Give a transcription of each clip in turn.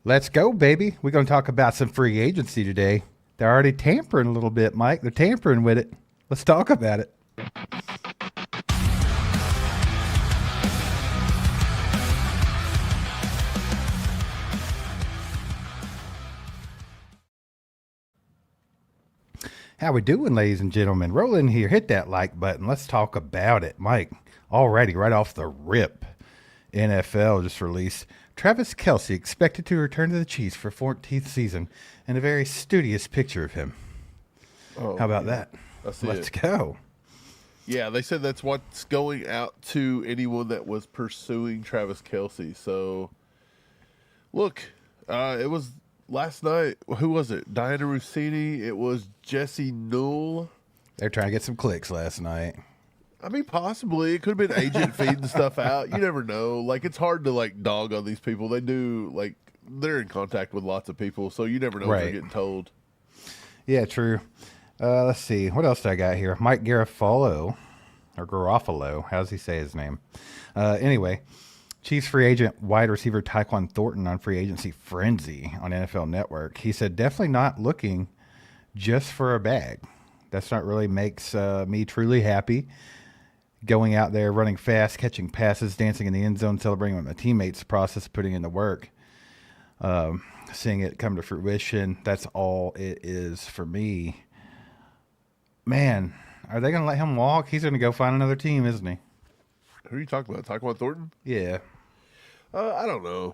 Let's go, baby. We're going to talk about some free agency today. They're already tampering a little bit, Mike. They're tampering with it. Let's talk about it. How we doing, ladies and gentlemen? Roll in here. Hit that like button. Let's talk about it. Mike, already right off the rip, NFL just released Travis Kelce expected to return to the Chiefs for 14th season, and a very studious picture of him. Oh, How about that? Let's Go. Yeah, they said that's what's going out to anyone that was pursuing Travis Kelce. So, look, it was last night. Who was it? Diana Rossini. It was Jesse Newell. They're trying to get some clicks last night. I mean, possibly. It could have been agent feeding stuff out. You never know. Like, it's hard to, dog on these people. They do, they're in contact with lots of people, so you never know what they're getting told. Yeah, true. Let's see. What else did I got here? Mike Garafolo, or Garofalo. How does he say his name? Anyway, Chiefs free agent wide receiver Tyquan Thornton on free agency frenzy on NFL Network. He said, definitely not looking just for a bag. That's not really makes me truly happy. Going out there, running fast, catching passes, dancing in the end zone, celebrating with my teammates, the process of putting in the work, seeing it come to fruition. That's all it is for me. Man, are they going to let him walk? He's going to go find another team, isn't he? Who are you talking about? Tyquan Thornton? Yeah. I don't know.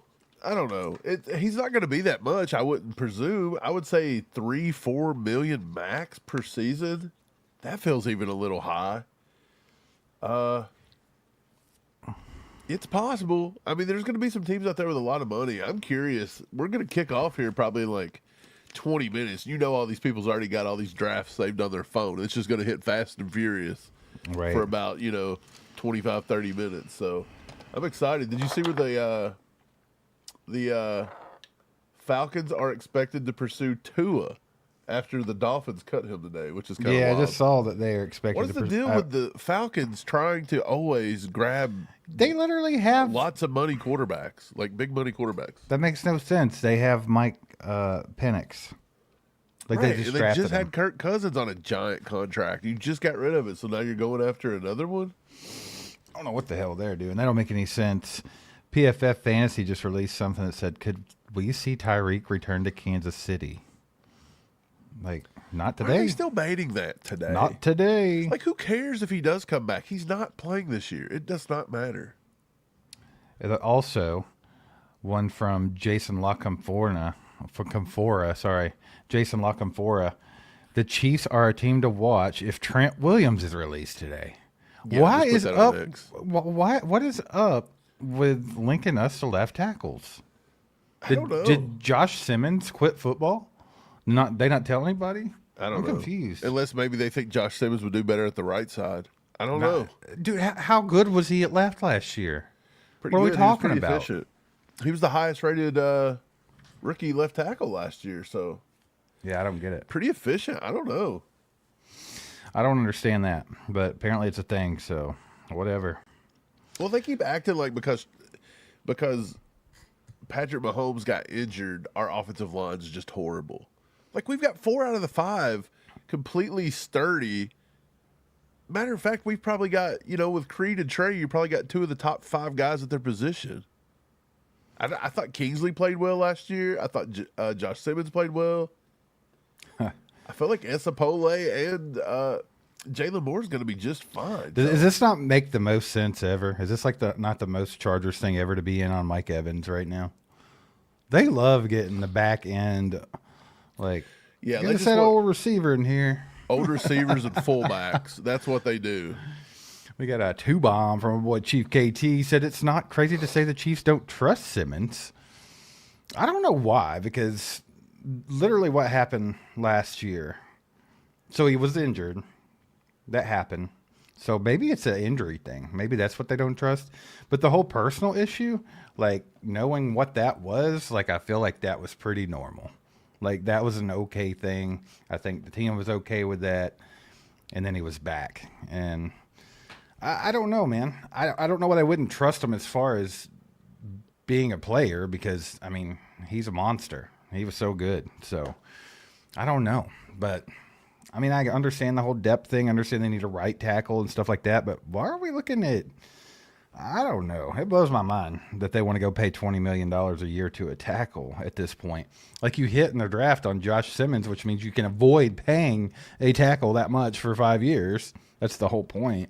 He's not going to be that much, I wouldn't presume. I would say 3-4 million max per season. That feels even a little high. It's possible. I mean, there's going to be some teams out there with a lot of money. I'm curious. We're going to kick off here probably in 20 minutes. You know, all these people's already got all these drafts saved on their phone. It's just going to hit fast and furious for about, 25, 30 minutes. So I'm excited. Did you see where the Falcons are expected to pursue Tua after the Dolphins cut him today, which is kind of wild. I just saw that they are expected to. What is the deal with the Falcons trying to always grab? They literally have lots of money quarterbacks, big money quarterbacks. That makes no sense. They have Mike Penix. They just had Kirk Cousins on a giant contract. You just got rid of it, so now you're going after another one? I don't know what the hell they're doing. That don't make any sense. PFF Fantasy just released something that said, "Could we see Tyreek return to Kansas City?" Not today. Why are they still baiting that today? Not today. Who cares if he does come back? He's not playing this year. It does not matter. Also, one from Jason LaCamfora. Jason LaCamfora. The Chiefs are a team to watch if Trent Williams is released today. Yeah, What is up with linking us to left tackles? I don't know. Did Josh Simmons quit football? They not tell anybody? I'm confused. Unless maybe they think Josh Simmons would do better at the right side. I don't know. Dude, how good was he at left last year? Pretty what good. are we talking He was about? Efficient. He was the highest rated rookie left tackle last year, so yeah, I don't get it. Pretty efficient. I don't know. I don't understand that, but apparently it's a thing, so whatever. Well, they keep acting like because Patrick Mahomes got injured, our offensive line is just horrible. We've got 4 out of the 5 completely sturdy. Matter of fact, we've probably got, with Creed and Trey, you probably got 2 of the top 5 guys at their position. I thought Kingsley played well last year. I thought Josh Simmons played well. I feel like Esapole and Jalen Moore's going to be just fine. Does this not make the most sense ever? Is this not the most Chargers thing ever to be in on Mike Evans right now? They love getting the back end, they just that old receiver in here. Old receivers and fullbacks. That's what they do. We got a 2-bomb from a boy, Chief KT. He said it's not crazy to say the Chiefs don't trust Simmons. I don't know why, because literally what happened last year. So he was injured. That happened. So maybe it's an injury thing. Maybe that's what they don't trust. But the whole personal issue, knowing what that was, I feel like that was pretty normal. That was an okay thing. I think the team was okay with that. And then he was back. And I don't know, man. I don't know what I wouldn't trust him as far as being a player because, he's a monster. He was so good. So I don't know, but I mean, I understand the whole depth thing. I understand they need a right tackle and stuff like that. But why are we looking at? I don't know. It blows my mind that they want to go pay $20 million a year to a tackle at this point. Like you hit in the draft on Josh Simmons, which means you can avoid paying a tackle that much for 5 years. That's the whole point.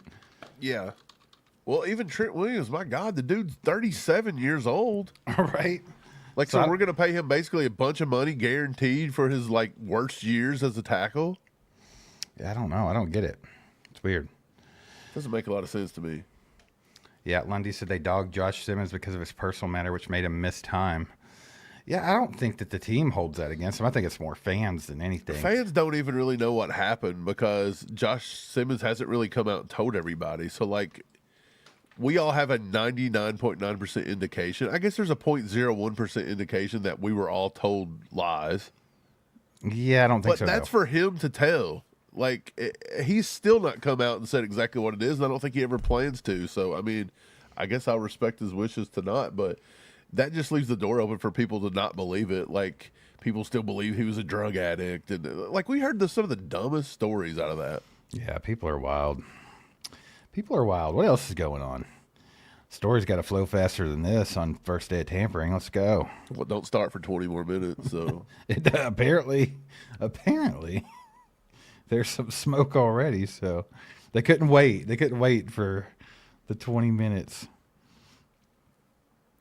Yeah. Well, even Trent Williams, my God, the dude's 37 years old. All right. Like, so we're going to pay him basically a bunch of money guaranteed for his, like, worst years as a tackle? Yeah, I don't know. I don't get it. It's weird. Doesn't make a lot of sense to me. Yeah, Lundy said they dogged Josh Simmons because of his personal matter, which made him miss time. Yeah, I don't think that the team holds that against him. I think it's more fans than anything. Fans don't even really know what happened because Josh Simmons hasn't really come out and told everybody. So, like, we all have a 99.9% indication. I guess there's a 0.01% indication that we were all told lies. Yeah, I don't think so. But that's for him to tell. Like, he's still not come out and said exactly what it is, and I don't think he ever plans to. So, I mean, I guess I'll respect his wishes to not, but that just leaves the door open for people to not believe it. Like, people still believe he was a drug addict. And, like, we heard some of the dumbest stories out of that. Yeah, people are wild. People are wild. What else is going on? Story's got to flow faster than this on first day of tampering. Let's go. Well, don't start for 20 more minutes, so. Apparently, there's some smoke already, so they couldn't wait. They couldn't wait for the 20 minutes.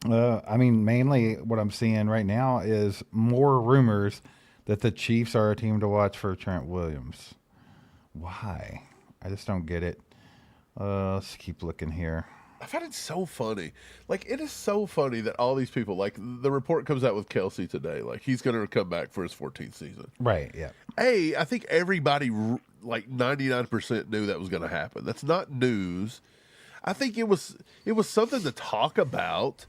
I mean, mainly what I'm seeing right now is more rumors that the Chiefs are a team to watch for Trent Williams. Why? I just don't get it. Let's keep looking here. I find it so funny. Like, it is so funny that all these people, like, the report comes out with Kelce today. Like, he's going to come back for his 14th season. Right, yeah. I think everybody, like, 99% knew that was going to happen. That's not news. I think it was something to talk about,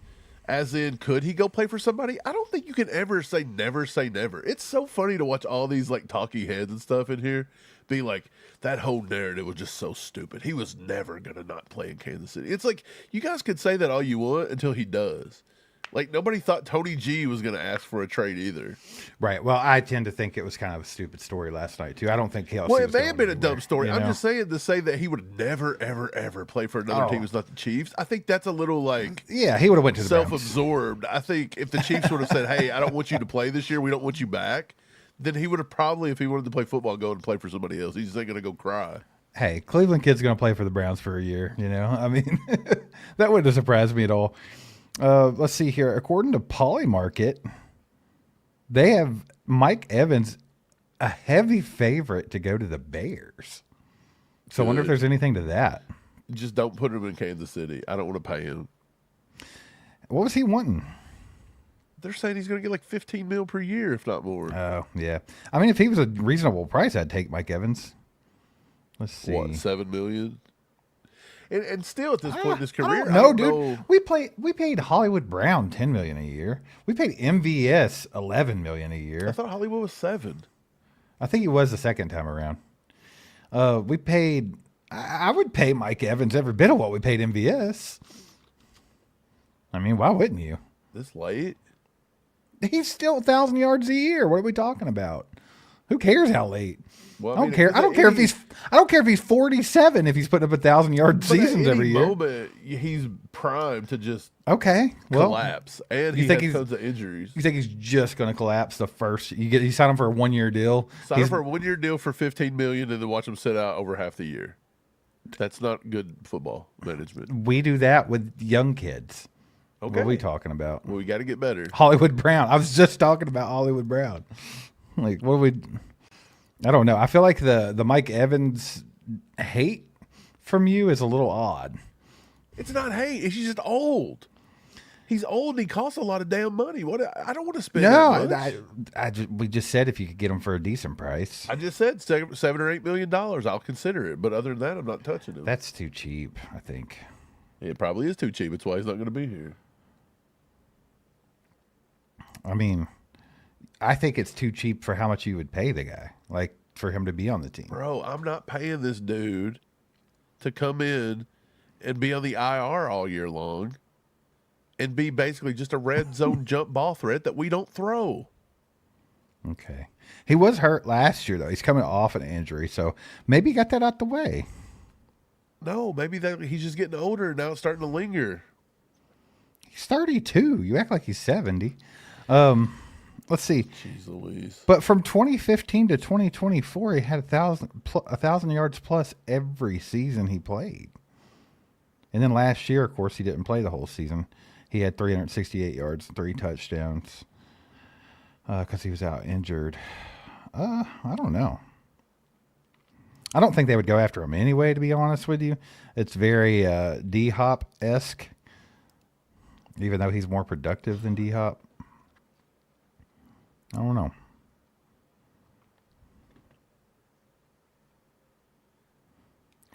as in, could he go play for somebody? I don't think you can ever say never say never. It's so funny to watch all these, like, talky heads and stuff in here be like, that whole narrative was just so stupid. He was never going to not play in Kansas City. It's like, you guys can say that all you want until he does. Like, nobody thought Tony G was going to ask for a trade either. Right. Well, I tend to think it was kind of a stupid story last night, too. I don't think Kelce Well, it was may going have been a anywhere, dumb story. you I'm know? just saying to say that he would never, ever, ever play for another team who's not the Chiefs. I think that's a little, like, yeah, he would have went to the Browns. self-absorbed. I think if the Chiefs would have said, hey, I don't want you to play this year, we don't want you back, then he would have probably, if he wanted to play football, go and play for somebody else. He's just ain't going to go cry. Hey, Cleveland kid's going to play for the Browns for a year, you know? I mean, that wouldn't have surprised me at all. Let's see here. According to Polymarket, they have Mike Evans a heavy favorite to go to the Bears. So I wonder if there's anything to that. Just don't put him in Kansas City. I don't want to pay him. What was he wanting? They're saying he's going to get like $15 million per year, if not more. Oh, yeah. I mean, if he was a reasonable price, I'd take Mike Evans. Let's see. What, $7 million? And still at this point in his career, no, dude. We paid Hollywood Brown $10 million a year. We paid MVS $11 million a year. I thought Hollywood was $7 million. I think he was the second time around. We paid. I would pay Mike Evans every bit of what we paid MVS. I mean, why wouldn't you? This late? He's still 1,000 yards a year. What are we talking about? Who cares how late? Well, I don't care. I don't care if he's 47. If he's putting up 1,000-yard seasons every year. Moment, he's primed to just collapse, and he has tons of injuries. You think he's just going to collapse the first? You sign him for a 1-year deal. Sign him for a 1-year deal for $15 million, and then watch him sit out over half the year. That's not good football management. We do that with young kids. Okay. What are we talking about? Well, we got to get better. Hollywood Brown. I was just talking about Hollywood Brown. Like, what are we? I don't know. I feel like the Mike Evans hate from you is a little odd. It's not hate. He's just old. He's old and he costs a lot of damn money. What? I don't want to spend that much. We just said if you could get him for a decent price. I just said $7 or $8 million. I'll consider it. But other than that, I'm not touching him. That's too cheap, I think. It probably is too cheap. It's why he's not going to be here. I mean, I think it's too cheap for how much you would pay the guy, like for him to be on the team. Bro, I'm not paying this dude to come in and be on the IR all year long and be basically just a red zone jump ball threat that we don't throw. Okay. He was hurt last year, though. He's coming off an injury, so maybe he got that out the way. No, maybe that he's just getting older. Now it's starting to linger. He's 32. You act like he's 70. Let's see. Jeez Louise. But from 2015 to 2024, he had 1,000 yards plus every season he played. And then last year, of course, he didn't play the whole season. He had 368 yards and 3 touchdowns because he was out injured. I don't know. I don't think they would go after him anyway, to be honest with you. It's very D-Hop-esque, even though he's more productive than D-Hop. I don't know.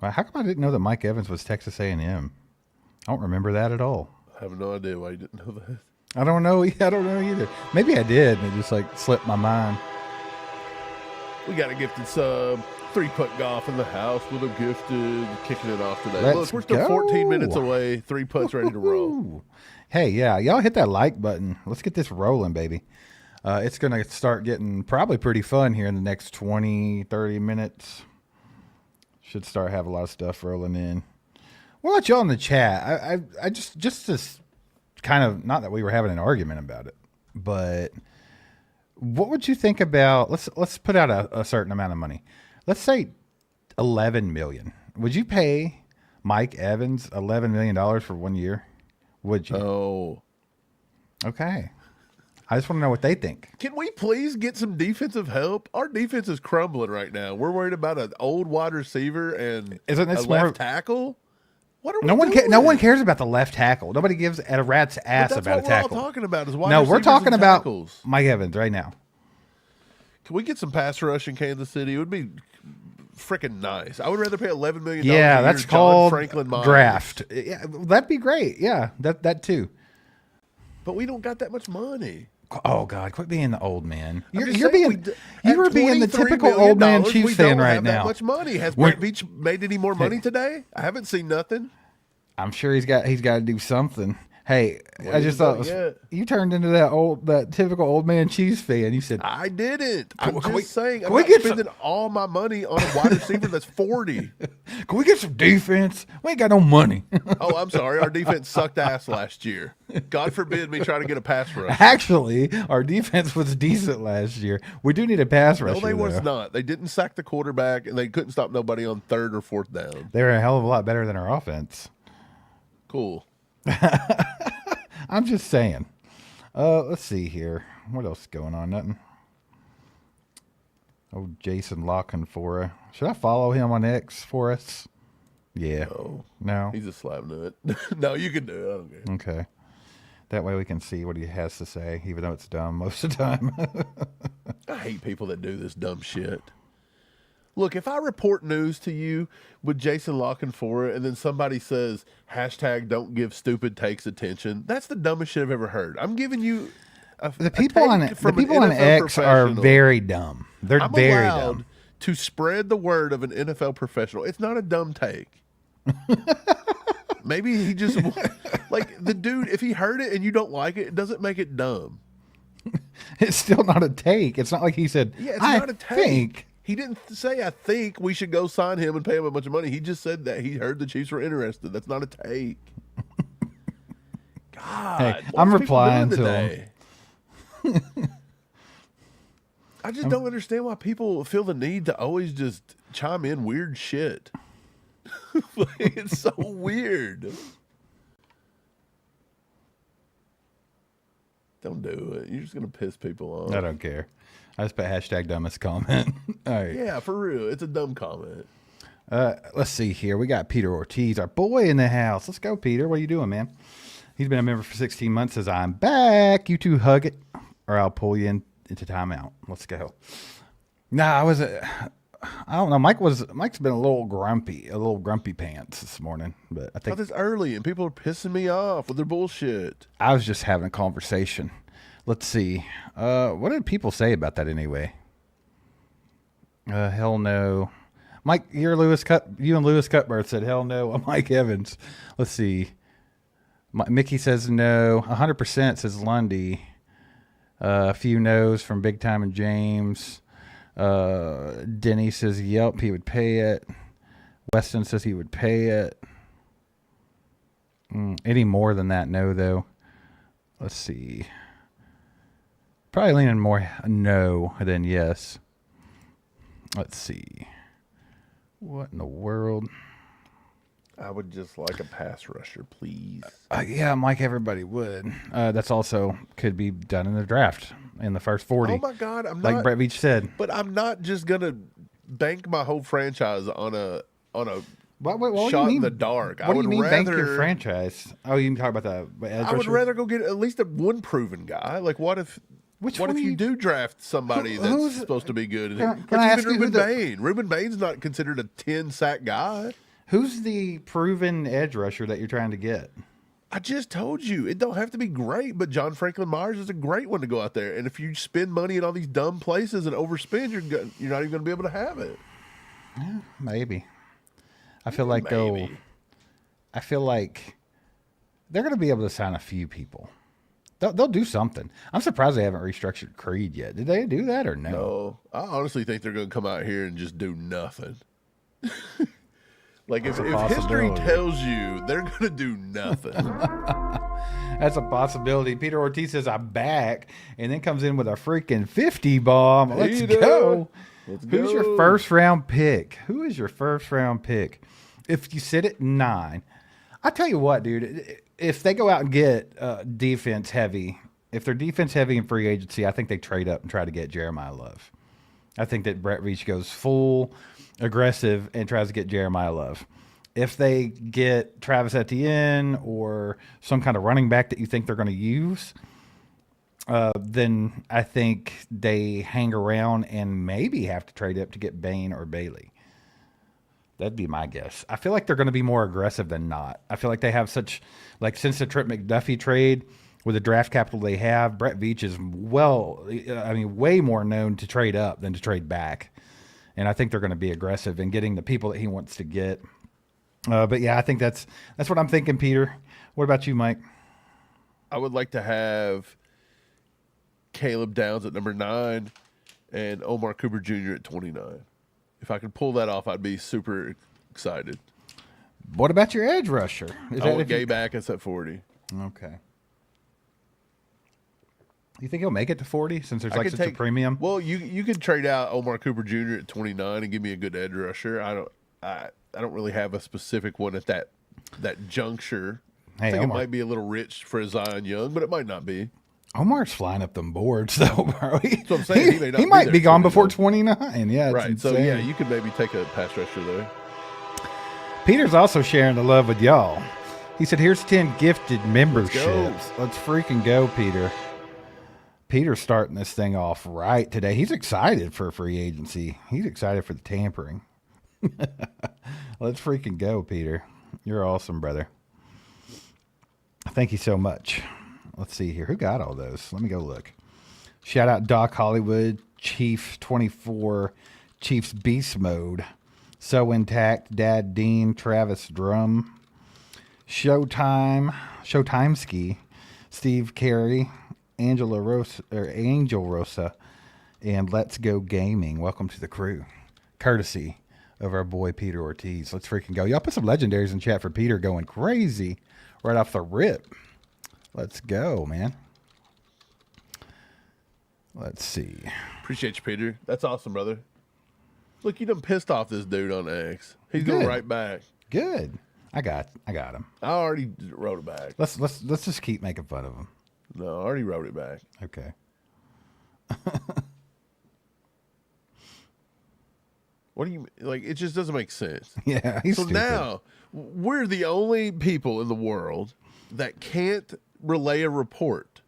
Well, how come I didn't know that Mike Evans was Texas A&M? I don't remember that at all. I have no idea why you didn't know that. I don't know. I don't know either. Maybe I did, and it just slipped my mind. We got a gifted sub. 3-putt golf in the house with a gifted. Kicking it off today. Let's Look, we're still go. 14 minutes away. 3 putts ready to roll. Ooh. Hey, yeah, y'all hit that like button. Let's get this rolling, baby. It's going to start getting probably pretty fun here in the next 20, 30 minutes. Should start having a lot of stuff rolling in. We'll let y'all in the chat. I just this kind of, not that we were having an argument about it, but what would you think about, let's put out a certain amount of money. Let's say $11 million. Would you pay Mike Evans $11 million for 1 year? Would you? Oh. Okay. I just want to know what they think. Can we please get some defensive help? Our defense is crumbling right now. We're worried about an old wide receiver and Isn't this a more left tackle. What are we doing? No one cares about the left tackle. Nobody gives a rat's ass But about a that's what we're tackle. all talking about is wide No, we're receivers talking and about tackles. Mike Evans right now. Can we get some pass rush in Kansas City? It would be freaking nice. I would rather pay $11 million. Yeah, a that's year called John Franklin Myers. draft. Yeah, that'd be great. Yeah, that too. But we don't got that much money. Oh God, quit being the old man. I'm just You're saying being you were being the $23 typical million, old man we Chiefs don't fan right have that now. much money. Has We're- Brett Beach made any more money today? I haven't seen nothing. I'm sure he's got to do something. Hey, Well, I just he's thought not yet. you turned into that typical old man Chiefs fan. You said, I didn't. I'm Can we- just saying. can I'm we not get spending all my money on a wide receiver that's 40. "Can we get some defense? We ain't got no money." Oh, I'm sorry. Our defense sucked ass last year. God forbid me trying to get a pass rush. Actually, our defense was decent last year. We do need a pass rusher. No, they was though. not. They didn't sack the quarterback, and they couldn't stop nobody on 3rd or 4th down. They're a hell of a lot better than our offense. Cool. I'm just saying. Let's see here. What else is going on? Nothing. Oh, Jason Lockenfora. Should I follow him on X for us? Yeah. No. He's a slap nut. No, you can do it. I don't care. Okay. That way we can see what he has to say, even though it's dumb most of the time. I hate people that do this dumb shit. Look, if I report news to you with Jason Lockenfora and then somebody says, # don't give stupid takes attention, that's the dumbest shit I've ever heard. I'm giving you The people on an X are professional. very dumb. They're I'm very allowed dumb. to spread the word of an NFL professional. It's not a dumb take. Maybe he just like the dude. If he heard it and you don't like it, it doesn't make it dumb. It's still not a take. It's not like he said, Yeah, it's I not a take. think. He didn't say, I think we should go sign him and pay him a bunch of money. He just said that he heard the Chiefs were interested. That's not a take. God, Hey, what I'm is people replying doing to him. today? I just don't understand why people feel the need to always just chime in weird shit. Like, it's so weird. Don't do it. You're just going to piss people off. I don't care. I just put # dumbest comment. All right. Yeah, for real. It's a dumb comment. Let's see here. We got Peter Ortiz, our boy in the house. Let's go, Peter. What are you doing, man? He's been a member for 16 months. Says, I'm back. You two hug it, or I'll pull you into timeout. Let's go. Nah, I don't know. Mike's been a little grumpy pants this morning. But I think It's early and people are pissing me off with their bullshit. I was just having a conversation. Let's see. What did people say about that anyway? Hell no. Mike, you and Lewis Cuthbert said hell no on Mike Evans. Let's see. Mickey says no. 100% says Lundy. A few no's from Big Time and James. Denny says yep, he would pay it. Weston says he would pay it. Any more than that, no, though. Let's see. Probably leaning more no than yes. Let's see. What in the world? I would just like a pass rusher, please. Yeah, Mike, everybody would. That's also could be done in the draft in the first 40. Oh, my God. Like Brett Veach said. But I'm not just going to bank my whole franchise on a what shot in the dark. What do you mean bank your franchise? Oh, you can talk about the edge I would rusher? rather go get at least one proven guy. Like, what if you do draft somebody that's supposed to be good? Can I ask you Ruben Bain? Ruben Bain's not considered a 10-sack guy. Who's the proven edge rusher that you're trying to get? I just told you. It don't have to be great, but John Franklin Myers is a great one to go out there. And if you spend money in all these dumb places and overspend, you're not even going to be able to have it. Yeah, maybe. I feel like they're going to be able to sign a few people. They'll do something. I'm surprised they haven't restructured Creed yet. Did they do that or no? No. I honestly think they're going to come out here and just do nothing. Like, if history tells you, they're going to do nothing. That's a possibility. Peter Ortiz says, I'm back, and then comes in with a freaking 50 bomb. Let's go. Who's your first round pick? Who is your first round pick? If you sit at 9, I tell you what, dude, if they go out and get defense heavy, if they're defense heavy in free agency, I think they trade up and try to get Jeremiah Love. I think that Brett Veach goes full aggressive and tries to get Jeremiah Love. If they get Travis Etienne or some kind of running back that you think they're going to use, then I think they hang around and maybe have to trade up to get Bain or Bailey. That'd be my guess. I feel like they're going to be more aggressive than not. I feel like they have such, like, since the Trent McDuffie trade, with the draft capital they have, Brett Veach is way more known to trade up than to trade back. And I think they're going to be aggressive in getting the people that he wants to get. But yeah, I think that's what I'm thinking, Peter. What about you, Mike? I would like to have Caleb Downs at number 9 and Omar Cooper Jr. at 29. If I could pull that off, I'd be super excited. What about your edge rusher? I want Gay back at 40. Okay. You think he'll make it to 40 since there's such a premium? Well, you could trade out Omar Cooper Jr. at 29 and give me a good edge rusher. I don't really have a specific one at that juncture. Hey, I think Omar, it might be a little rich for Zion Young, but it might not be. Omar's flying up them boards, though, bro. That's what I'm saying. He might be gone before 29. Yeah, right. Insane. So, yeah, you could maybe take a pass rusher there. Peter's also sharing the love with y'all. He said, here's 10 gifted memberships. Let's freaking go, Peter. Peter's starting this thing off right today. He's excited for free agency. He's excited for the tampering. Let's freaking go, Peter. You're awesome, brother. Thank you so much. Let's see here. Who got all those? Let me go look. Shout out Doc Hollywood, Chief 24, Chiefs Beast Mode, So Intact, Dad Dean, Travis Drum, Showtime Ski, Steve Carey, Angel Rosa, and Let's Go Gaming. Welcome to the crew. Courtesy of our boy Peter Ortiz. Let's freaking go. Y'all put some legendaries in chat for Peter going crazy right off the rip. Let's go, man. Let's see. Appreciate you, Peter. That's awesome, brother. Look, you done pissed off this dude on X. He's going right back. Good. I got him. I already wrote it back. Let's just keep making fun of him. No, I already wrote it back. Okay. What do you like? It just doesn't make sense. Yeah, he's stupid. Now we're the only people in the world that can't relay a report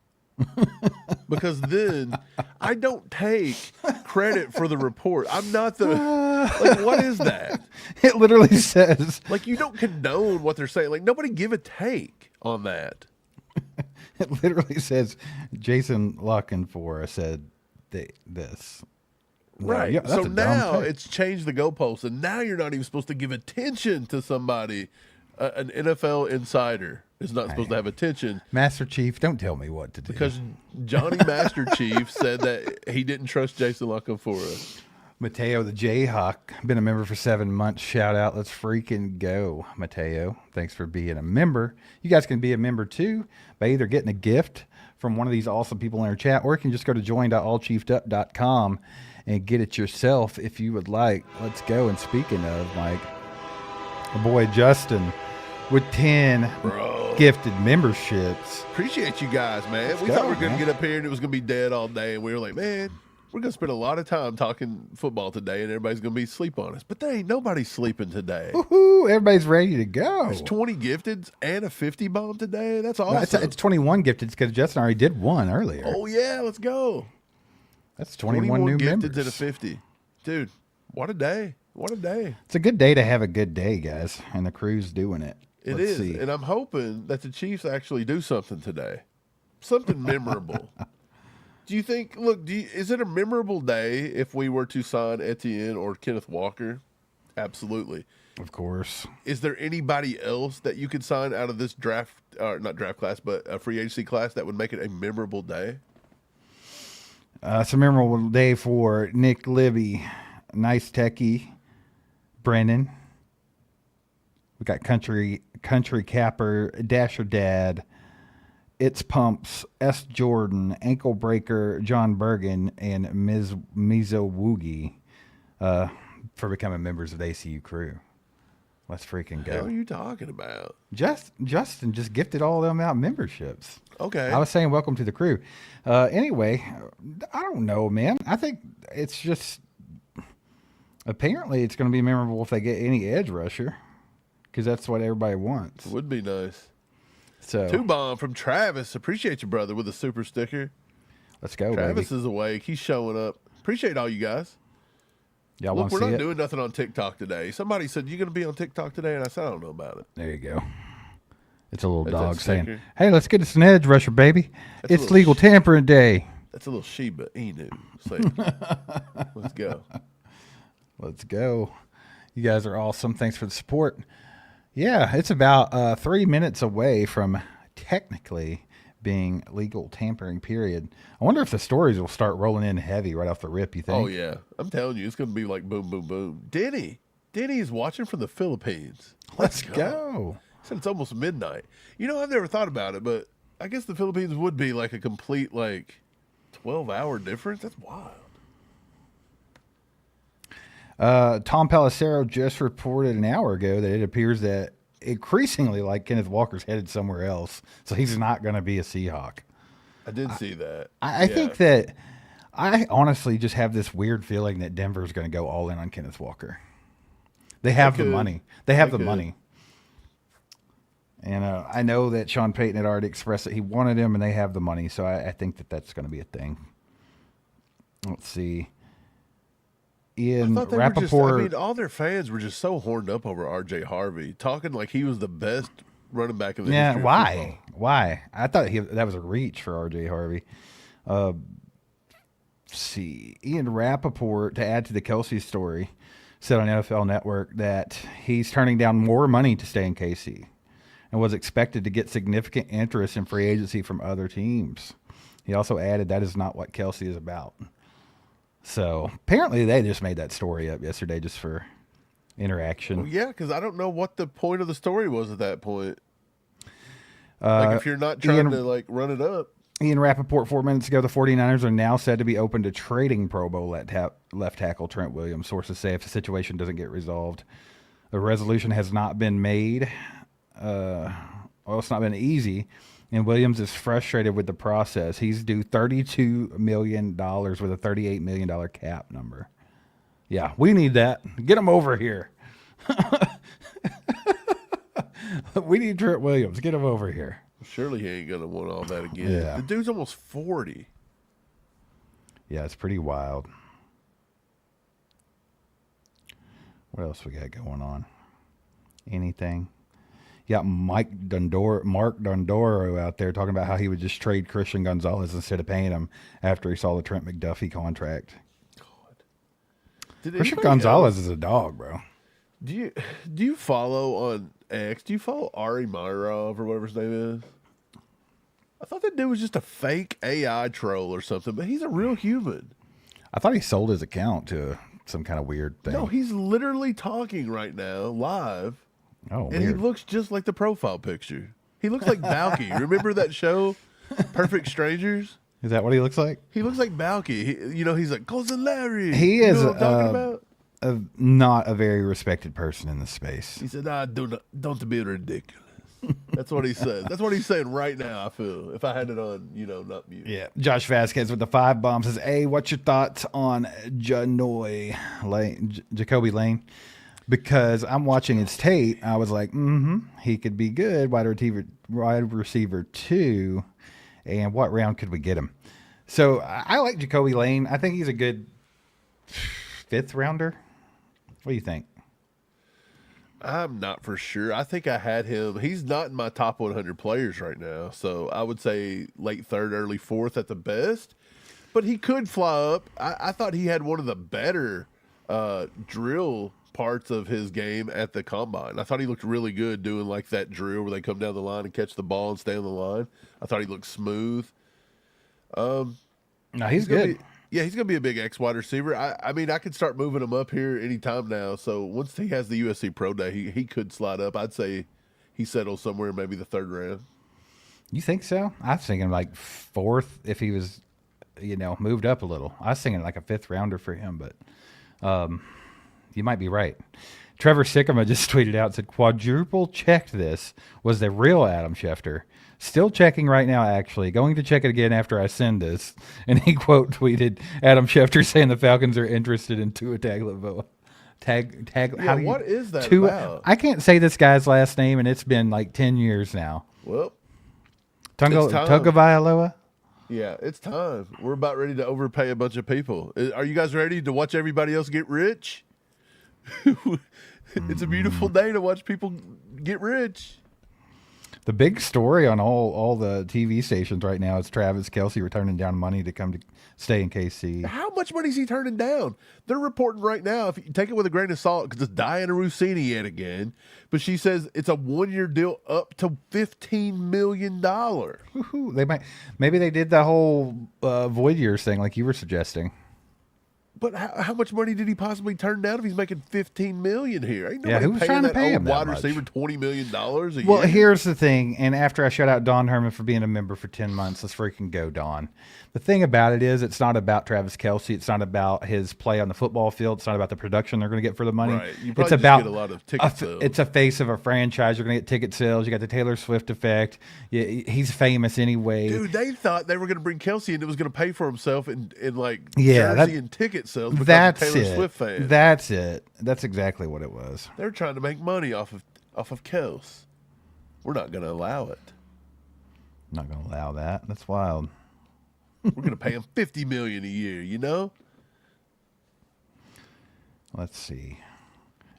because then I don't take credit for the report. I'm not the like. What is that? It literally says like you don't condone what they're saying. Like nobody give a take on that. It literally says Jason Lockenfor said this. Right. Yeah, so now it's changed the goalposts, and now you're not even supposed to give attention to somebody, an NFL insider. is not supposed to have attention. Master Chief, don't tell me what to do. Because Johnny Master Chief said that he didn't trust Jason La Canfora. Mateo the Jayhawk, been a member for 7 months. Shout out. Let's freaking go, Mateo. Thanks for being a member. You guys can be a member too by either getting a gift from one of these awesome people in our chat, or you can just go to join.allchiefedup.com and get it yourself if you would like. Let's go. And speaking of, Mike, my boy Justin with 10 gifted memberships. Appreciate you guys, man. We thought we were going to get up here and it was going to be dead all day. And we were like, man, we're going to spend a lot of time talking football today and everybody's going to be asleep on us. But there ain't nobody sleeping today. Woohoo, everybody's ready to go. There's 20 gifteds and a 50 bomb today. That's awesome. No, it's 21 gifted because Justin already did one earlier. Oh, yeah, let's go. That's 21 new members. Gifteds and a 50. Dude, what a day. What a day. It's a good day to have a good day, guys, and the crew's doing it. It is, and I'm hoping that the Chiefs actually do something today. Something memorable. Do you think, is it a memorable day if we were to sign Etienne or Kenneth Walker? Absolutely. Of course. Is there anybody else that you could sign out of this draft, or not draft class, but a free agency class that would make it a memorable day? It's a memorable day for Nick Libby, Nice Techie, Brennan. We got Country Capper, Dasher Dad, It's Pumps, S. Jordan, Ankle Breaker, John Bergen, and Mizo Woogie for becoming members of the ACU crew. Let's freaking go. What are you talking about? Justin just gifted all of them out memberships. Okay. I was saying welcome to the crew. Anyway, I don't know, man. I think it's just apparently it's going to be memorable if they get any edge rusher. Because that's what everybody wants. Would be nice. So 2 bomb from Travis. Appreciate you, brother, with a super sticker. Let's go, Travis baby. Is awake. He's showing up. Appreciate all you guys. Y'all Look, want to see it? we're not doing nothing on TikTok today. Somebody said, you going to be on TikTok today? And I said, I don't know about it. There you go. It's a little That's dog that saying, sticker. hey, let's get us an edge rusher, baby. That's It's legal tampering day. That's a little Sheba Inu. Let's go. Let's go. You guys are awesome. Thanks for the support. Yeah, it's about 3 minutes away from technically being legal tampering period. I wonder if the stories will start rolling in heavy right off the rip, you think? Oh, yeah. I'm telling you, it's going to be like boom, boom, boom. Denny is watching from the Philippines. Let's go. Said it's almost midnight. You know, I've never thought about it, but I guess the Philippines would be like a complete 12-hour difference. That's wild. Tom Pelissero just reported an hour ago that it appears that increasingly Kenneth Walker's headed somewhere else, so he's not going to be a Seahawk. I did see that. I think that I honestly just have this weird feeling that Denver's going to go all in on Kenneth Walker. They have the money. They have the money. And I know that Sean Payton had already expressed that he wanted him, and they have the money, so I think that that's going to be a thing. Let's see. Ian Rapoport. all their fans were just so horned up over R.J. Harvey, talking like he was the best running back of the history of football. Why? I thought that was a reach for R.J. Harvey. See. Ian Rapoport, to add to the Kelce story, said on NFL Network that he's turning down more money to stay in KC and was expected to get significant interest in free agency from other teams. He also added that is not what Kelce is about. So apparently they just made that story up yesterday just for interaction. Well, yeah, because I don't know what the point of the story was at that point. If you're not trying to run it up. Ian Rapoport 4 minutes ago, the 49ers are now said to be open to trading Pro Bowl left tackle Trent Williams. Sources say if the situation doesn't get resolved. The resolution has not been made. It's not been easy. And Williams is frustrated with the process. He's due $32 million with a $38 million cap number. Yeah, we need that. Get him over here. We need Trent Williams. Get him over here. Surely he ain't going to want all that again. Yeah. The dude's almost 40. Yeah, it's pretty wild. What else we got going on? Anything? You got Mark Dondoro out there talking about how he would just trade Christian Gonzalez instead of paying him after he saw the Trent McDuffie contract. God. Christian Gonzalez is a dog, bro. Do you follow on X? Do you follow Ari Myrov or whatever his name is? I thought that dude was just a fake AI troll or something, but he's a real human. I thought he sold his account to some kind of weird thing. No, he's literally talking right now live, Oh, and weird. he looks just like the profile picture. He looks like Balky. Remember that show, Perfect Strangers? Is that what he looks like? He looks like Balky. He's like Cousin Larry. He You is know what I'm talking about? not a very respected person in this space. He said, don't be ridiculous. That's what he said. That's what he's saying right now, I feel. If I had it on, not mute. Yeah. Josh Vasquez with the 5 bomb says, hey, what's your thoughts on Jacoby Lane? Because I'm watching his tape, I was like, he could be good. Wide receiver 2. And what round could we get him? So I like Jacoby Lane. I think he's a good 5th rounder. What do you think? I'm not for sure. I think I had him. He's not in my top 100 players right now. So I would say late 3rd, early 4th at the best. But he could fly up. I thought he had one of the better drill parts of his game at the combine. I thought he looked really good doing like that drill where they come down the line and catch the ball and stay on the line. I thought he looked smooth. No, he's good. He's going to be a big X wide receiver. I mean, I could start moving him up here anytime now. So once he has the USC Pro Day, he could slide up. I'd say he settles somewhere in maybe the 3rd round. You think so? I was thinking like 4th if he was, moved up a little. I was thinking like a 5th rounder for him, but you might be right. Trevor Sickema just tweeted out, said, quadruple checked this. Was the real Adam Schefter. Still checking right now, actually. Going to check it again after I send this. And he quote tweeted Adam Schefter saying the Falcons are interested in Tua Tagovailoa. What is that about? I can't say this guy's last name, and it's been like 10 years now. Well, Tagovailoa? Yeah, it's time. We're about ready to overpay a bunch of people. Are you guys ready to watch everybody else get rich? It's a beautiful day to watch people get rich. The big story on all the TV stations right now is Travis Kelce returning down money to come to stay in KC. How much money is he turning down? They're reporting right now, if you take it with a grain of salt, because it's Diana Rossini yet again, but she says it's a 1-year deal up to $15 million. Maybe they did the whole void years thing like you were suggesting. But how much money did he possibly turn down if he's making $15 million here? Ain't Yeah, nobody who's paying trying to that pay him old that wide much? receiver $20 million a year? Well, here's the thing, and after I shout out Don Herman for being a member for 10 months, let's freaking go, Don. The thing about it is it's not about Travis Kelce. It's not about his play on the football field. It's not about the production they're going to get for the money. Right. You probably It's just about get a lot of ticket sales. It's a face of a franchise. You're going to get ticket sales. You got the Taylor Swift effect. He's famous anyway. Dude, they thought they were going to bring Kelce and it was going to pay for himself in Yeah, jersey and ticket sales because That's of Taylor it. Swift fans. That's it. That's exactly what it was. They're trying to make money off of Kels. We're not going to allow it. I'm not going to allow that. That's wild. We're going to pay him $50 million a year, you know? Let's see.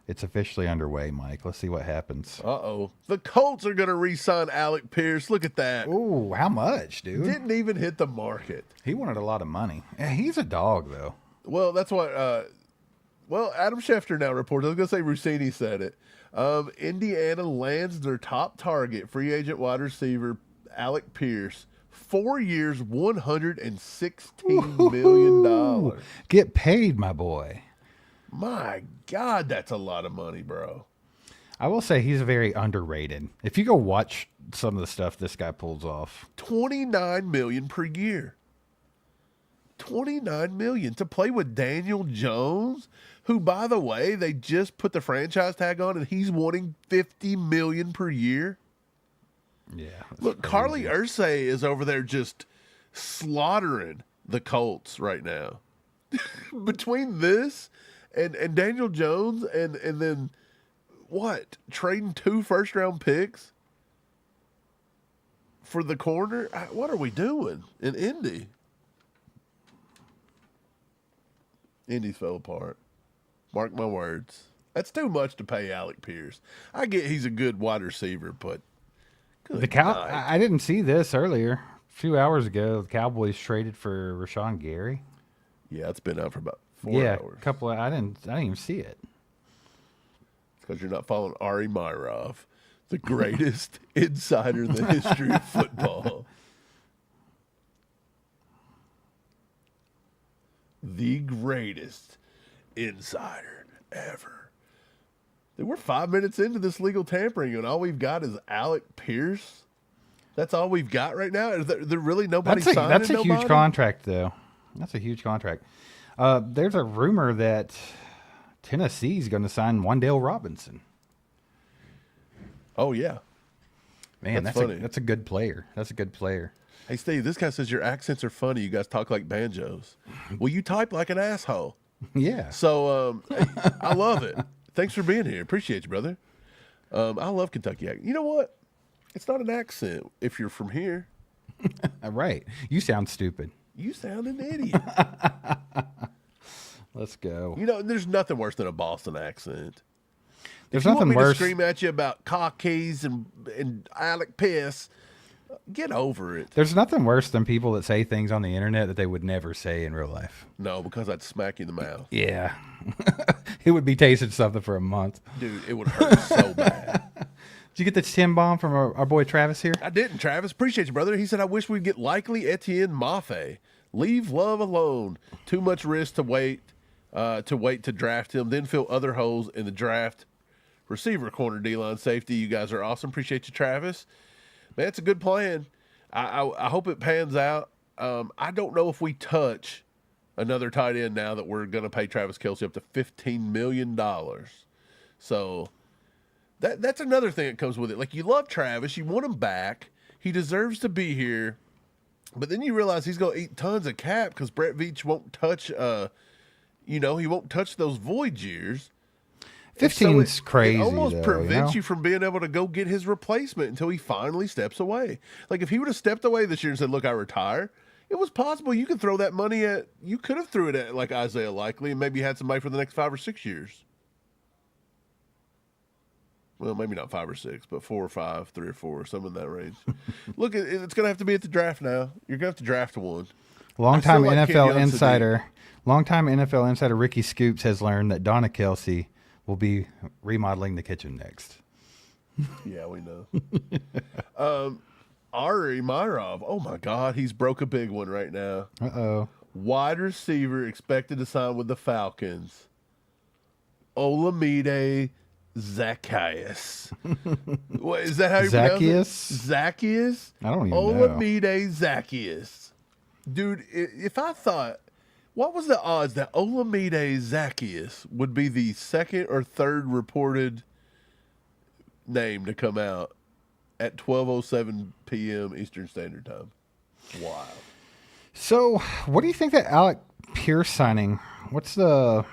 It's officially underway, Mike. Let's see what happens. Uh-oh. The Colts are going to re-sign Alec Pierce. Look at that. Ooh, how much, dude? Didn't even hit the market. He wanted a lot of money. Yeah, he's a dog, though. Well, that's what Adam Schefter now reports. I was going to say Rossini said it. Indiana lands their top target, free agent wide receiver Alec Pierce. 4 years, $116 million. Get paid, my boy. My God, that's a lot of money, bro. I will say he's very underrated. If you go watch some of the stuff this guy pulls off. $29 million per year. $29 million to play with Daniel Jones, who, by the way, they just put the franchise tag on, and he's wanting $50 million per year. Yeah. Look, Carly Ursay is over there just slaughtering the Colts right now. Between this and Daniel Jones and then what? Trading 2 first-round picks for the corner? What are we doing in Indy? Indy fell apart. Mark my words. That's too much to pay Alec Pierce. I get he's a good wide receiver, but I didn't see this earlier. A few hours ago, the Cowboys traded for Rashawn Gary. Yeah, it's been out for about 4 hours. I didn't even see it. because you're not following Ari Myrov, the greatest insider in the history of football. The greatest insider ever. Dude, we're 5 minutes into this legal tampering, and all we've got is Alec Pierce. That's all we've got right now? Is there really nobody signing? That's a huge contract, though. That's a huge contract. There's a rumor that Tennessee's going to sign Wan'Dale Robinson. Oh, yeah. Man, that's a good player. That's a good player. Hey, Steve, this guy says your accents are funny. You guys talk like banjos. Well, you type like an asshole. Yeah. So I love it. Thanks for being here. Appreciate you, brother. I love Kentucky accent. You know what? It's not an accent if you're from here. Right. You sound stupid. You sound an idiot. Let's go. You know, there's nothing worse than a Boston accent. There's if you nothing want me worse. to scream at you about cock keys and Alec Piss, get over it. There's nothing worse than people that say things on the internet that they would never say in real life. No, because I'd smack you in the mouth. Yeah. It would be tasting something for a month. Dude, it would hurt so bad. Did you get the Tim bomb from our boy Travis here? I didn't, Travis. Appreciate you, brother. He said, I wish we'd get Likely Etienne Mafe. Leave Love alone. Too much risk to wait to draft him, then fill other holes in the draft. Receiver, corner, D-line, safety. You guys are awesome. Appreciate you, Travis. Man, it's a good plan. I hope it pans out. I don't know if we touch another tight end now that we're going to pay Travis Kelce up to $15 million. So that's another thing that comes with it. Like, you love Travis. You want him back. He deserves to be here. But then you realize he's going to eat tons of cap because Brett Veach won't touch, he won't touch those void years. 15's crazy. It almost prevents you you from being able to go get his replacement until he finally steps away. Like, if he would have stepped away this year and said, look, I retire, it was possible you could throw that money you could have threw it at like Isaiah Likely and maybe had somebody for the next 5 or 6 years. Well, maybe not 5 or 6, but 4 or 5, 3 or 4, something in that range. Look, it's going to have to be at the draft now. You're going to have to draft one. Longtime NFL insider Ricky Scoops has learned that Donna Kelce will be remodeling the kitchen next. Yeah, we know. Ari Myrov. Oh, my God. He's broke a big one right now. Uh-oh. Wide receiver expected to sign with the Falcons. Olamide Zacchaeus. What, is that how you pronounce it? Zacchaeus? I don't even know. Olamide Zacchaeus. Dude, if I thought, what was the odds that Olamide Zacchaeus would be the second or third reported name to come out at 12:07 p.m. Eastern Standard Time? Wow. So, what do you think that Alec Pierce signing, what's the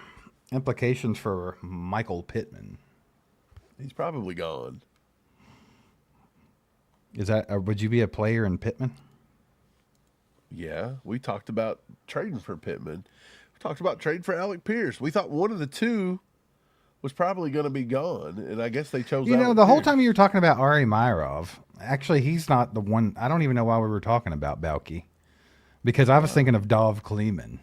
implications for Michael Pittman? He's probably gone. Is that, would you be a player in Pittman? Yeah, we talked about trading for Pittman. We talked about trading for Alec Pierce. We thought one of the two was probably going to be gone, and I guess they chose Alec the whole Pierce. time you were talking about Ari Myrov, actually, he's not the one. I don't even know why we were talking about Balky, because I was thinking of Dov Kleeman.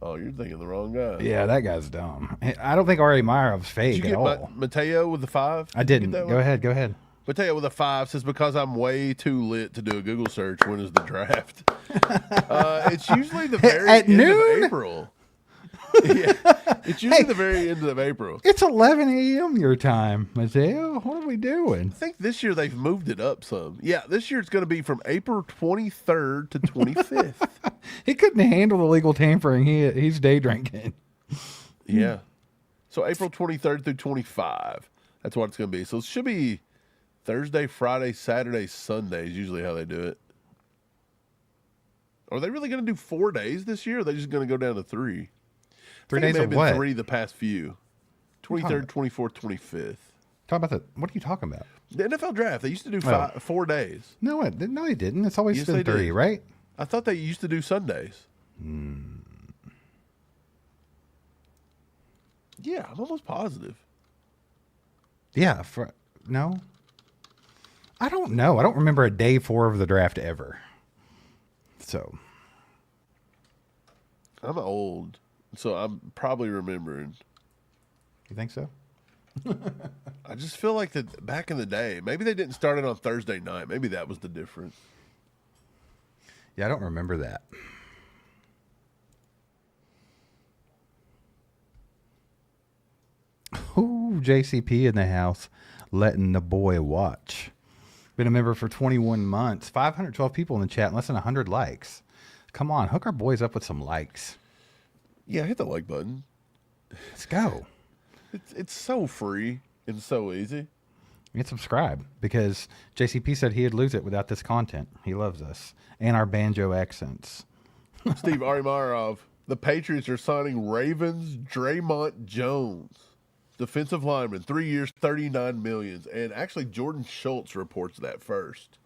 Oh, you're thinking the wrong guy. Yeah, that guy's dumb. I don't think Ari Myrov's fake Did you at get all. Mateo with the 5? I didn't. Go ahead. Mateo with a 5 says, because I'm way too lit to do a Google search, when is the draft? It's usually the very At end noon? of April. Yeah, it's usually the very end of April. It's 11 a.m. your time, Mateo. What are we doing? I think this year they've moved it up some. Yeah, this year it's going to be from April 23rd to 25th. He couldn't handle the legal tampering. He's day drinking. Yeah. So April 23rd through 25. That's what it's going to be. So it should be Thursday, Friday, Saturday, Sunday is usually how they do it. Are they really going to do 4 days this year? Or are they just going to go down to 3? 3 I think days it may of have what? been 3 the past few. 23rd, 24th, 25th. Talk about what are you talking about? The NFL draft, they used to do 4 days. No, they didn't. It's always Yes, been they 3, did. right? I thought they used to do Sundays. Yeah, I'm almost positive. Yeah. No. I don't know. I don't remember a day 4 of the draft ever. So. I'm old, so I'm probably remembering. You think so? I just feel like that back in the day, maybe they didn't start it on Thursday night. Maybe that was the difference. Yeah, I don't remember that. Ooh, JCP in the house, letting the boy watch. Been a member for 21 months. 512 people in the chat and less than 100 likes. Come on, hook our boys up with some likes. Yeah, hit the like button. Let's go. It's so free and so easy. And subscribe, because JCP said he'd lose it without this content. He loves us and our banjo accents. Steve Arimarov, the Patriots are signing Ravens Draymond Jones, defensive lineman, 3 years, $39 million. And actually, Jordan Schultz reports that first.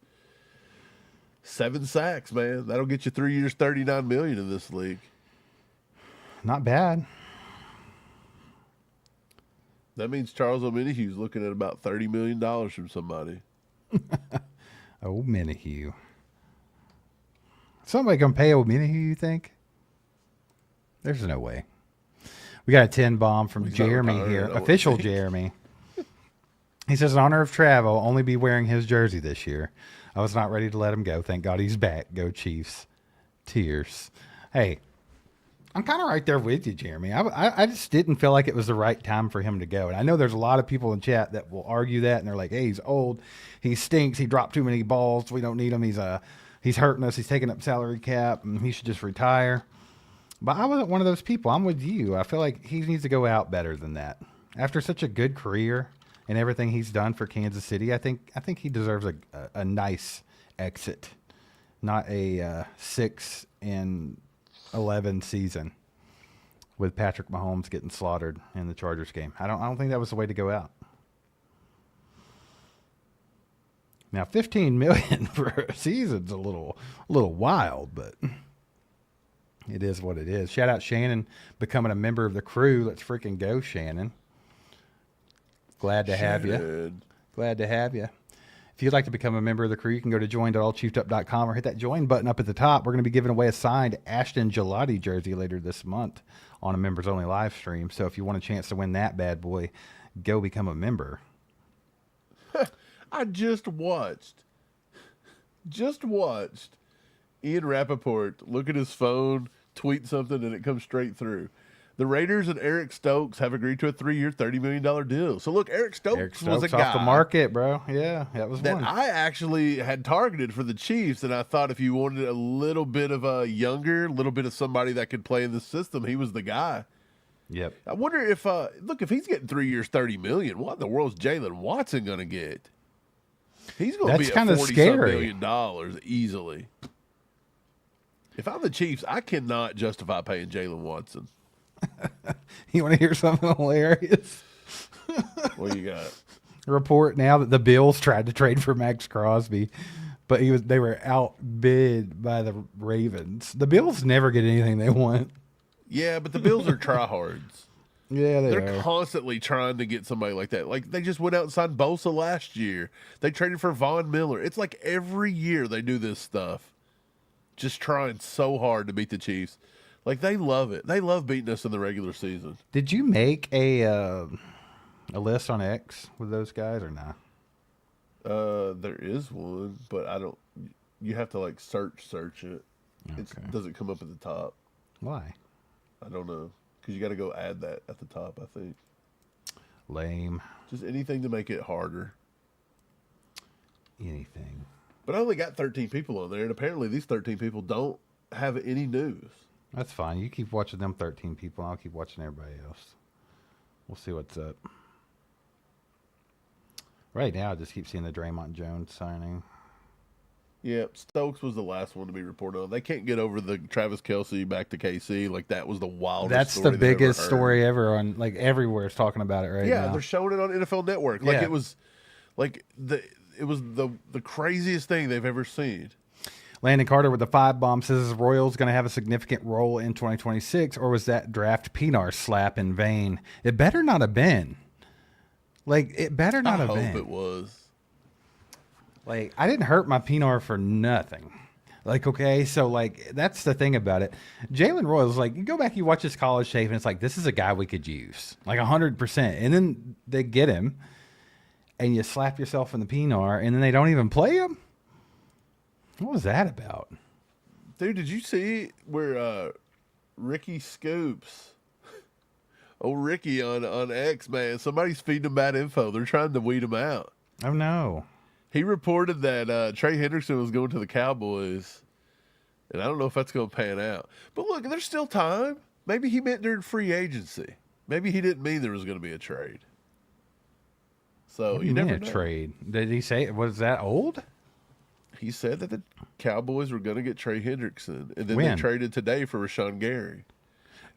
7 sacks, man. That'll get you 3 years, $39 million in this league. Not bad. That means Charles Omenihu's looking at about $30 million from somebody. Oh, Minihue. Somebody gonna pay old Minihue, you think? There's no way. We got a 10 bomb from Jeremy here. Official Jeremy. He says, in honor of Trav, I'll only be wearing his jersey this year. I was not ready to let him go. Thank God he's back. Go Chiefs. Tears. Hey, I'm kind of right there with you, Jeremy. I just didn't feel like it was the right time for him to go. And I know there's a lot of people in chat that will argue that, and they're like, hey, he's old. He stinks. He dropped too many balls. We don't need him. He's hurting us. He's taking up salary cap, and he should just retire. But I wasn't one of those people. I'm with you. I feel like he needs to go out better than that. After such a good career and everything he's done for Kansas City, I think he deserves a nice exit, not a 6-11 season with Patrick Mahomes getting slaughtered in the Chargers game. I don't think that was the way to go out. Now, $15 million for a season's a little wild, but it is what it is. Shout out Shannon becoming a member of the crew. Let's freaking go, Shannon. Glad to have you. Glad to have you. If you'd like to become a member of the crew, you can go to join.allchiefedup.com or hit that join button up at the top. We're going to be giving away a signed Ashton Gelati jersey later this month on a members-only live stream. So if you want a chance to win that bad boy, go become a member. I just watched Ian Rapoport look at his phone, tweet something, and it comes straight through. The Raiders and Eric Stokes have agreed to a 3-year, $30 million deal. So, look, Eric Stokes was a guy off the market, bro. Yeah, that was that one. I actually had targeted for the Chiefs, and I thought if you wanted a little bit of a little bit of somebody that could play in the system, he was the guy. Yep. I wonder if, if he's getting 3 years, $30 million, what in the world's Jalen Watson going to get? He's going to be at $40 million easily. If I'm the Chiefs, I cannot justify paying Jalen Watson. You want to hear something hilarious? What you got? A report now that the Bills tried to trade for Max Crosby, but they were outbid by the Ravens. The Bills never get anything they want. Yeah, but the Bills are tryhards. Yeah, they're constantly trying to get somebody like that. Like, they just went out and signed Bosa last year. They traded for Von Miller. It's like every year they do this stuff. Just trying so hard to beat the Chiefs. Like, they love it. They love beating us in the regular season. Did you make a list on X with those guys or not? There is one, but I don't. You have to like search it. Okay. It doesn't come up at the top. Why? I don't know. Because you got to go add that at the top, I think. Lame. Just anything to make it harder. Anything. But I only got 13 people on there, and apparently these 13 people don't have any news. That's fine. You keep watching them 13 people, and I'll keep watching everybody else. We'll see what's up. Right now, I just keep seeing the Draymond Jones signing. Yeah, Stokes was the last one to be reported on. They can't get over the Travis Kelce back to KC. Like, that was the wildest story. That's the biggest story ever on, like, everywhere is talking about it right now. Yeah, they're showing it on NFL Network. Like, it was, like, the craziest thing they've ever seen. Landon Carter with the 5 bomb says, is Royals going to have a significant role in 2026, or was that draft Pinar slap in vain? It better not have been. Like, it better not have been. I hope it was. Like, I didn't hurt my Pinar for nothing. Like, okay, so like that's the thing about it. Jalen Royals, like, you go back, you watch his college tape, and it's like this is a guy we could use, like 100%. And then they get him, and you slap yourself in the peanut, and then they don't even play him. What was that about? Dude, did you see where Ricky Scoops, Ricky on X, man, somebody's feeding him bad info. They're trying to weed him out. Oh no. He reported that Trey Hendrickson was going to the Cowboys, and I don't know if that's going to pan out. But look, there's still time. Maybe he meant during free agency. Maybe he didn't mean there was going to be a trade. So you never know. Trade. Did he say, was that old? He said that the Cowboys were going to get Trey Hendrickson, and then When? they traded today for Rashawn Gary.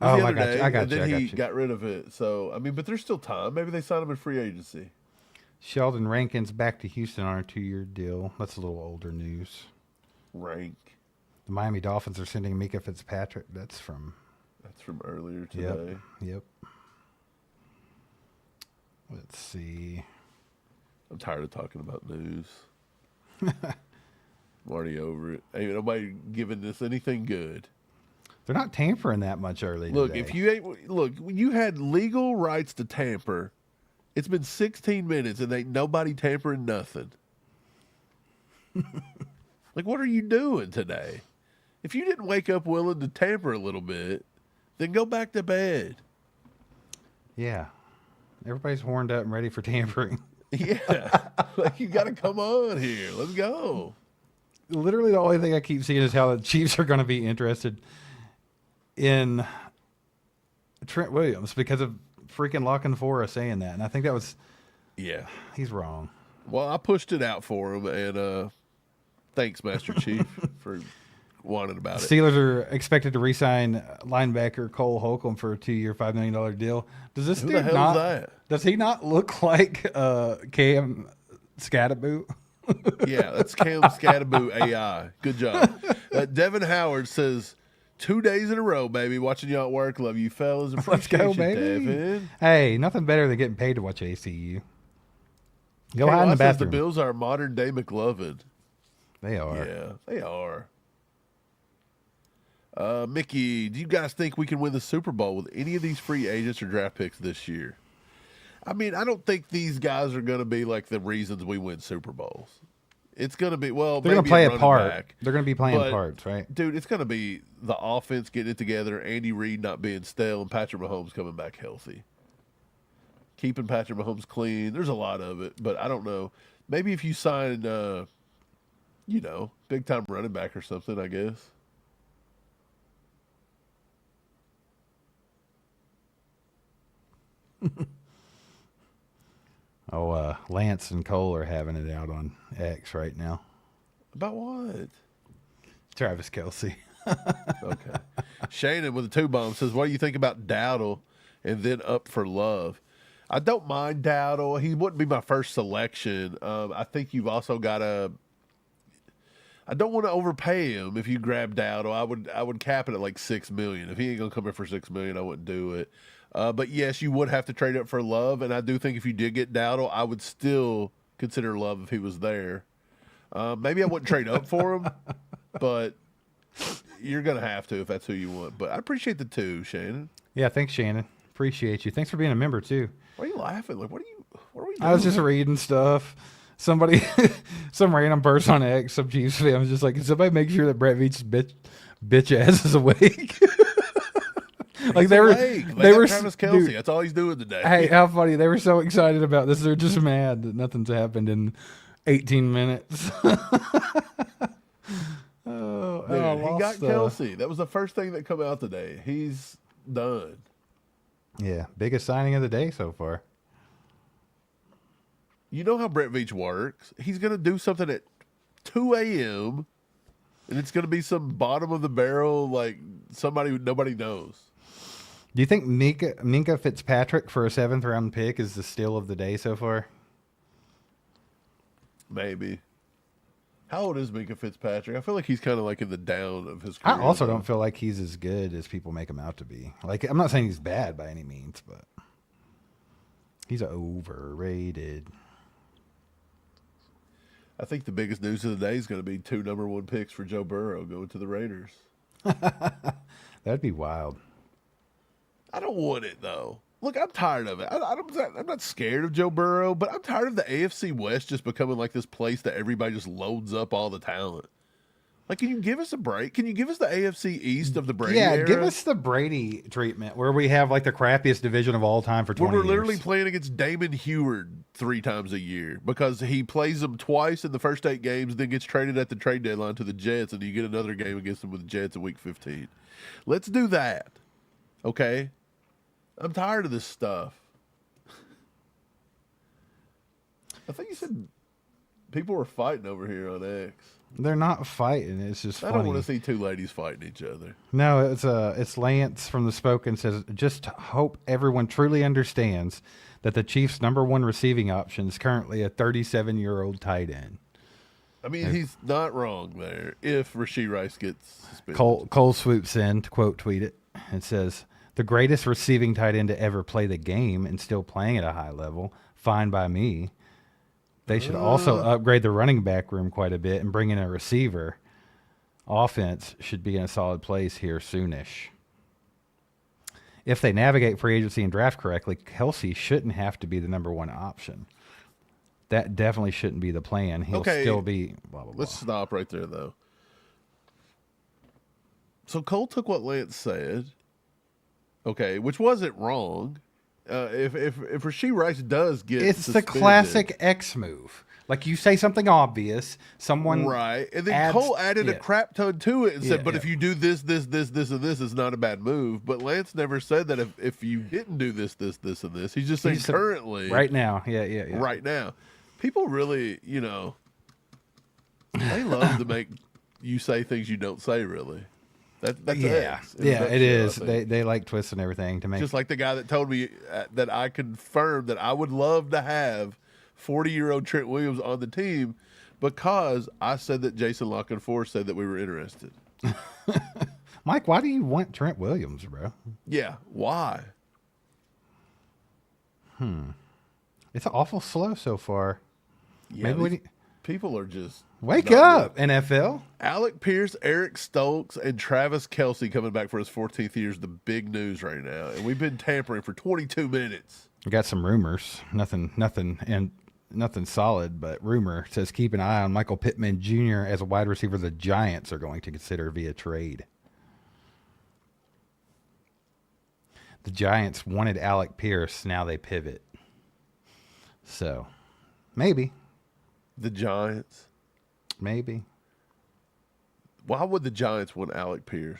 Oh, the I other got you. day, I got and you. then I got he you. got rid of it. So, I mean, but there's still time. Maybe they sign him in free agency. Sheldon Rankins back to Houston on a 2-year deal. That's a little older news. Rank. The Miami Dolphins are sending Mika Fitzpatrick. That's from Earlier today. Yep. Let's see. I'm tired of talking about news. I'm already over it. Ain't nobody giving this anything good. They're not tampering that much early Look, today. if you ain't when you had legal rights to tamper, it's been 16 minutes and ain't nobody tampering nothing. Like, what are you doing today? If you didn't wake up willing to tamper a little bit, then go back to bed. Yeah. Everybody's horned up and ready for tampering. Yeah. Like, you got to come on here. Let's go. Literally the only thing I keep seeing is how the Chiefs are going to be interested in Trent Williams because of freaking Lock and Fora saying that. And I think that was, Yeah. he's wrong. Well, I pushed it out for him, and thanks, Master Chief, for whining about it. Steelers are expected to re-sign linebacker Cole Holcomb for a 2-year, $5 million deal. Does this Who dude the hell not? is that? Does he not look like Cam Scatterboot? Yeah, that's Cam Scattaboo AI. Good job. Devin Howard says, 2 days in a row, baby. Watching y'all at work. Love you, fellas. Let's Appreciate go, you, baby. Devin. Hey, nothing better than getting paid to watch ACU. Go KY hide in the says bathroom. the Bills are modern day McLovin. They are. Yeah, they are. Mickey, do you guys think we can win the Super Bowl with any of these free agents or draft picks this year? I mean, I don't think these guys are going to be like the reasons we win Super Bowls. It's going to be, well, They're going maybe to play a running part. back, They're going to be playing but, parts, right? dude, it's going to be the offense getting it together, Andy Reid not being stale, and Patrick Mahomes coming back healthy. Keeping Patrick Mahomes clean. There's a lot of it, but I don't know. Maybe if you sign, big-time running back or something, I guess. Lance and Cole are having it out on X right now. About what? Travis Kelce. Okay. Shannon with the 2-bomb says, what do you think about Dowdle and then up for Love? I don't mind Dowdle. He wouldn't be my first selection. I think you've also got to – I don't want to overpay him if you grab Dowdle. I would cap it at like $6 million. If he ain't going to come in for $6 million, I wouldn't do it. But, yes, you would have to trade up for Love, and I do think if you did get Dowdle, I would still consider Love if he was there. Maybe I wouldn't trade up for him, but you're going to have to if that's who you want. But I appreciate the 2, Shannon. Yeah, thanks, Shannon. Appreciate you. Thanks for being a member, too. Why are you laughing? Like, what are we doing? I was just reading stuff. Somebody, some random person on X, some Chiefs fan was just like, can somebody make sure that Brett Veach's bitch ass is awake? Like they were Travis Kelce. Dude, That's all he's doing today. hey, how funny. They were so excited about this. They're just mad that nothing's happened in 18 minutes. Dude, he got Kelce. That was the first thing that come out today. He's done. Yeah, biggest signing of the day so far. You know how Brett Veach works. He's going to do something at 2 a.m., and it's going to be some bottom of the barrel, like somebody who nobody knows. Do you think Minka Fitzpatrick for a 7th-round pick is the steal of the day so far? Maybe. How old is Minka Fitzpatrick? I feel like he's kind of like in the down of his career. I also don't feel like he's as good as people make him out to be. Like, I'm not saying he's bad by any means, but he's overrated. I think the biggest news of the day is going to be 2 number 1 picks for Joe Burrow going to the Raiders. That'd be wild. I don't want it, though. Look, I'm tired of it. I'm not scared of Joe Burrow, but I'm tired of the AFC West just becoming like this place that everybody just loads up all the talent. Like, can you give us a break? Can you give us the AFC East of the Brady era? Give us the Brady treatment where we have like the crappiest division of all time for 20 Where we're years. literally playing against Damon Heward 3 times a year because he plays them twice in the first 8 games, then gets traded at the trade deadline to the Jets, and you get another game against them with the Jets in week 15. Let's do that. Okay? I'm tired of this stuff. I think you said people were fighting over here on X. They're not fighting. It's just funny. I don't want to see 2 ladies fighting each other. No, it's Lance from the Spoken says, just hope everyone truly understands that the Chiefs' number 1 receiving option is currently a 37-year-old tight end. I mean, he's not wrong there if Rashee Rice gets suspended. Cole swoops in to quote tweet it and says, the greatest receiving tight end to ever play the game and still playing at a high level, fine by me. They should also upgrade the running back room quite a bit and bring in a receiver. Offense should be in a solid place here soonish. If they navigate free agency and draft correctly, Kelce shouldn't have to be the number 1 option. That definitely shouldn't be the plan. He'll still be blah, blah, blah. Let's stop right there, though. So Cole took what Lance said, okay, which wasn't wrong. If Rashee Rice does get it's suspended, the classic X move. Like you say something obvious, someone right, and then Cole added a crap ton to it and said, "But if you do this, and this, it's not a bad move." But Lance never said that if you didn't do this, and this. He's just saying currently, right now, right now. People really, they love to make you say things you don't say. Really. That's it is. They like twisting everything to make. Just like the guy that told me that I confirmed that I would love to have 40-year-old Trent Williams on the team because I said that Jason La Canfora said that we were interested. Mike, why do you want Trent Williams, bro? Yeah, why? It's awful slow so far. Yeah, maybe people are just wake up, NFL. Alec Pierce, Eric Stokes, and Travis Kelce coming back for his 14th year is the big news right now, and we've been tampering for 22 minutes. We got some rumors, nothing solid, but rumor says keep an eye on Michael Pittman Jr. as a wide receiver the Giants are going to consider via trade. The Giants wanted Alec Pierce, now they pivot. So, maybe. The Giants? Maybe. Why would the Giants want Alec Pierce?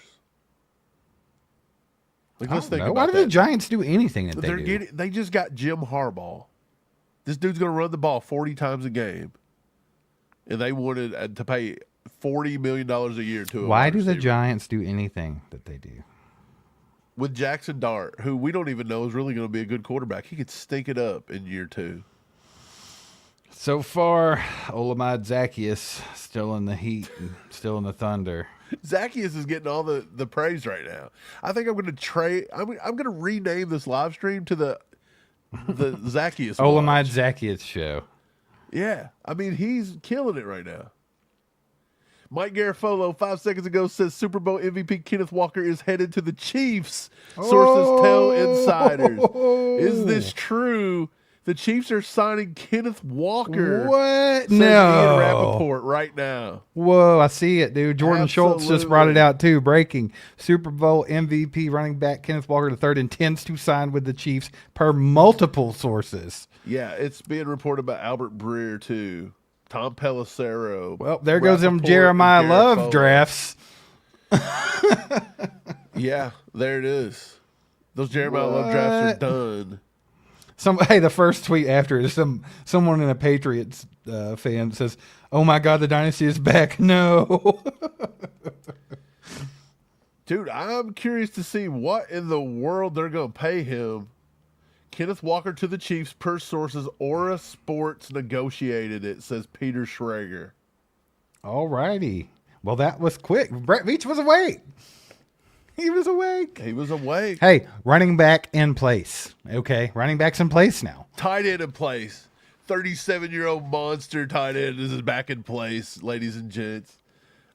Like, let's think about Why do the Giants do anything that they do? They just got Jim Harbaugh. This dude's going to run the ball 40 times a game. And they wanted to pay $40 million a year to him. Why do the Giants do anything that they do? With Jackson Dart, who we don't even know is really going to be a good quarterback. He could stink it up in year 2. So far, Olamide Zaccheaus still in the heat and still in the thunder. Zaccheaus is getting all the praise right now. I think I'm going to trade. I'm going to rename this live stream to the Zaccheaus. Olamide Zaccheaus show. Yeah, I mean he's killing it right now. Mike Garofolo 5 seconds ago says Super Bowl MVP Kenneth Walker is headed to the Chiefs. Sources tell insiders. Is this true? The Chiefs are signing Kenneth Walker. What? Says No. Ian Rapoport right now. Whoa, I see it, dude. Jordan Schultz just brought it out, too. Breaking. Super Bowl MVP running back Kenneth Walker III intends to sign with the Chiefs per multiple sources. Yeah, it's being reported by Albert Breer, too. Tom Pelissero. Well, there goes them Jeremiah Love drafts. Yeah, there it is. Those Jeremiah Love drafts are done. The first tweet after it is someone in a Patriots fan says, "Oh my God, the dynasty is back." No, dude, I'm curious to see what in the world they're going to pay him. Kenneth Walker to the Chiefs per sources. Aura Sports negotiated it, says Peter Schrager. All righty. Well, that was quick. Brett Veach was awake. He was awake. He was awake. Hey, running back in place. Okay, running back's in place now. Tight end in place. 37-year-old monster tight end is back in place, ladies and gents.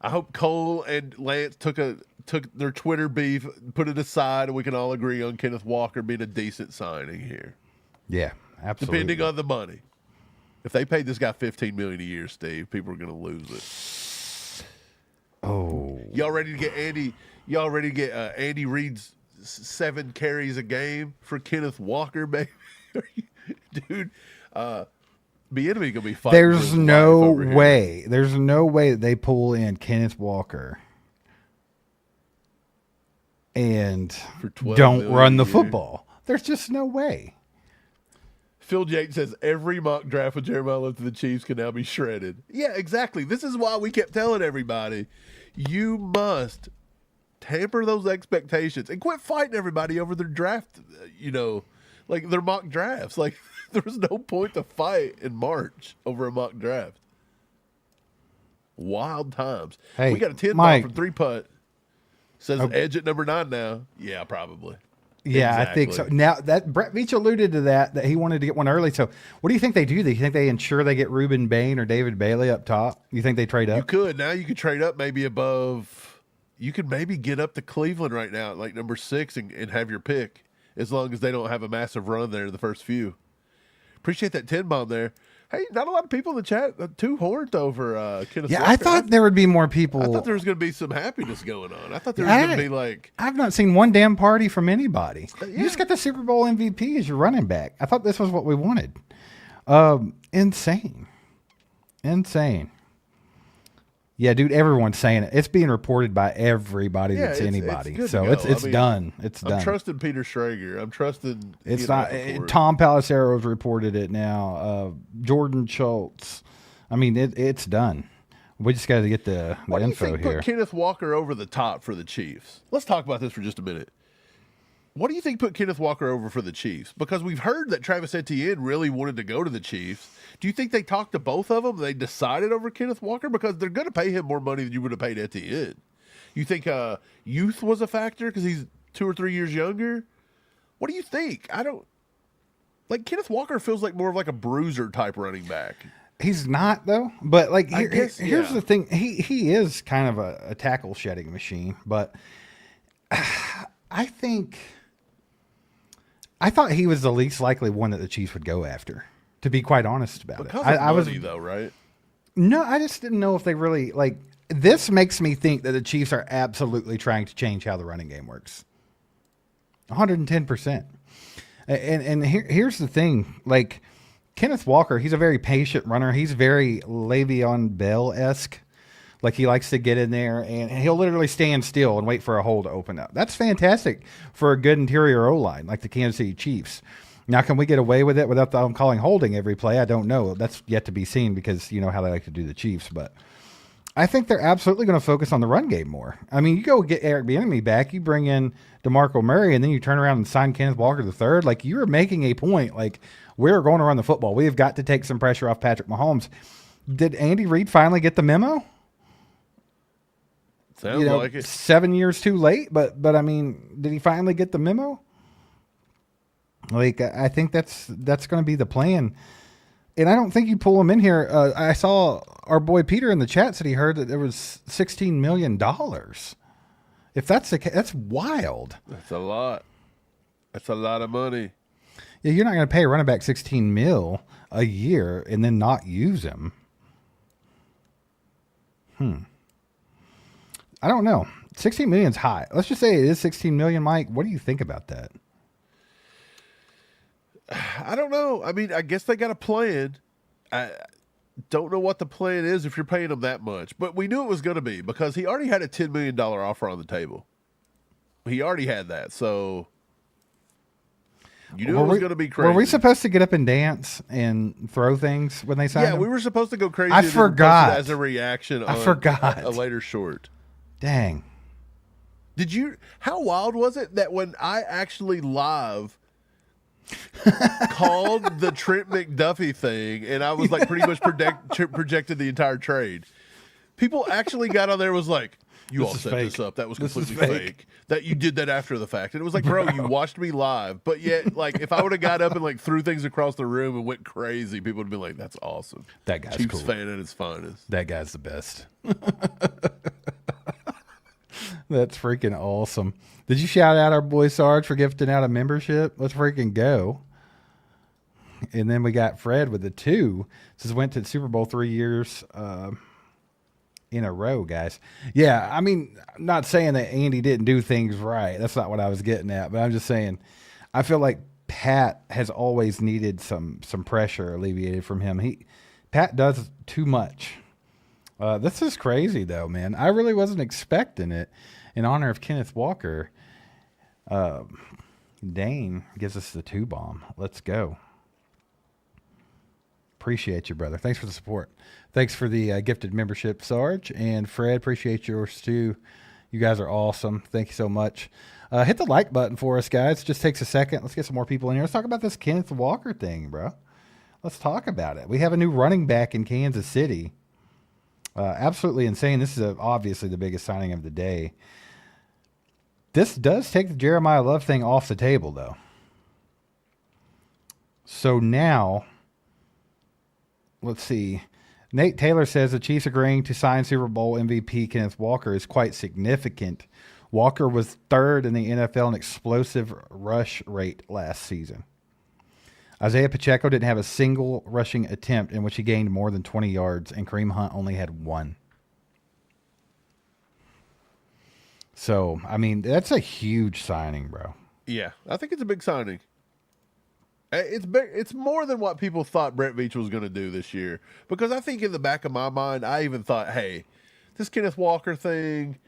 I hope Cole and Lance took their Twitter beef, put it aside, and we can all agree on Kenneth Walker being a decent signing here. Yeah, absolutely. Depending on the money. If they paid this guy $15 million a year, Steve, people are going to lose it. Oh, Y'all ready to get Andy? Y'all ready to get Andy Reid's 7 carries a game for Kenneth Walker, baby? Dude, Bieniemy gonna be fighting. there's no way. There's no way that they pull in Kenneth Walker and don't run the football. There's just no way. Phil Yates says every mock draft with Jeremiah Love to the Chiefs can now be shredded. Yeah, exactly. This is why we kept telling everybody, you must tamper those expectations and quit fighting everybody over their draft, like their mock drafts. Like, there was no point to fight in March over a mock draft. Wild times. Hey, we got a 10 ball from 3-putt. Says edge at number 9 now. Yeah, probably. Yeah, Exactly. I think so. Now, that Brett Veach alluded to that he wanted to get one early. So what do you think they do? Do you think they ensure they get Reuben Bain or David Bailey up top? You think they trade up? You could. Now you could trade up maybe above. You could maybe get up to Cleveland right now, like number 6, and have your pick, as long as they don't have a massive run there in the first few. Appreciate that 10 bomb there. Hey, not a lot of people in the chat too horned over Kenneth Walker. I thought there would be more people. I thought there was going to be some happiness going on. I thought there was going to be like. I've not seen one damn party from anybody. You just got the Super Bowl MVP as your running back. I thought this was what we wanted. Insane. Yeah, dude, everyone's saying it. It's being reported by everybody that's anybody. It's done. It's done. I'm trusting Peter Schrager. I'm trusting. It's not. Tom Palacero's reported it now. Jordan Schultz. I mean, it's done. We just got to get the info here. What do you think put Kenneth Walker over the top for the Chiefs? Let's talk about this for just a minute. What do you think put Kenneth Walker over for the Chiefs? Because we've heard that Travis Etienne really wanted to go to the Chiefs. Do you think they talked to both of them? They decided over Kenneth Walker? Because they're going to pay him more money than you would have paid Etienne. You think youth was a factor because he's 2 or 3 years younger? What do you think? Kenneth Walker feels like more of like a bruiser type running back. He's not, though. But here's the thing. He is kind of a tackle shedding machine. But I thought he was the least likely one that the Chiefs would go after, to be quite honest about because it. I was though, right? No, I just didn't know if they really this makes me think that the Chiefs are absolutely trying to change how the running game works. 110%. And here's the thing, Kenneth Walker, he's a very patient runner. He's very Le'Veon Bell-esque. Like, he likes to get in there, and he'll literally stand still and wait for a hole to open up. That's fantastic for a good interior O-line, like the Kansas City Chiefs. Now, can we get away with it without them calling holding every play? I don't know. That's yet to be seen because you know how they like to do the Chiefs. But I think they're absolutely going to focus on the run game more. I mean, you go get Eric Bieniemy back, you bring in DeMarco Murray, and then you turn around and sign Kenneth Walker III. Like, you're making a point. Like, we're going to run the football. We have got to take some pressure off Patrick Mahomes. Did Andy Reid finally get the memo? Sounds like it. 7 years too late, but I mean, did he finally get the memo? I think that's going to be the plan, and I don't think you pull him in here. I saw our boy Peter in the chat said he heard that there was $16 million. If that's the case, that's wild. That's a lot. That's a lot of money. Yeah, you're not going to pay a running back $16 million a year and then not use him. I don't know. 16 million is high. Let's just say it is 16 million, Mike. What do you think about that? I don't know. I mean, I guess they got a plan. I don't know what the plan is if you're paying him that much. But we knew it was going to be because he already had a $10 million offer on the table. He already had that. So you knew it was going to be crazy. Were we supposed to get up and dance and throw things when they signed him? Yeah, we were supposed to go crazy. I forgot. As a reaction I on forgot. a later short. Dang. How wild was it that when I actually live called the Trent McDuffie thing and I was like pretty much projected the entire trade, people actually got on there was like, You all is set fake. this up. That was This is completely fake. fake. That you did that after the fact. And it was like, bro, you watched me live. But yet, like, if I would have got up and like threw things across the room and went crazy, people would be like, that's awesome. That guy's Chiefs cool. fan at its finest. That guy's the best. That's freaking awesome. Did you shout out our boy Sarge for gifting out a membership? Let's freaking go. And then we got Fred with the 2. Says went to the Super Bowl 3 years in a row, guys. Yeah, I mean, I'm not saying that Andy didn't do things right. That's not what I was getting at. But I'm just saying, I feel like Pat has always needed some pressure alleviated from him. Pat does too much. This is crazy, though, man. I really wasn't expecting it. In honor of Kenneth Walker, Dane gives us the 2 bomb. Let's go. Appreciate you, brother. Thanks for the support. Thanks for the gifted membership, Sarge. And Fred, appreciate yours, too. You guys are awesome. Thank you so much. Hit the like button for us, guys. Just takes a second. Let's get some more people in here. Let's talk about this Kenneth Walker thing, bro. Let's talk about it. We have a new running back in Kansas City. Absolutely insane. This is obviously the biggest signing of the day. This does take the Jeremiah Love thing off the table, though. So now, let's see. Nate Taylor says the Chiefs agreeing to sign Super Bowl MVP Kenneth Walker is quite significant. Walker was 3rd in the NFL in explosive rush rate last season. Isaiah Pacheco didn't have a single rushing attempt in which he gained more than 20 yards, and Kareem Hunt only had 1. So, I mean, that's a huge signing, bro. Yeah, I think it's a big signing. It's big. It's more than what people thought Brett Veach was going to do this year. Because I think in the back of my mind, I even thought, hey, this Kenneth Walker thing,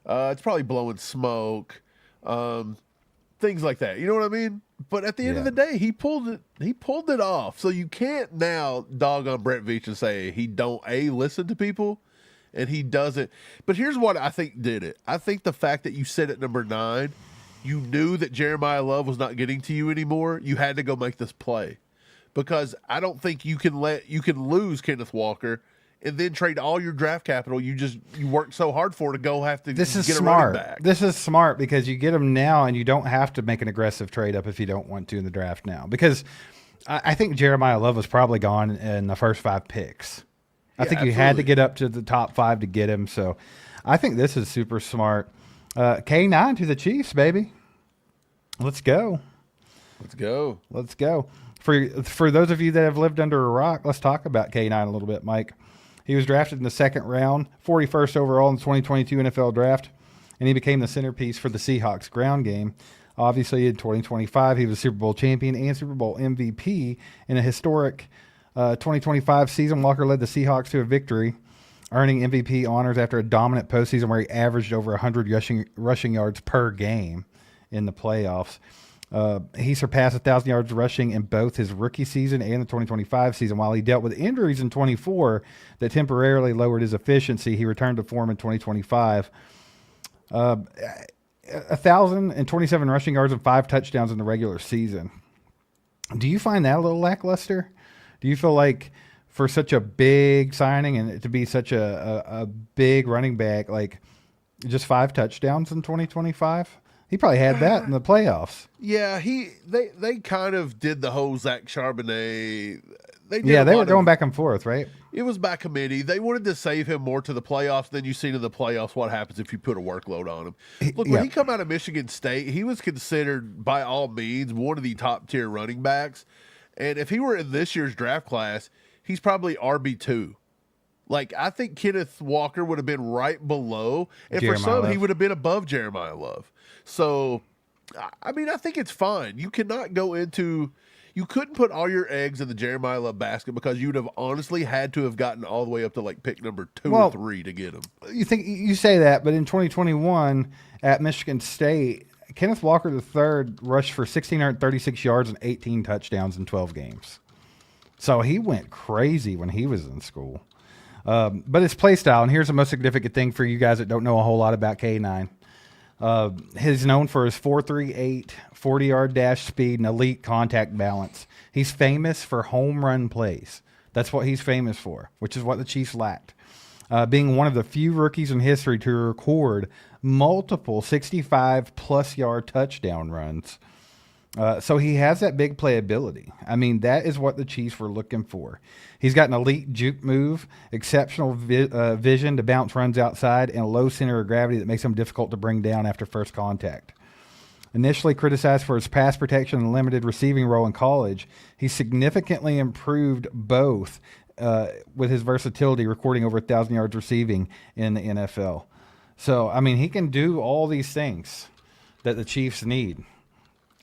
it's probably blowing smoke, things like that. You know what I mean? But at the end of the day, he pulled it. He pulled it off. So you can't now dog on Brett Veach and say he don't listen to people, and he doesn't. But here's what I think did it. I think the fact that you sit at number 9. You knew that Jeremiah Love was not getting to you anymore. You had to go make this play, because I don't think you can lose Kenneth Walker and then trade all your draft capital you worked so hard for to go have to This is get smart. a running back. This is smart because you get him now and you don't have to make an aggressive trade up if you don't want to in the draft now. Because I think Jeremiah Love was probably gone in the first 5 picks. I think you had to get up to the top 5 to get him. So I think this is super smart. K9 to the Chiefs, baby. Let's go. Let's go. Let's go. For those of you that have lived under a rock, let's talk about K9 a little bit, Mike. He was drafted in the 2nd round, 41st overall in the 2022 NFL Draft, and he became the centerpiece for the Seahawks ground game. Obviously, in 2025, he was a Super Bowl champion and Super Bowl MVP. In a historic 2025 season, Walker led the Seahawks to a victory, earning MVP honors after a dominant postseason where he averaged over 100 rushing yards per game in the playoffs. He surpassed 1,000 yards rushing in both his rookie season and the 2025 season. While he dealt with injuries in 24 that temporarily lowered his efficiency, he returned to form in 2025. 1,027 rushing yards and 5 touchdowns in the regular season. Do you find that a little lackluster? Do you feel like for such a big signing and to be such a big running back, like just 5 touchdowns in 2025? He probably had that in the playoffs. Yeah, they kind of did the whole Zach Charbonnet. They were going back and forth, right? It was by committee. They wanted to save him more to the playoffs. Then you see in the playoffs what happens if you put a workload on him. Look, when he come out of Michigan State, he was considered by all means one of the top tier running backs. And if he were in this year's draft class, he's probably RB2. Like, I think Kenneth Walker would have been right below, and Jeremiah for some, Love. he would have been above Jeremiah Love. So, I mean, I think it's fine. You cannot go into – you couldn't put all your eggs in the Jeremiah Love basket because you would have honestly had to have gotten all the way up to, like, pick number 2 or 3 to get him. You say that, but in 2021 at Michigan State, Kenneth Walker III rushed for 1,636 yards and 18 touchdowns in 12 games. So he went crazy when he was in school. But his play style, and here's the most significant thing for you guys that don't know a whole lot about K9. He's known for his 4.38, 40-yard dash speed, and elite contact balance. He's famous for home run plays. That's what he's famous for, which is what the Chiefs lacked. being one of the few rookies in history to record multiple 65-plus yard touchdown runs. So he has that big playability. I mean, that is what the Chiefs were looking for. He's got an elite juke move, exceptional vision to bounce runs outside, and a low center of gravity that makes him difficult to bring down after first contact. Initially criticized for his pass protection and limited receiving role in college, he significantly improved both with his versatility, recording over 1,000 yards receiving in the NFL. So, I mean, he can do all these things that the Chiefs need.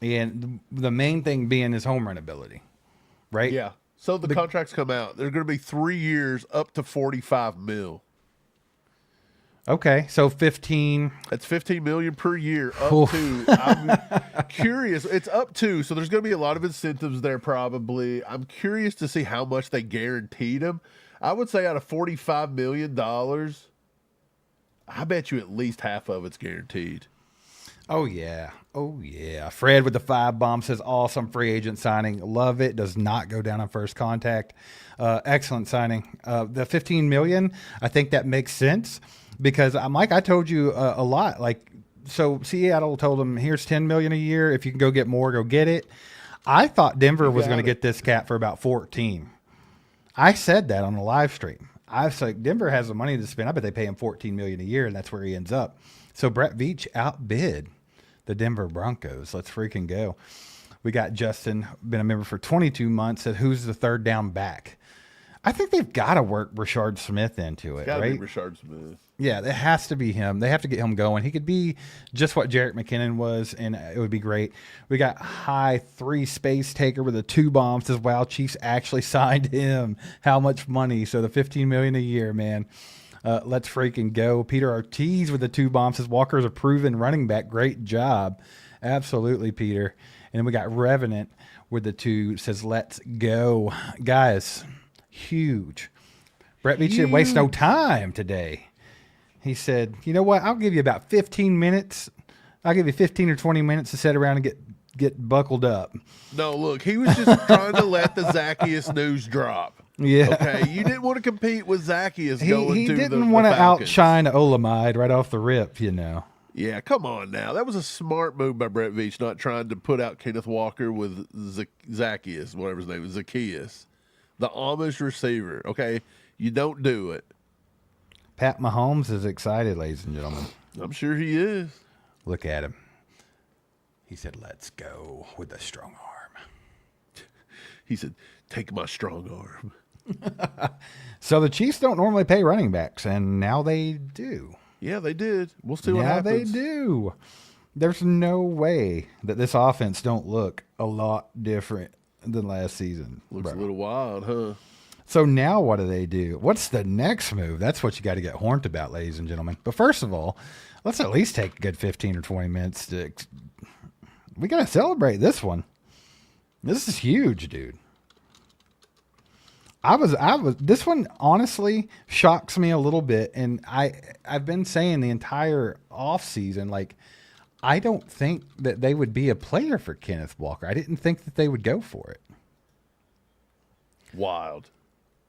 And the main thing being his home run ability, right? Yeah. So the contracts come out. They're going to be 3 years up to $45 million. Okay, so 15. That's $15 million per year up to. I'm curious. It's up to, so there's going to be a lot of incentives there probably. I'm curious to see how much they guaranteed him. I would say out of $45 million, I bet you at least half of it's guaranteed. Oh, yeah. Oh, yeah. Fred with the 5 bomb says, awesome free agent signing. Love it. Does not go down on first contact. Excellent signing. The $15 million, I think that makes sense because, Mike, I told you a lot. Like, so Seattle told him, here's $10 million a year. If you can go get more, go get it. I thought Denver was going to get this cat for about 14. I said that on the live stream. I was like, Denver has the money to spend. I bet they pay him $14 million a year, and that's where he ends up. So Brett Veach outbid the Denver Broncos. Let's freaking go. We got Justin, been a member for 22 months, said, who's the third down back? I think they've got to work Rashard Smith into it, right? Be Rashard Smith. Yeah, it has to be him. They have to get him going. He could be just what Jerick McKinnon was, and it would be great. We got High 3 Space Taker with a 2 bomb. Says, wow, Chiefs actually signed him. How much money? So the $15 million a year, man. Let's freaking go. Peter Ortiz with the 2 bombs says, Walker's a proven running back. Great job. Absolutely, Peter. And then we got Revenant with the 2 says, let's go. Guys, huge. Brett Veach didn't waste no time today. He said, you know what? I'll give you about 15 minutes. I'll give you 15 or 20 minutes to sit around and get buckled up. No, look, he was just trying to let the Zacchaeus news drop. Yeah. Okay, you didn't want to compete with Zacchaeus He to didn't want to outshine Olamide right off the rip, you know. Yeah, come on now. That was a smart move by Brett Veach, not trying to put out Kenneth Walker with Zacchaeus, whatever his name is, Zacchaeus, the Amish receiver. Okay, you don't do it. Pat Mahomes is excited, ladies and gentlemen. I'm sure he is. Look at him. He said, let's go with the strong arm. He said, take my strong arm. So the Chiefs don't normally pay running backs, and now they do. Yeah, they did. We'll see what happens. Now they do. There's no way that this offense don't look a lot different than last season. Looks a little wild, huh? So now what do? What's the next move? That's what you got to get horned about, ladies and gentlemen. But first of all, let's at least take a good 15 or 20 minutes to. We got to celebrate this one. This is huge, dude. This one honestly shocks me a little bit. And I've been saying the entire offseason, like, I don't think that they would be a player for Kenneth Walker. I didn't think that they would go for it. Wild.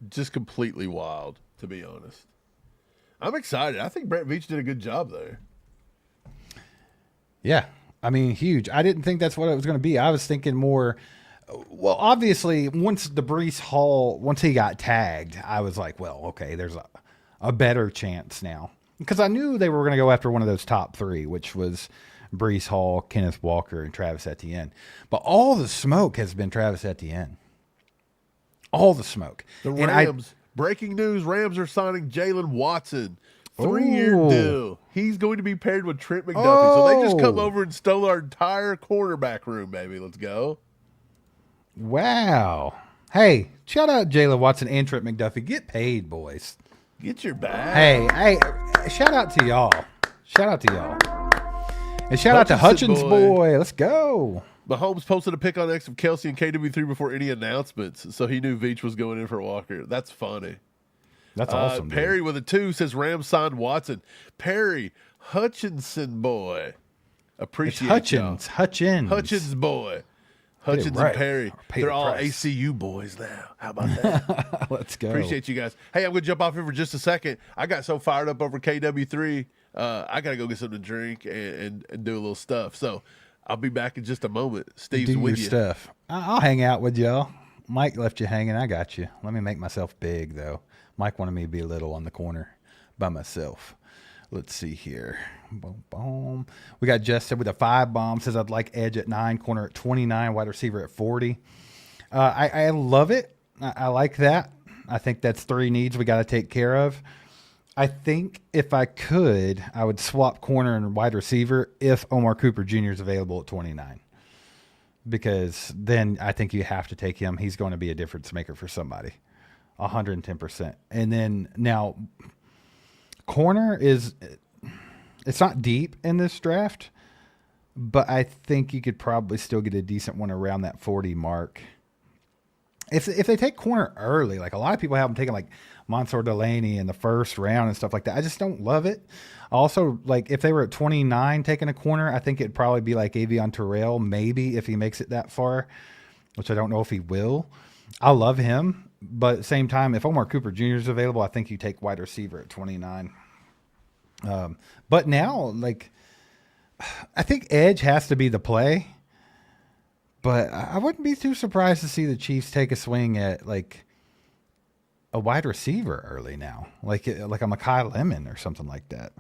Just completely wild, to be honest. I'm excited. I think Brett Veach did a good job there. Yeah. I mean, huge. I didn't think that's what it was going to be. I was thinking more, well, obviously, once he got tagged, I was like, well, okay, there's a better chance now. Because I knew they were going to go after one of those top 3, which was Breece Hall, Kenneth Walker, and Travis Etienne. But all the smoke has been Travis Etienne. All the smoke. The Rams. Breaking news, Rams are signing Jalen Watson. 3-year deal. He's going to be paired with Trent McDuffie. So they just come over and stole our entire cornerback room, baby. Let's go. Wow. Hey, shout out Jalen Watson and Trent McDuffie. Get paid, boys. Get your bag. Hey, shout out to y'all. And shout out to Hutchins boy. Let's go. Mahomes posted a pic on X of Kelce and KW3 before any announcements, so he knew Veach was going in for Walker. That's funny. That's awesome. Perry dude. with a 2 says Rams signed Watson. Perry, Hutchinson boy. Appreciate Hutchins. Hutchins boy. Hutchins right. and Perry. Pay They're the all price. ACU boys now. How about that? Let's go. Appreciate you guys. Hey, I'm going to jump off here for just a second. I got so fired up over KW3. I got to go get something to drink and do a little stuff. So I'll be back in just a moment. Steve's Do with your you. stuff. I'll hang out with y'all. Mike left you hanging. I got you. Let me make myself big, though. Mike wanted me to be little on the corner by myself. Let's see here. Boom, boom. We got Justin with a 5 bomb. Says, I'd like edge at 9, corner at 29, wide receiver at 40. I love it. I like that. I think that's 3 needs we got to take care of. I think if I could, I would swap corner and wide receiver if Omar Cooper Jr. is available at 29. Because then I think you have to take him. He's going to be a difference maker for somebody. 110%. And then now, corner is, it's not deep in this draft, but I think you could probably still get a decent one around that 40 mark. If they take corner early, like a lot of people have them taking like Mansour Delaney in the first round and stuff like that. I just don't love it. Also, like if they were at 29 taking a corner, I think it'd probably be like Avion Terrell, maybe if he makes it that far, which I don't know if he will. I love him, but at the same time, if Omar Cooper Jr. is available, I think you take wide receiver at 29. But now, like, I think edge has to be the play. But I wouldn't be too surprised to see the Chiefs take a swing at like a wide receiver early now, like a Mekhi Lemon or something like that.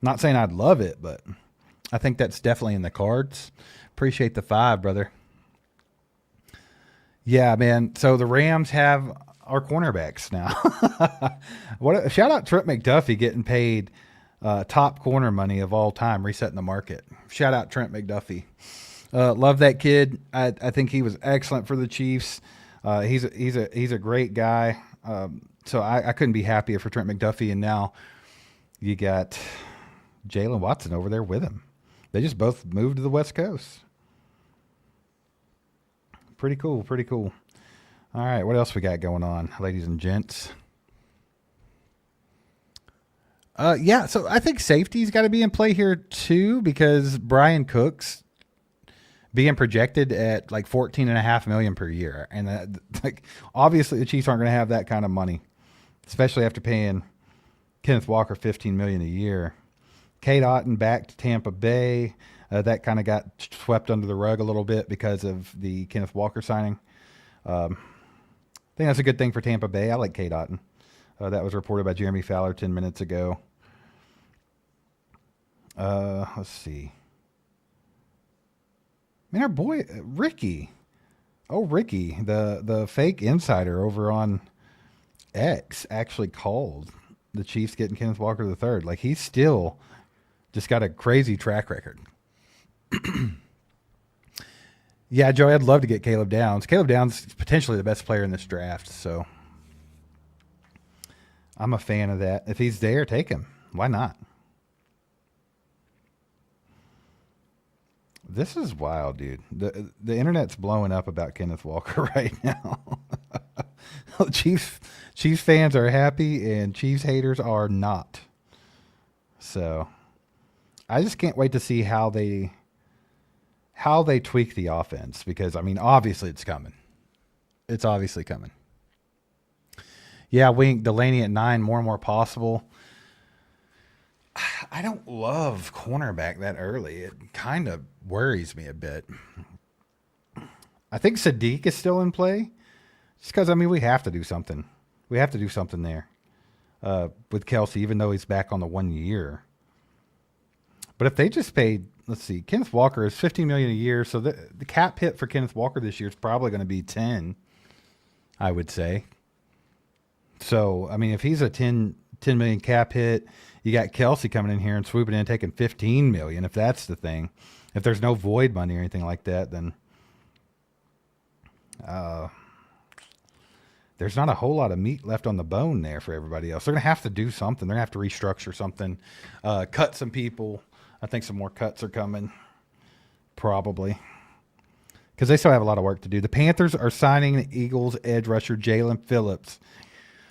Not saying I'd love it, but I think that's definitely in the cards. Appreciate the 5, brother. Yeah, man. So the Rams have our cornerbacks now. Shout out Trent McDuffie getting paid top corner money of all time, resetting the market. Shout out Trent McDuffie. Love that kid. I think he was excellent for the Chiefs. He's a great guy. So I couldn't be happier for Trent McDuffie. And now you got Jalen Watson over there with him. They just both moved to the West Coast. Pretty cool. Pretty cool. All right. What else we got going on, ladies and gents? Yeah. So I think safety's got to be in play here too, because Brian Cook's being projected at like $14.5 million per year. And like, obviously the Chiefs aren't going to have that kind of money, especially after paying Kenneth Walker $15 million a year. Kate Otten back to Tampa Bay. That kind of got swept under the rug a little bit because of the Kenneth Walker signing. I think that's a good thing for Tampa Bay. I like Kate Otten. That was reported by Jeremy Fowler 10 minutes ago. Let's see. Man, our boy Ricky. Oh, Ricky, the fake insider over on X actually called the Chiefs getting Kenneth Walker III. Like, he's still just got a crazy track record. Yeah, Joey, I'd love to get Caleb Downs. Caleb Downs is potentially the best player in this draft, so I'm a fan of that. If he's there, take him. Why not? This is wild, dude. The internet's blowing up about Kenneth Walker right now. Chiefs fans are happy and Chiefs haters are not. So I just can't wait to see how they tweak the offense, because I mean, obviously it's coming. It's obviously coming. Yeah, Wink Delaney at 9, more and more possible. I don't love cornerback that early. It kind of worries me a bit. I think Sadiq is still in play, just because, I mean, we have to do something. We have to do something there with Kelce, even though he's back on the 1 year. But if they just paid, let's see, Kenneth Walker is $15 million a year, so the cap hit for Kenneth Walker this year is probably going to be 10, I would say. So, I mean, if he's a 10 million cap hit, you got Kelce coming in here and swooping in, taking $15 million. If that's the thing, if there's no void money or anything like that, then there's not a whole lot of meat left on the bone there for everybody else. They're going to have to do something. They're going to have to restructure something, cut some people. I think some more cuts are coming, probably, because they still have a lot of work to do. The Panthers are signing the Eagles edge rusher Jalen Phillips.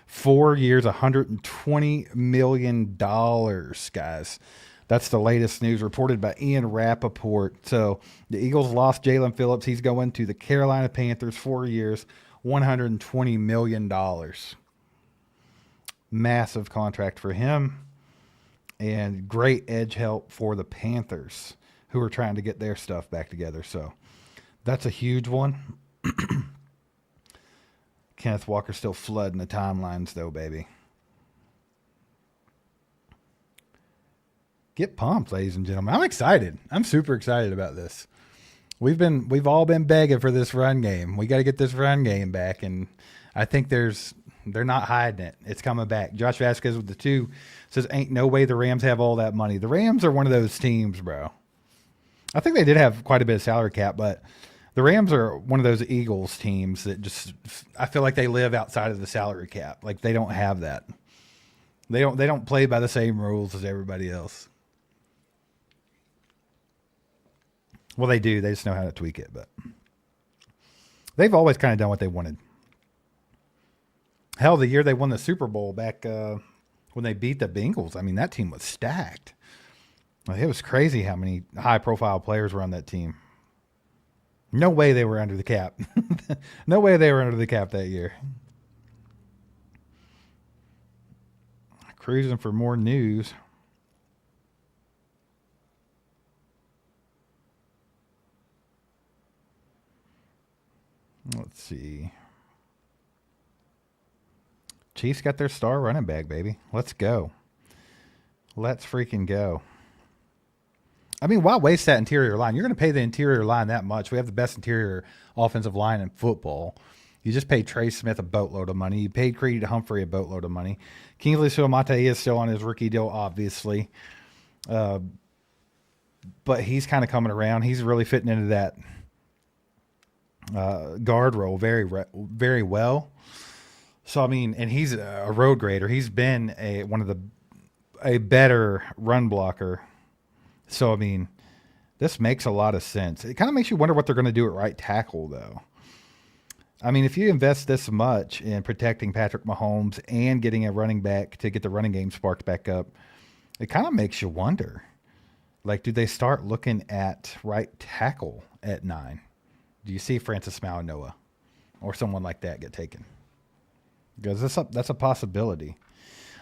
4 years, $120 million, guys. That's the latest news reported by Ian Rapoport. So the Eagles lost Jalen Phillips. He's going to the Carolina Panthers, 4 years, $120 million. Massive contract for him. And great edge help for the Panthers, who are trying to get their stuff back together. So that's a huge one. Kenneth Walker still flooding the timelines, though, baby. Get pumped, ladies and gentlemen. I'm excited. I'm super excited about this. We've all been begging for this run game. We got to get this run game back, and I think they're not hiding it. It's coming back. Josh Vasquez with the 2 says, ain't no way the Rams have all that money. The Rams are one of those teams, bro. I think they did have quite a bit of salary cap, but the Rams are one of those Eagles teams that just, I feel like they live outside of the salary cap. Like, they don't have that. They don't play by the same rules as everybody else. Well, they do. They just know how to tweak it, but they've always kind of done what they wanted. Hell, the year they won the Super Bowl back when they beat the Bengals, I mean, that team was stacked. Like, it was crazy how many high-profile players were on that team. No way they were under the cap. No way they were under the cap that year. Cruising for more news. Let's see. Chiefs got their star running back, baby. Let's go. Let's freaking go. I mean, why waste that interior line? You're going to pay the interior line that much. We have the best interior offensive line in football. You just paid Trey Smith a boatload of money. You paid Creed Humphrey a boatload of money. Kingsley Suamate is still on his rookie deal, obviously. But he's kind of coming around. He's really fitting into that guard role very well. So, I mean, and he's a road grader. He's been a better run blocker. So, I mean, this makes a lot of sense. It kind of makes you wonder what they're going to do at right tackle, though. I mean, if you invest this much in protecting Patrick Mahomes and getting a running back to get the running game sparked back up, it kind of makes you wonder. Like, do they start looking at right tackle at 9? Do you see Francis Mauigoa or someone like that get taken? Because that's a possibility.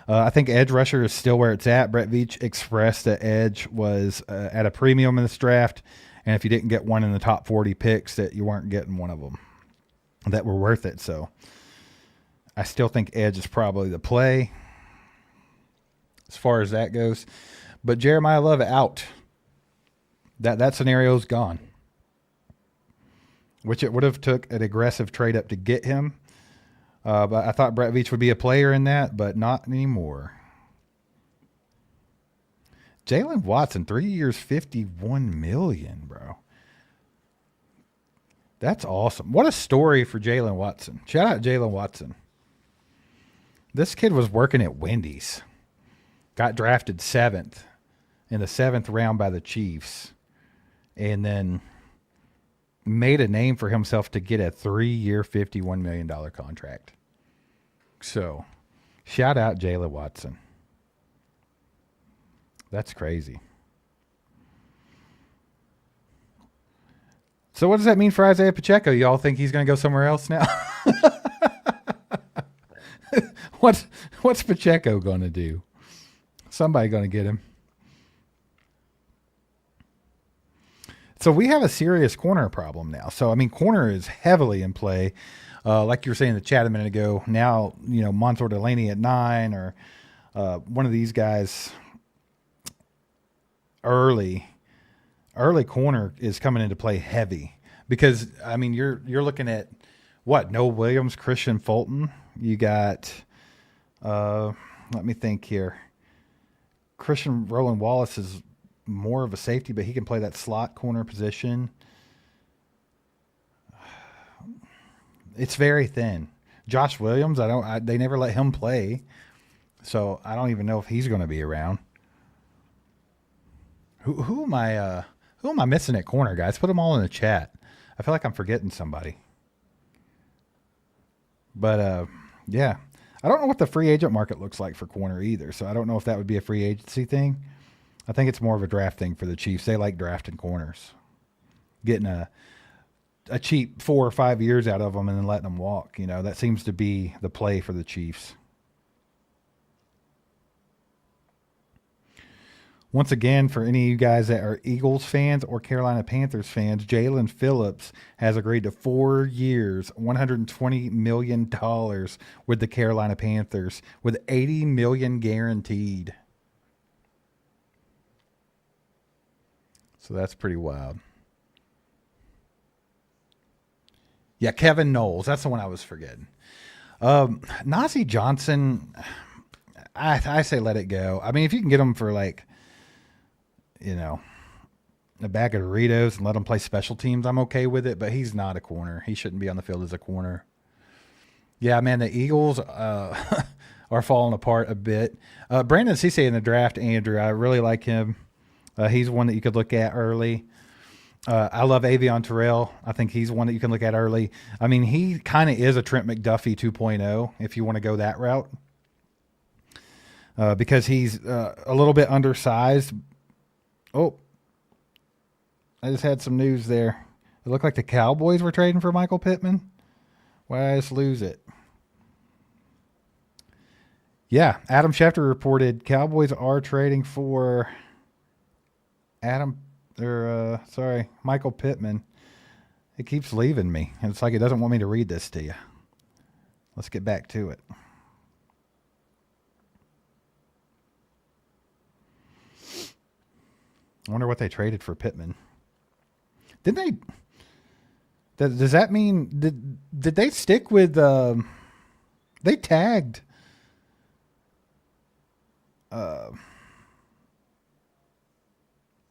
I think edge rusher is still where it's at. Brett Veach expressed that edge was at a premium in this draft, and if you didn't get one in the top 40 picks, that you weren't getting one of them that were worth it. So I still think edge is probably the play as far as that goes. But Jeremiah Love out. That scenario's gone. Which it would have took an aggressive trade up to get him. But I thought Brett Veach would be a player in that, but not anymore. Jalen Watson, 3 years, $51 million, bro. That's awesome. What a story for Jalen Watson. Shout out Jalen Watson. This kid was working at Wendy's. Got drafted 7th in the 7th round by the Chiefs. And then made a name for himself to get a 3-year, $51 million contract. So, shout out Jalen Watson. That's crazy. So what does that mean for Isaiah Pacheco? Y'all think he's going to go somewhere else now? What's Pacheco going to do? Somebody going to get him. So we have a serious corner problem now. So, I mean, corner is heavily in play. Like you were saying in the chat a minute ago, now, Montour Delaney at 9 or one of these guys early corner is coming into play heavy. Because, I mean, you're looking at, Noah Williams, Christian Fulton. You got, let me think here. Christian Roland Wallace is more of a safety, but he can play that slot corner position. It's very thin. Josh Williams, they never let him play, so I don't even know if he's going to be around. Who am I missing at corner, guys? Put them all in the chat. I feel like I'm forgetting somebody. But yeah, I don't know what the free agent market looks like for corner either, so I don't know if that would be a free agency thing. I think it's more of a draft thing for the Chiefs. They like drafting corners, getting a cheap 4 or 5 years out of them and then letting them walk. You know, that seems to be the play for the Chiefs. Once again, for any of you guys that are Eagles fans or Carolina Panthers fans, Jalen Phillips has agreed to 4 years, $120 million with the Carolina Panthers, with $80 million guaranteed. So that's pretty wild. Yeah, Kevin Knowles. That's the one I was forgetting. Najee Johnson, I say let it go. I mean, if you can get him for like, you know, a bag of Doritos and let him play special teams, I'm okay with it, but he's not a corner. He shouldn't be on the field as a corner. Yeah, man, the Eagles are falling apart a bit. Brandon Cisse in the draft, Andrew, I really like him. He's one that you could look at early. I love Avion Terrell. I think he's one that you can look at early. I mean, he kind of is a Trent McDuffie 2.0 if you want to go that route, because he's a little bit undersized. Oh, I just had some news there. It looked like the Cowboys were trading for Michael Pittman. Why did I just lose it? Yeah, Adam Schefter reported Cowboys are trading for Michael Pittman. It keeps leaving me. It's like it doesn't want me to read this to you. Let's get back to it. I wonder what they traded for Pittman. Didn't they? Does that mean did they stick with? They tagged.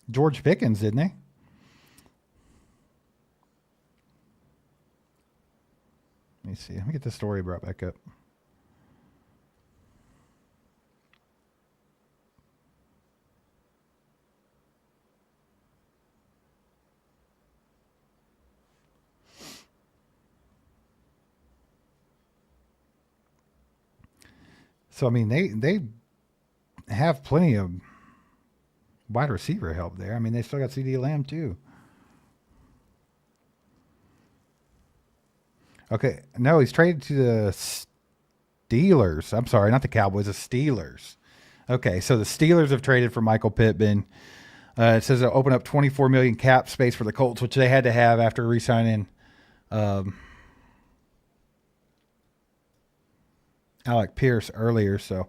George Pickens, didn't they? Let me see. Let me get the story brought back up. So, I mean, they have plenty of wide receiver help there. I mean, they still got CD Lamb, too. Okay. No, he's traded to the Steelers. I'm sorry, not the Cowboys, the Steelers. Okay, so the Steelers have traded for Michael Pittman. It says it'll open up $24 million cap space for the Colts, which they had to have after re-signing Alec Pierce earlier. So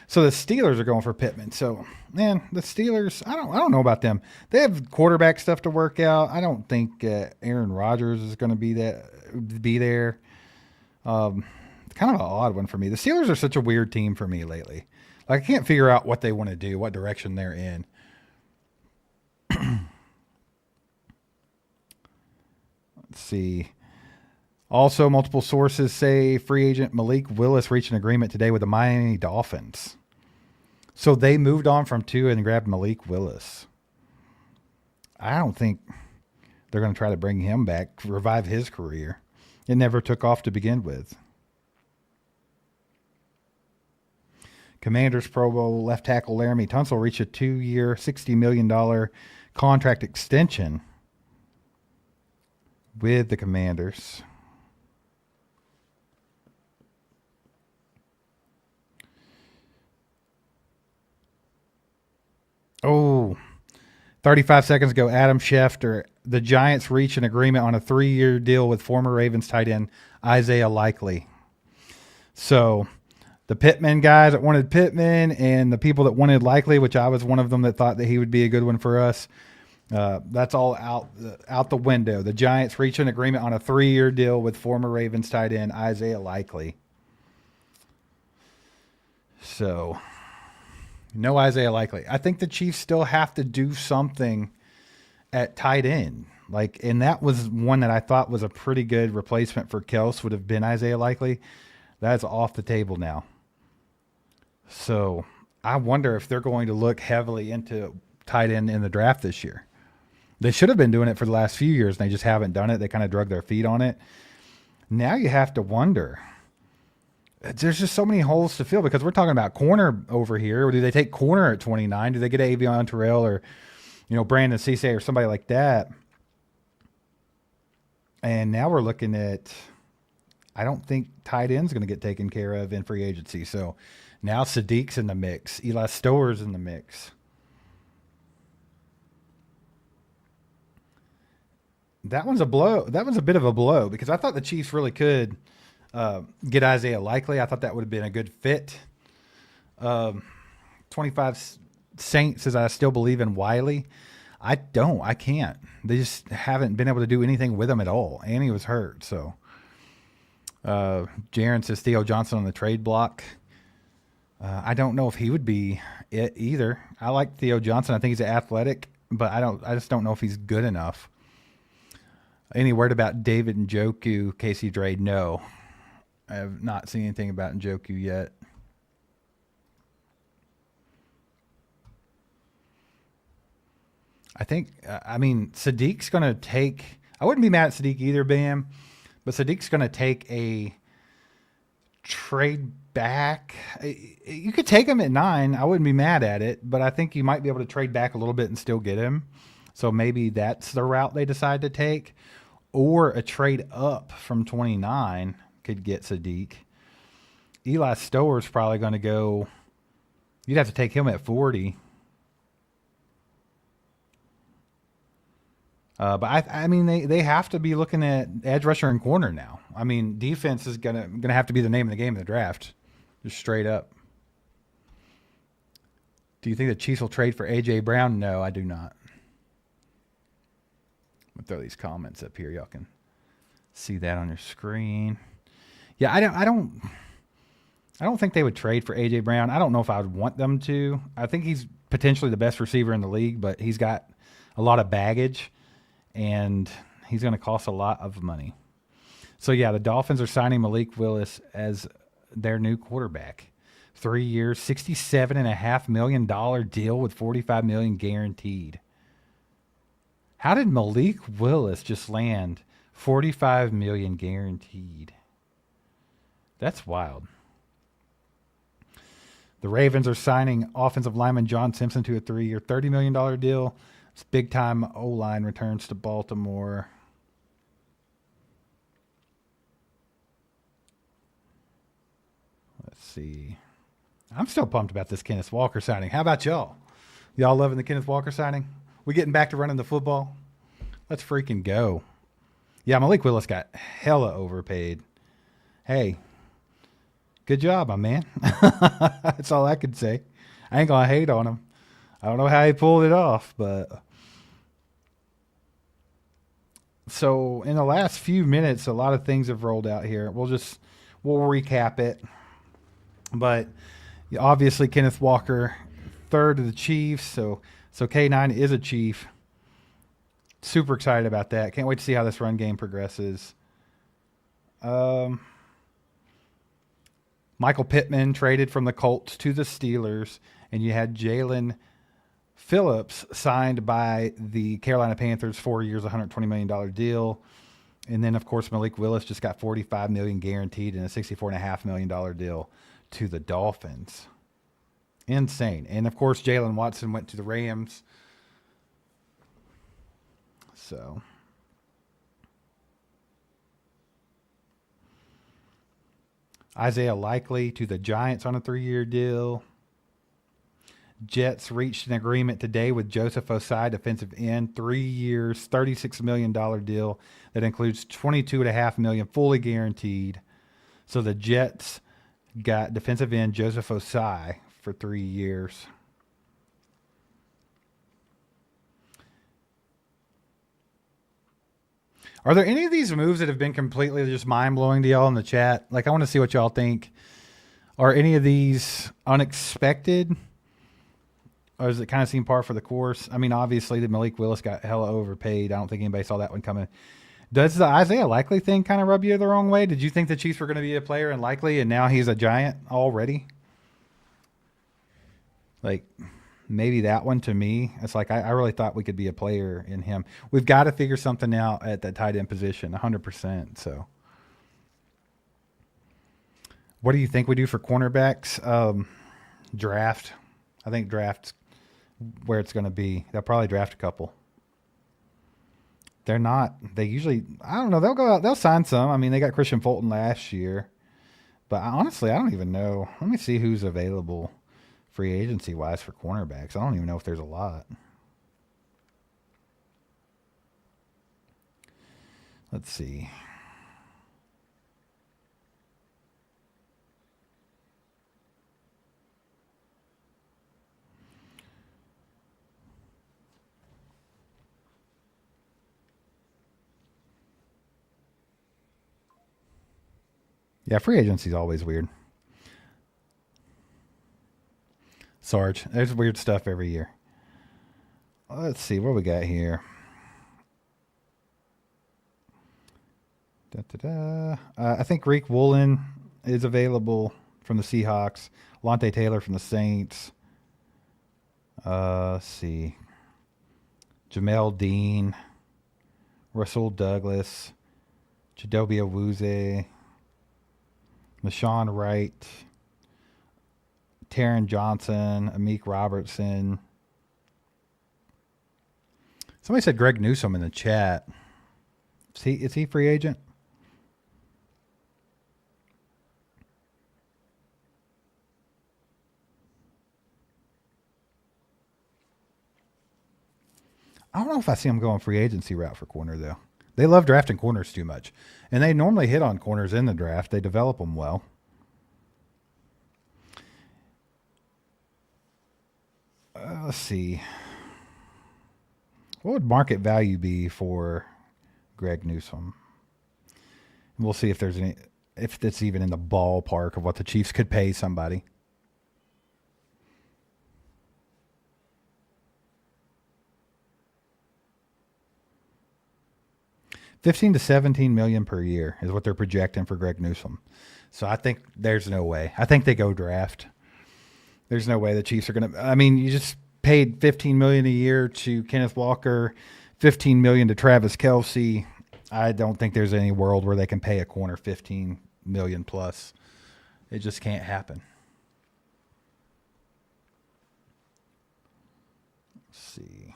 the Steelers are going for Pittman. So, man, the Steelers, I don't know about them. They have quarterback stuff to work out. I don't think Aaron Rodgers is going to be there. Kind of an odd one for me. The Steelers are such a weird team for me lately. Like, I can't figure out what they want to do, what direction they're in. Let's see. Also, multiple sources say free agent Malik Willis reached an agreement today with the Miami Dolphins. So they moved on from Tua and grabbed Malik Willis. I don't think they're going to try to bring him back, revive his career. It never took off to begin with. Commanders Pro Bowl left tackle Laramie Tunsil reached a 2-year, $60 million contract extension with the Commanders. Oh, 35 seconds ago, Adam Schefter, the Giants reached an agreement on a 3-year deal with former Ravens tight end Isaiah Likely. So the Pittman guys that wanted Pittman and the people that wanted Likely, which I was one of them that thought that he would be a good one for us, that's all out the window. The Giants reached an agreement on a 3-year deal with former Ravens tight end Isaiah Likely. So no Isaiah Likely. I think the Chiefs still have to do something at tight end. Like, and that was one that I thought was a pretty good replacement for Kelce, would have been Isaiah Likely. That's off the table now. So I wonder if they're going to look heavily into tight end in the draft this year. They should have been doing it for the last few years, and they just haven't done it. They kind of drug their feet on it. Now you have to wonder, there's just so many holes to fill because we're talking about corner over here. Or do they take corner at 29? Do they get Avion Terrell or, Brandon Cisse or somebody like that? And now we're looking at, I don't think tight end's going to get taken care of in free agency. So now Sadiq's in the mix. Eli Stower's in the mix. That one's a blow. That one's a bit of a blow because I thought the Chiefs really could get Isaiah Likely. I thought that would have been a good fit. 25 Saints says, I still believe in Wiley. I don't. I can't. They just haven't been able to do anything with him at all. And he was hurt. So Jaron says Theo Johnson on the trade block. I don't know if he would be it either. I like Theo Johnson. I think he's athletic, but I just don't know if he's good enough. Any word about David Njoku, Casey Dre? No. I have not seen anything about Njoku yet. I think, Sadiq's going to take, I wouldn't be mad at Sadiq either, Bam, but Sadiq's going to take a trade back. You could take him at 9. I wouldn't be mad at it, but I think you might be able to trade back a little bit and still get him. So maybe that's the route they decide to take. Or a trade up from 29 could get Sadiq. Eli Stower's probably going to go, you'd have to take him at 40. But they have to be looking at edge rusher and corner now. Defense is gonna have to be the name of the game in the draft, just straight up. Do you think the Chiefs will trade for AJ Brown? No, I do not. I'm gonna throw these comments up here. Y'all can see that on your screen. Yeah, I don't think they would trade for AJ Brown. I don't know if I would want them to. I think he's potentially the best receiver in the league, but he's got a lot of baggage. And he's going to cost a lot of money. So, yeah, the Dolphins are signing Malik Willis as their new quarterback. 3 years, $67.5 million deal with $45 million guaranteed. How did Malik Willis just land $45 million guaranteed? That's wild. The Ravens are signing offensive lineman John Simpson to a 3-year, $30 million deal. Big-time O-line returns to Baltimore. Let's see. I'm still pumped about this Kenneth Walker signing. How about y'all? Y'all loving the Kenneth Walker signing? We getting back to running the football? Let's freaking go. Yeah, Malik Willis got hella overpaid. Hey, good job, my man. That's all I could say. I ain't going to hate on him. I don't know how he pulled it off, but... So in the last few minutes, a lot of things have rolled out here. We'll recap it. But obviously Kenneth Walker, third of the Chiefs. So K9 is a Chief. Super excited about that. Can't wait to see how this run game progresses. Michael Pittman traded from the Colts to the Steelers, and you had Jalen Phillips signed by the Carolina Panthers, 4 years, $120 million deal. And then, of course, Malik Willis just got $45 million guaranteed in a $64.5 million deal to the Dolphins. Insane. And, of course, Jalen Watson went to the Rams. So, Isaiah Likely to the Giants on a 3-year deal. Jets reached an agreement today with Joseph Osai, defensive end, 3 years, $36 million deal that includes $22.5 million fully guaranteed. So the Jets got defensive end Joseph Osai for 3 years. Are there any of these moves that have been completely just mind-blowing to y'all in the chat? Like, I want to see what y'all think. Are any of these unexpected? Or does it kind of seem par for the course? Obviously, the Malik Willis got hella overpaid. I don't think anybody saw that one coming. Does the Isaiah Likely thing kind of rub you the wrong way? Did you think the Chiefs were going to be a player in Likely, and now he's a Giant already? Like, maybe that one to me, it's like I really thought we could be a player in him. We've got to figure something out at that tight end position, 100%. So What do you think we do for cornerbacks? Draft. I think draft's where it's going to be. They'll probably draft a couple. They're not. They usually, I don't know. They'll go out. They'll sign some. I mean, they got Christian Fulton last year. But honestly, I don't even know. Let me see who's available free agency wise for cornerbacks. I don't even know if there's a lot. Let's see. Yeah, free agency is always weird. Sarge, there's weird stuff every year. Let's see what we got here. I think Reek Woolen is available from the Seahawks. Lante Taylor from the Saints. Let's see. Jamel Dean. Russell Douglas. Chidobe Awuzie. Nashawn Wright. Taron Johnson. Amik Robertson. Somebody said Greg Newsome in the chat. Is he free agent? I don't know if I see them going free agency route for corner, though. They love drafting corners too much. And they normally hit on corners in the draft. They develop them well. Let's see. What would market value be for Greg Newsome? We'll see if there's if it's even in the ballpark of what the Chiefs could pay somebody. $15 to $17 million per year is what they're projecting for Greg Newsome. So I think there's no way. I think they go draft. There's no way the Chiefs are going to. I mean, you just paid $15 million a year to Kenneth Walker, $15 million to Travis Kelce. I don't think there's any world where they can pay a corner $15 million plus. It just can't happen. Let's see.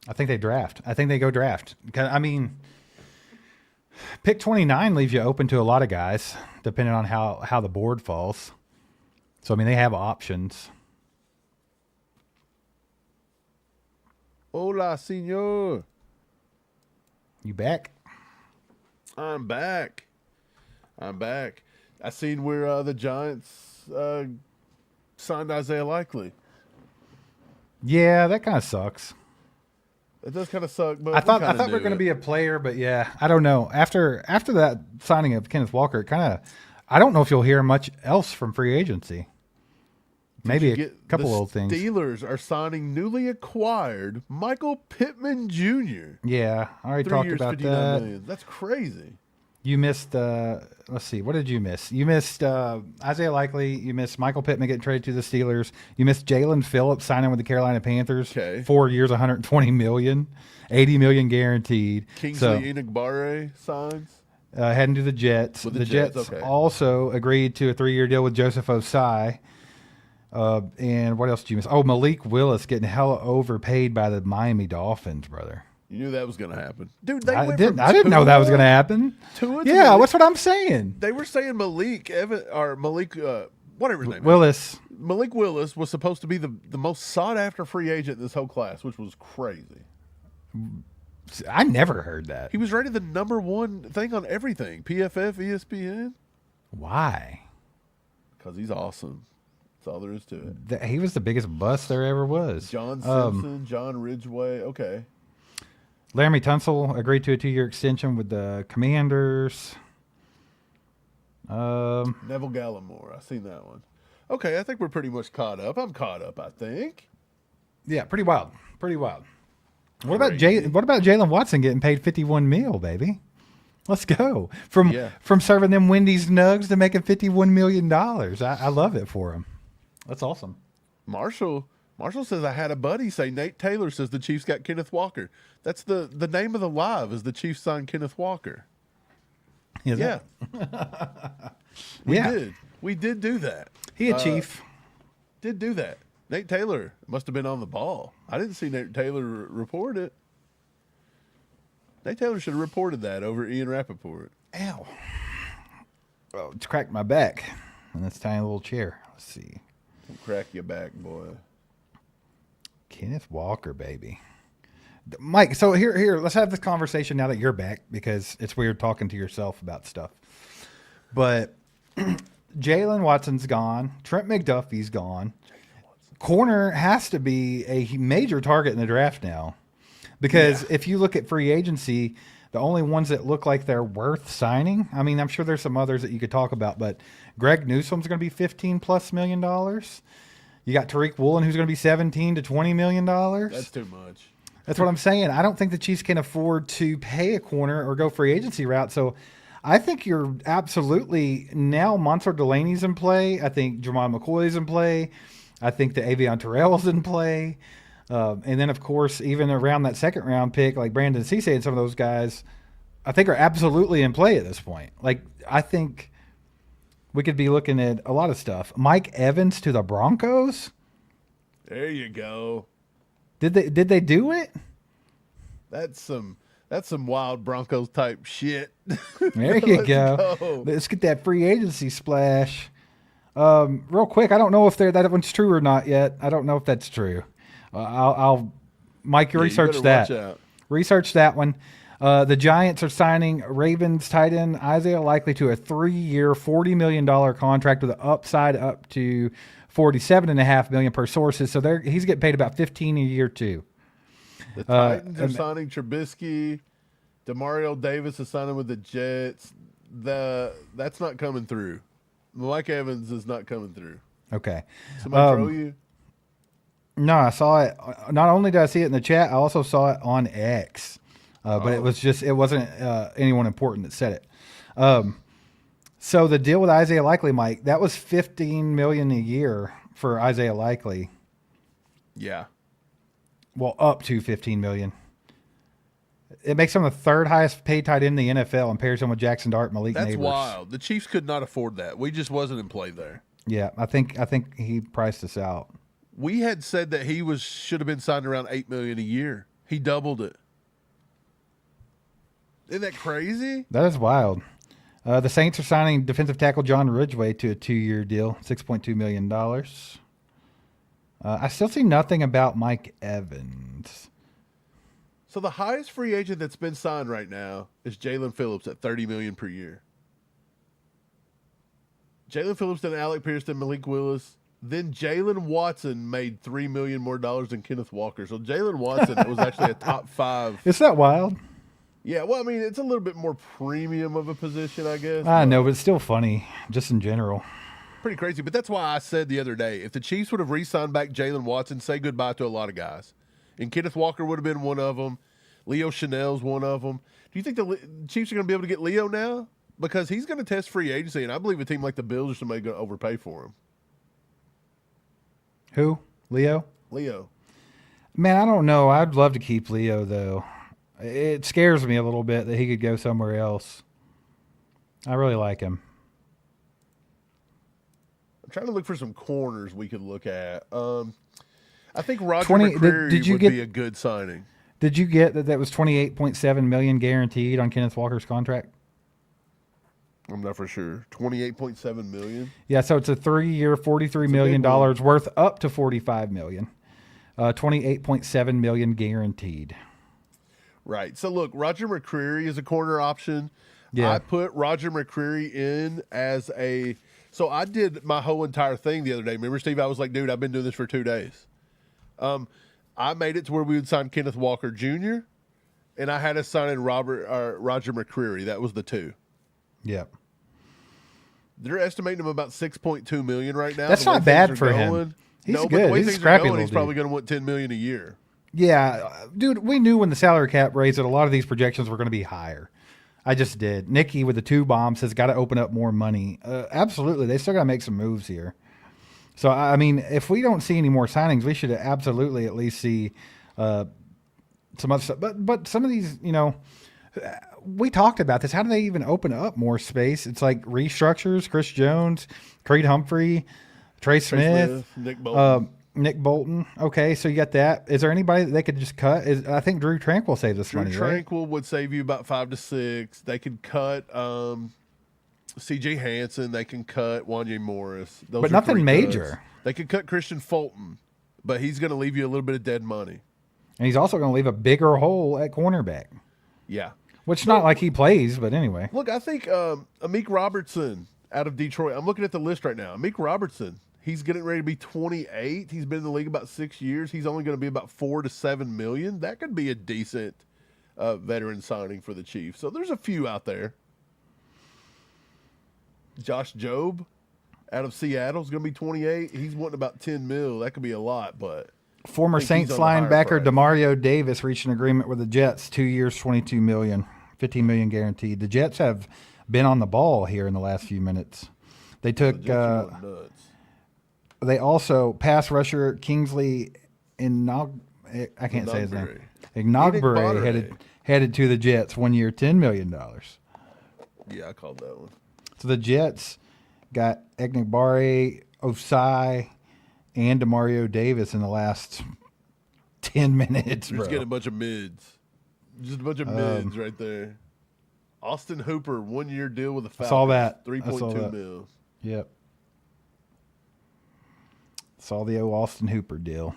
I think they draft. I think they go draft. I mean, pick 29 leaves you open to a lot of guys, depending on how the board falls. So, I mean, they have options. Hola, senor. You back? I'm back. I seen where the Giants signed Isaiah Likely. Yeah, that kind of sucks. It does kind of suck, but I thought we were going to be a player, but yeah, I don't know. After that signing of Kenneth Walker, I don't know if you'll hear much else from free agency. Maybe a couple old things. Steelers are signing newly acquired Michael Pittman Jr. Yeah, I already talked about that. Million. That's crazy. You missed, let's see, what did you miss? You missed Isaiah Likely. You missed Michael Pittman getting traded to the Steelers. You missed Jalen Phillips signing with the Carolina Panthers. Okay. 4 years, $120 million, $80 million guaranteed. Kingsley Enagbare signs. Heading to the Jets. With the Jets also agreed to a 3-year deal with Joseph Osai. And what else did you miss? Oh, Malik Willis getting hella overpaid by the Miami Dolphins, brother. You knew that was going to happen. Dude, I didn't know that was going to happen. Yeah, that's what I'm saying. They were saying Malik, whatever his name Willis. is. Malik Willis was supposed to be the most sought-after free agent in this whole class, which was crazy. I never heard that. He was rated the #1 thing on everything. PFF, ESPN. Why? Because he's awesome. That's all there is to it. He was the biggest bust there ever was. John Simpson, John Ridgeway. Okay. Laramie Tunsil agreed to a 2-year extension with the Commanders. Neville Gallimore. I seen that one. Okay, I think we're pretty much caught up. I'm caught up, I think. Yeah, pretty wild. What about Jalen Watson getting paid $51 million, baby? Let's go. From serving them Wendy's nugs to making $51 million. I love it for him. That's awesome. Marshall says, I had a buddy say Nate Taylor says the Chiefs got Kenneth Walker. That's the name of the live is the Chiefs signed Kenneth Walker. Is Yeah, it? we did do that. He a Chief. Did do that. Nate Taylor must have been on the ball. I didn't see Nate Taylor report it. Nate Taylor should have reported that over Ian Rapoport. Ow. Oh, it's cracked my back in this tiny little chair. Let's see. Crack your back, boy. Kenneth Walker, baby. Mike, so here, let's have this conversation now that you're back, because it's weird talking to yourself about stuff. But Jalen Watson's gone. Trent McDuffie's gone. Corner has to be a major target in the draft now, because if you look at free agency, the only ones that look like they're worth signing, I mean, I'm sure there's some others that you could talk about, but Greg Newsome's going to be $15+ million. You got Tariq Woolen, who's going to be $17 to $20 million. That's too much. That's what I'm saying. I don't think the Chiefs can afford to pay a corner or go free agency route. So I think you're absolutely now. Monster Delaney's in play. I think Jermon McCoy's in play. I think the Avion Terrell's in play. And then, of course, even around that second round pick, like Brandon Cisse and some of those guys, I think are absolutely in play at this point. Like, I think we could be looking at a lot of stuff. Mike Evans to the Broncos. There you go. Did they do it? That's some wild Broncos type shit. There you go. Let's get that free agency splash. Real quick, I don't know if that one's true or not yet. I don't know if that's true. I'll Mike, you research that. Research that one. The Giants are signing Ravens tight end Isaiah Likely to a 3-year, $40 million contract with an upside up to $47.5 million per sources. So he's getting paid about $15 a year too. The Titans are signing Trubisky. Demario Davis is signing with the Jets. That's not coming through. Mike Evans is not coming through. Okay. Somebody throw you? No, I saw it. Not only did I see it in the chat, I also saw it on X. But it wasn't anyone important that said it. So the deal with Isaiah Likely, Mike, that was $15 million a year for Isaiah Likely. Yeah. Well, up to $15 million. It makes him the third highest paid tight end in the NFL and pairs him with Jackson Dart, Malik Nabers. That's wild. The Chiefs could not afford that. We just wasn't in play there. Yeah, I think he priced us out. We had said that he should have been signed around $8 million a year. He doubled it. Isn't that crazy? That is wild. The Saints are signing defensive tackle John Ridgeway to a 2-year deal, $6.2 million. I still see nothing about Mike Evans. So the highest free agent that's been signed right now is Jalen Phillips at $30 million per year. Jalen Phillips, then Alec Pierce, then Malik Willis. Then Jalen Watson made $3 million more than Kenneth Walker. So Jalen Watson was actually a top 5. Is that wild? Yeah, well, I mean, it's a little bit more premium of a position, I guess. I know, but it's still funny, just in general. Pretty crazy. But that's why I said the other day, if the Chiefs would have re-signed back Jalen Watson, say goodbye to a lot of guys. And Kenneth Walker would have been one of them. Leo Chanel's one of them. Do you think the Chiefs are going to be able to get Leo now? Because he's going to test free agency, and I believe a team like the Bills or somebody going to overpay for him. Who? Leo? Leo. Man, I don't know. I'd love to keep Leo, though. It scares me a little bit that he could go somewhere else. I really like him. I'm trying to look for some corners we could look at. I think Roger McCreary would be a good signing. Did you get that was $28.7 million guaranteed on Kenneth Walker's contract? I'm not for sure. $28.7 million? Yeah, so it's a 3-year, $43 million worth up to $45 million. $28.7 million guaranteed. Right. So, look, Roger McCreary is a corner option. Yeah. I put Roger McCreary in as a – so I did my whole entire thing the other day. Remember, Steve, I was like, dude, I've been doing this for 2 days. I made it to where we would sign Kenneth Walker Jr., and I had us sign in Roger McCreary. That was the 2. Yeah. They're estimating him about $6.2 million right now. That's not bad for him. He's good. But the way he's things a scrappy are going, he's dude. probably going to want $10 million a year. Yeah, dude, we knew when the salary cap raised that a lot of these projections were going to be higher. I just did. Nikki with the 2 bombs has got to open up more money. Absolutely. They still got to make some moves here. So, I mean, if we don't see any more signings, we should absolutely at least see some other stuff. But some of these, We talked about this. How do they even open up more space? It's like restructures. Chris Jones, Creed Humphrey, Trey Smith, Nick Bolton. Nick Bolton. Okay, so you got that. Is there anybody that they could just cut? I think Drew Tranquil saved this money, Drew right? Tranquil would save you about 5 to 6. They could cut C.J. Hansen. They can cut Wanye Morris. Those But are nothing 3 major. cuts. They could cut Christian Fulton, but he's going to leave you a little bit of dead money. And he's also going to leave a bigger hole at cornerback. Yeah. Which not like he plays, but anyway. Look, I think Amik Robertson out of Detroit. I'm looking at the list right now. Amik Robertson, he's getting ready to be 28. He's been in the league about 6 years. He's only going to be about $4 to $7 million. That could be a decent veteran signing for the Chiefs. So there's a few out there. Josh Jobe out of Seattle is going to be 28. He's wanting about 10 mil. That could be a lot, but Former Saints linebacker Demario Davis reached an agreement with the Jets, 2 years, $22 million, $15 million guaranteed. The Jets have been on the ball here in the last few minutes. They took. They also pass rusher Kingsley I can't say his name. Ignogbure headed to the Jets, 1 year, $10 million. Yeah, I called that one. So the Jets got Ignogbare, Osai, and Demario Davis in the last 10 minutes, bro. Just getting a bunch of mids. Just a bunch of mids right there. Austin Hooper, 1 year deal with the Falcons. Saw that. 3.2 mil. Yep. Saw the old Austin Hooper deal.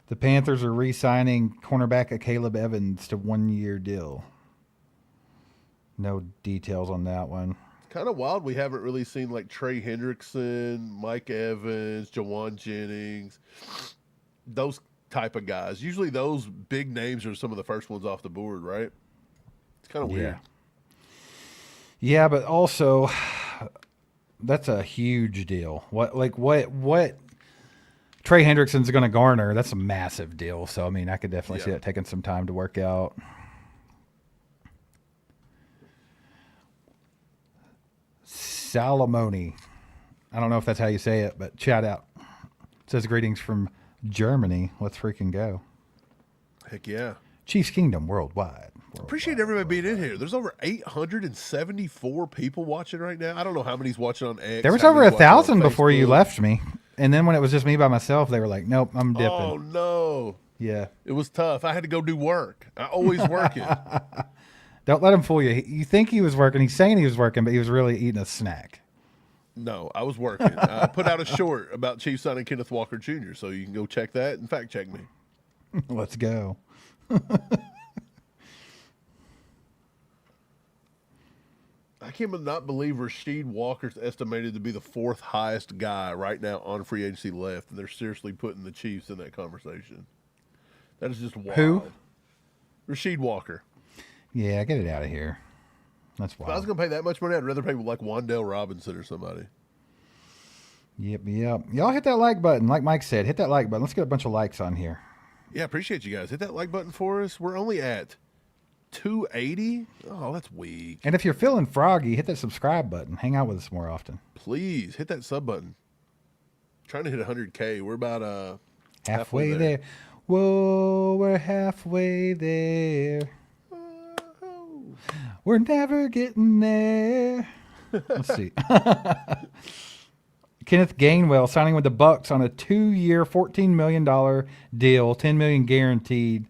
The Panthers are re-signing cornerback Caleb Evans to 1 year deal. No details on that one. Kind of wild. We haven't really seen like Trey Hendrickson, Mike Evans, Jawan Jennings, those type of guys. Usually those big names are some of the first ones off the board, right? It's kind of weird. Yeah, but also that's a huge deal. What Trey Hendrickson's going to garner, that's a massive deal. So, I mean, I could definitely see that taking some time to work out. Salamoni. I don't know if that's how you say it, but shout out. It says greetings from Germany. Let's freaking go. Heck yeah. Chiefs Kingdom worldwide. Appreciate everybody being in here. There's over 874 people watching right now. I don't know how many's watching on X. There was over 1,000 before you left me. And then when it was just me by myself, they were like, nope, I'm dipping. Oh, no. Yeah. It was tough. I had to go do work. I always working. Don't let him fool you. You think he was working. He's saying he was working, but he was really eating a snack. No, I was working. I put out a short about Chiefs signing Kenneth Walker Jr., so you can go check that and fact check me. Let's go. I cannot believe Rasheed Walker's estimated to be the 4th highest guy right now on free agency left, and they're seriously putting the Chiefs in that conversation. That is just wild. Who? Rasheed Walker. Yeah, get it out of here. That's wild. If I was going to pay that much money, I'd rather pay like Wan'Dale Robinson or somebody. Yep. Y'all hit that like button. Like Mike said, hit that like button. Let's get a bunch of likes on here. Yeah, appreciate you guys. Hit that like button for us. We're only at 280. Oh, that's weak. And if you're feeling froggy, hit that subscribe button. Hang out with us more often. Please hit that sub button. Trying to hit 100K. We're about halfway there. Whoa, we're halfway there. We're never getting there. Let's see. Kenneth Gainwell signing with the Bucks on a 2-year, $14 million deal, $10 million guaranteed.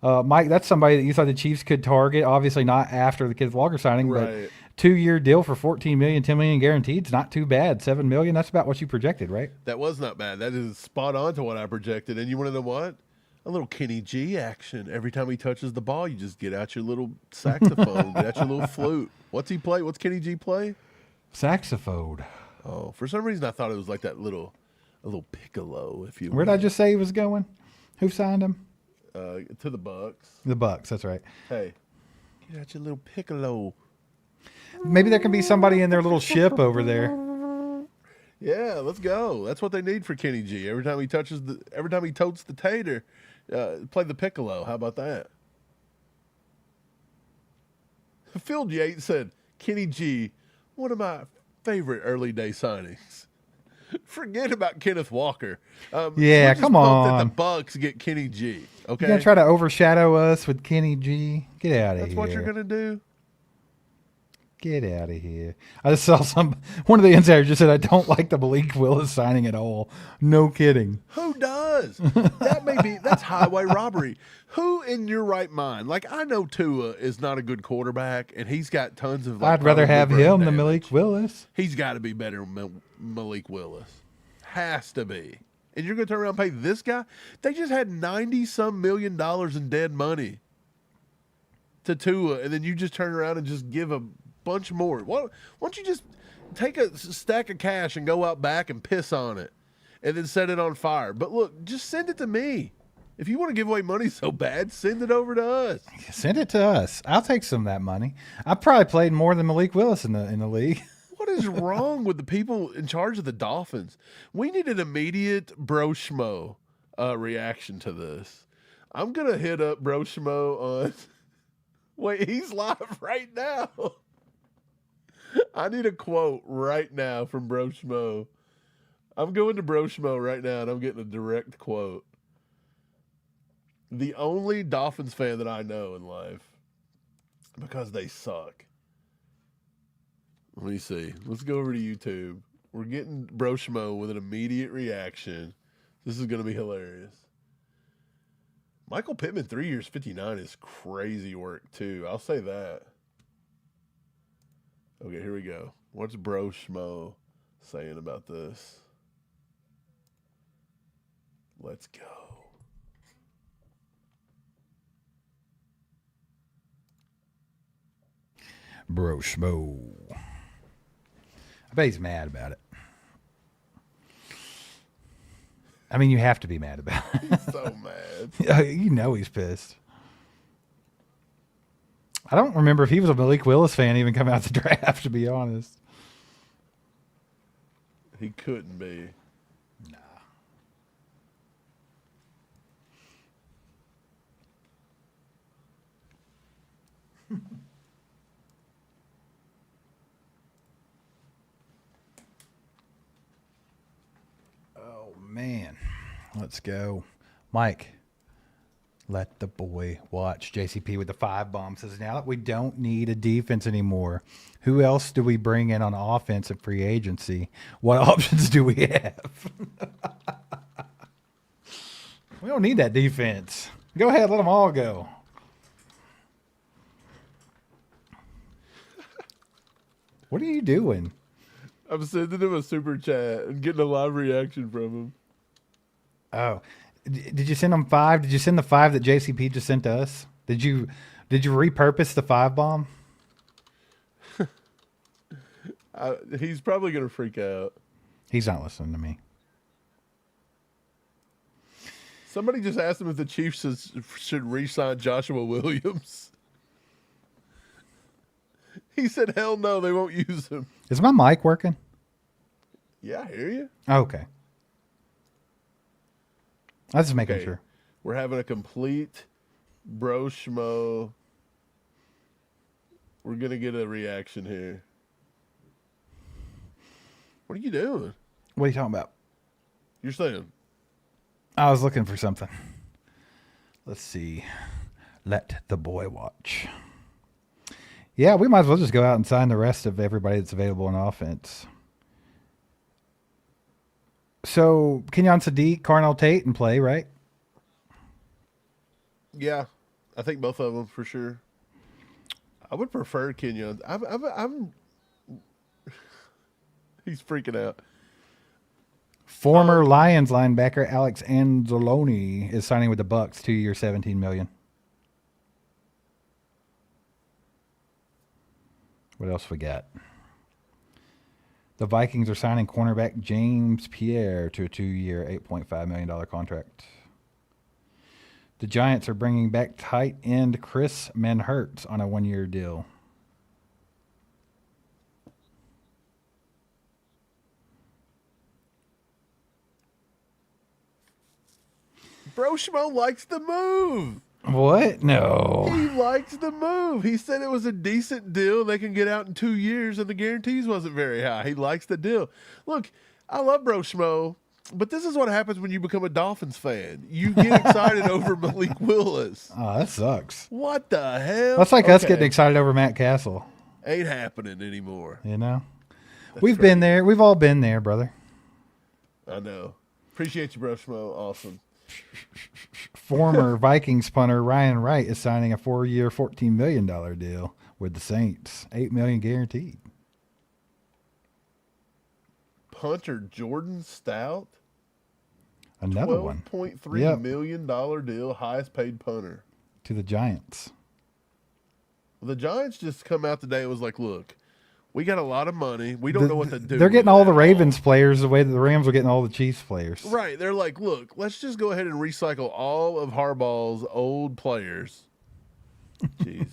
Mike, that's somebody that you thought the Chiefs could target. Obviously not after the Kenneth Walker signing, right. But 2-year deal for $14 million, $10 million guaranteed. It's not too bad. $7 million. That's about what you projected, right? That was not bad. That is spot on to what I projected. And you want to know what? A little Kenny G action. Every time he touches the ball, you just get out your little saxophone, get out your little flute. What's he play? What's Kenny G play? Saxophone. Oh, for some reason I thought it was like that a little piccolo, if you will. Where did I just say he was going? Who signed him? To the Bucks. The Bucks, that's right. Hey, get out your little piccolo. Maybe there can be somebody in their little ship over there. Yeah, let's go. That's what they need for Kenny G. Every time he totes the tater, play the piccolo. How about that? Phil Yates said, Kenny G, one of my favorite early day signings. Forget about Kenneth Walker. Yeah, we're just come pumped that on. the Bucks get Kenny G. Okay, You gonna try to overshadow us with Kenny G? Get out of here. that's what you're gonna do. Get out of here. I just saw one of the insiders just said, I don't like the Malik Willis signing at all. No kidding. Who does? That's highway robbery. Who in your right mind? Like, I know Tua is not a good quarterback, and he's got tons of. Like, I'd rather have brain him than damage. Malik Willis. He's got to be better than Malik Willis. Has to be. And you're going to turn around and pay this guy? They just had $90-some million in dead money to Tua, and then you just turn around and just give a bunch more. Why don't you just take a stack of cash and go out back and piss on it and then set it on fire? But look, just send it to me. If you want to give away money so bad, send it over to us. Send it to us. I'll take some of that money. I probably played more than Malik Willis in the league. What is wrong with the people in charge of the Dolphins? We need an immediate Bro Schmo reaction to this. I'm going to hit up Bro Schmo on... Wait, he's live right now. I need a quote right now from Bro Schmo. I'm going to Bro Schmo right now, and I'm getting a direct quote. The only Dolphins fan that I know in life, because they suck. Let me see. Let's go over to YouTube. We're getting Bro Schmo with an immediate reaction. This is going to be hilarious. Michael Pittman, 3 years, 59 is crazy work, too. I'll say that. Okay, here we go. What's Bro Schmo saying about this? Let's go. Bro Schmo. I bet he's mad about it. I mean, you have to be mad about it. He's so mad. You know he's pissed. I don't remember if he was a Malik Willis fan even coming out the draft, to be honest. He couldn't be. Nah. Oh, man. Let's go. Mike. Let the boy watch. JCP with the 5 bomb says, now that we don't need a defense anymore, who else do we bring in on offense and free agency? What options do we have? We don't need that defense. Go ahead, let them all go. What are you doing? I'm sending him a super chat and getting a live reaction from him. Oh, did you send them 5? Did you send the 5 that JCP just sent to us? Did you repurpose the 5 bomb? He's probably going to freak out. He's not listening to me. Somebody just asked him if the Chiefs should re-sign Joshua Williams. He said, hell no, they won't use him. Is my mic working? Yeah, I hear you. Okay. I was just making sure. We're having a complete Bro Schmo. We're going to get a reaction here. What are you doing? What are you talking about? You're saying? I was looking for something. Let's see. Let the boy watch. Yeah, we might as well just go out and sign the rest of everybody that's available on offense. So, Kenyon Sadiq, Carnell Tate, and play, right? Yeah, I think both of them for sure. I would prefer Kenyon. I'm he's freaking out. Former Lions linebacker Alex Anzalone is signing with the Bucks, 2 years, $17 million. What else we got? The Vikings are signing cornerback James Pierre to a 2-year, $8.5 million contract. The Giants are bringing back tight end Chris Manhertz on a 1-year deal. Bro Schmo likes the move. What? No. He likes the move. He said it was a decent deal. They can get out in 2 years, and the guarantees wasn't very high. He likes the deal. Look, I love Bro Schmo, but this is what happens when you become a Dolphins fan. You get excited over Malik Willis. Oh, that sucks. What the hell? That's like us getting excited over Matt Castle. Ain't happening anymore. You know? That's We've crazy. been there. We've all been there, brother. I know. Appreciate you, Bro Schmo. Awesome. Former Vikings punter Ryan Wright is signing a 4-year, $14 million deal with the Saints. $8 million guaranteed. Punter Jordan Stout. Another one. $12.3 million deal, highest paid punter. To the Giants. The Giants just come out today and was like, look, we got a lot of money. We don't know what to do. They're getting all the Ravens players the way that the Rams are getting all the Chiefs players. Right. They're like, look, let's just go ahead and recycle all of Harbaugh's old players. Jeez.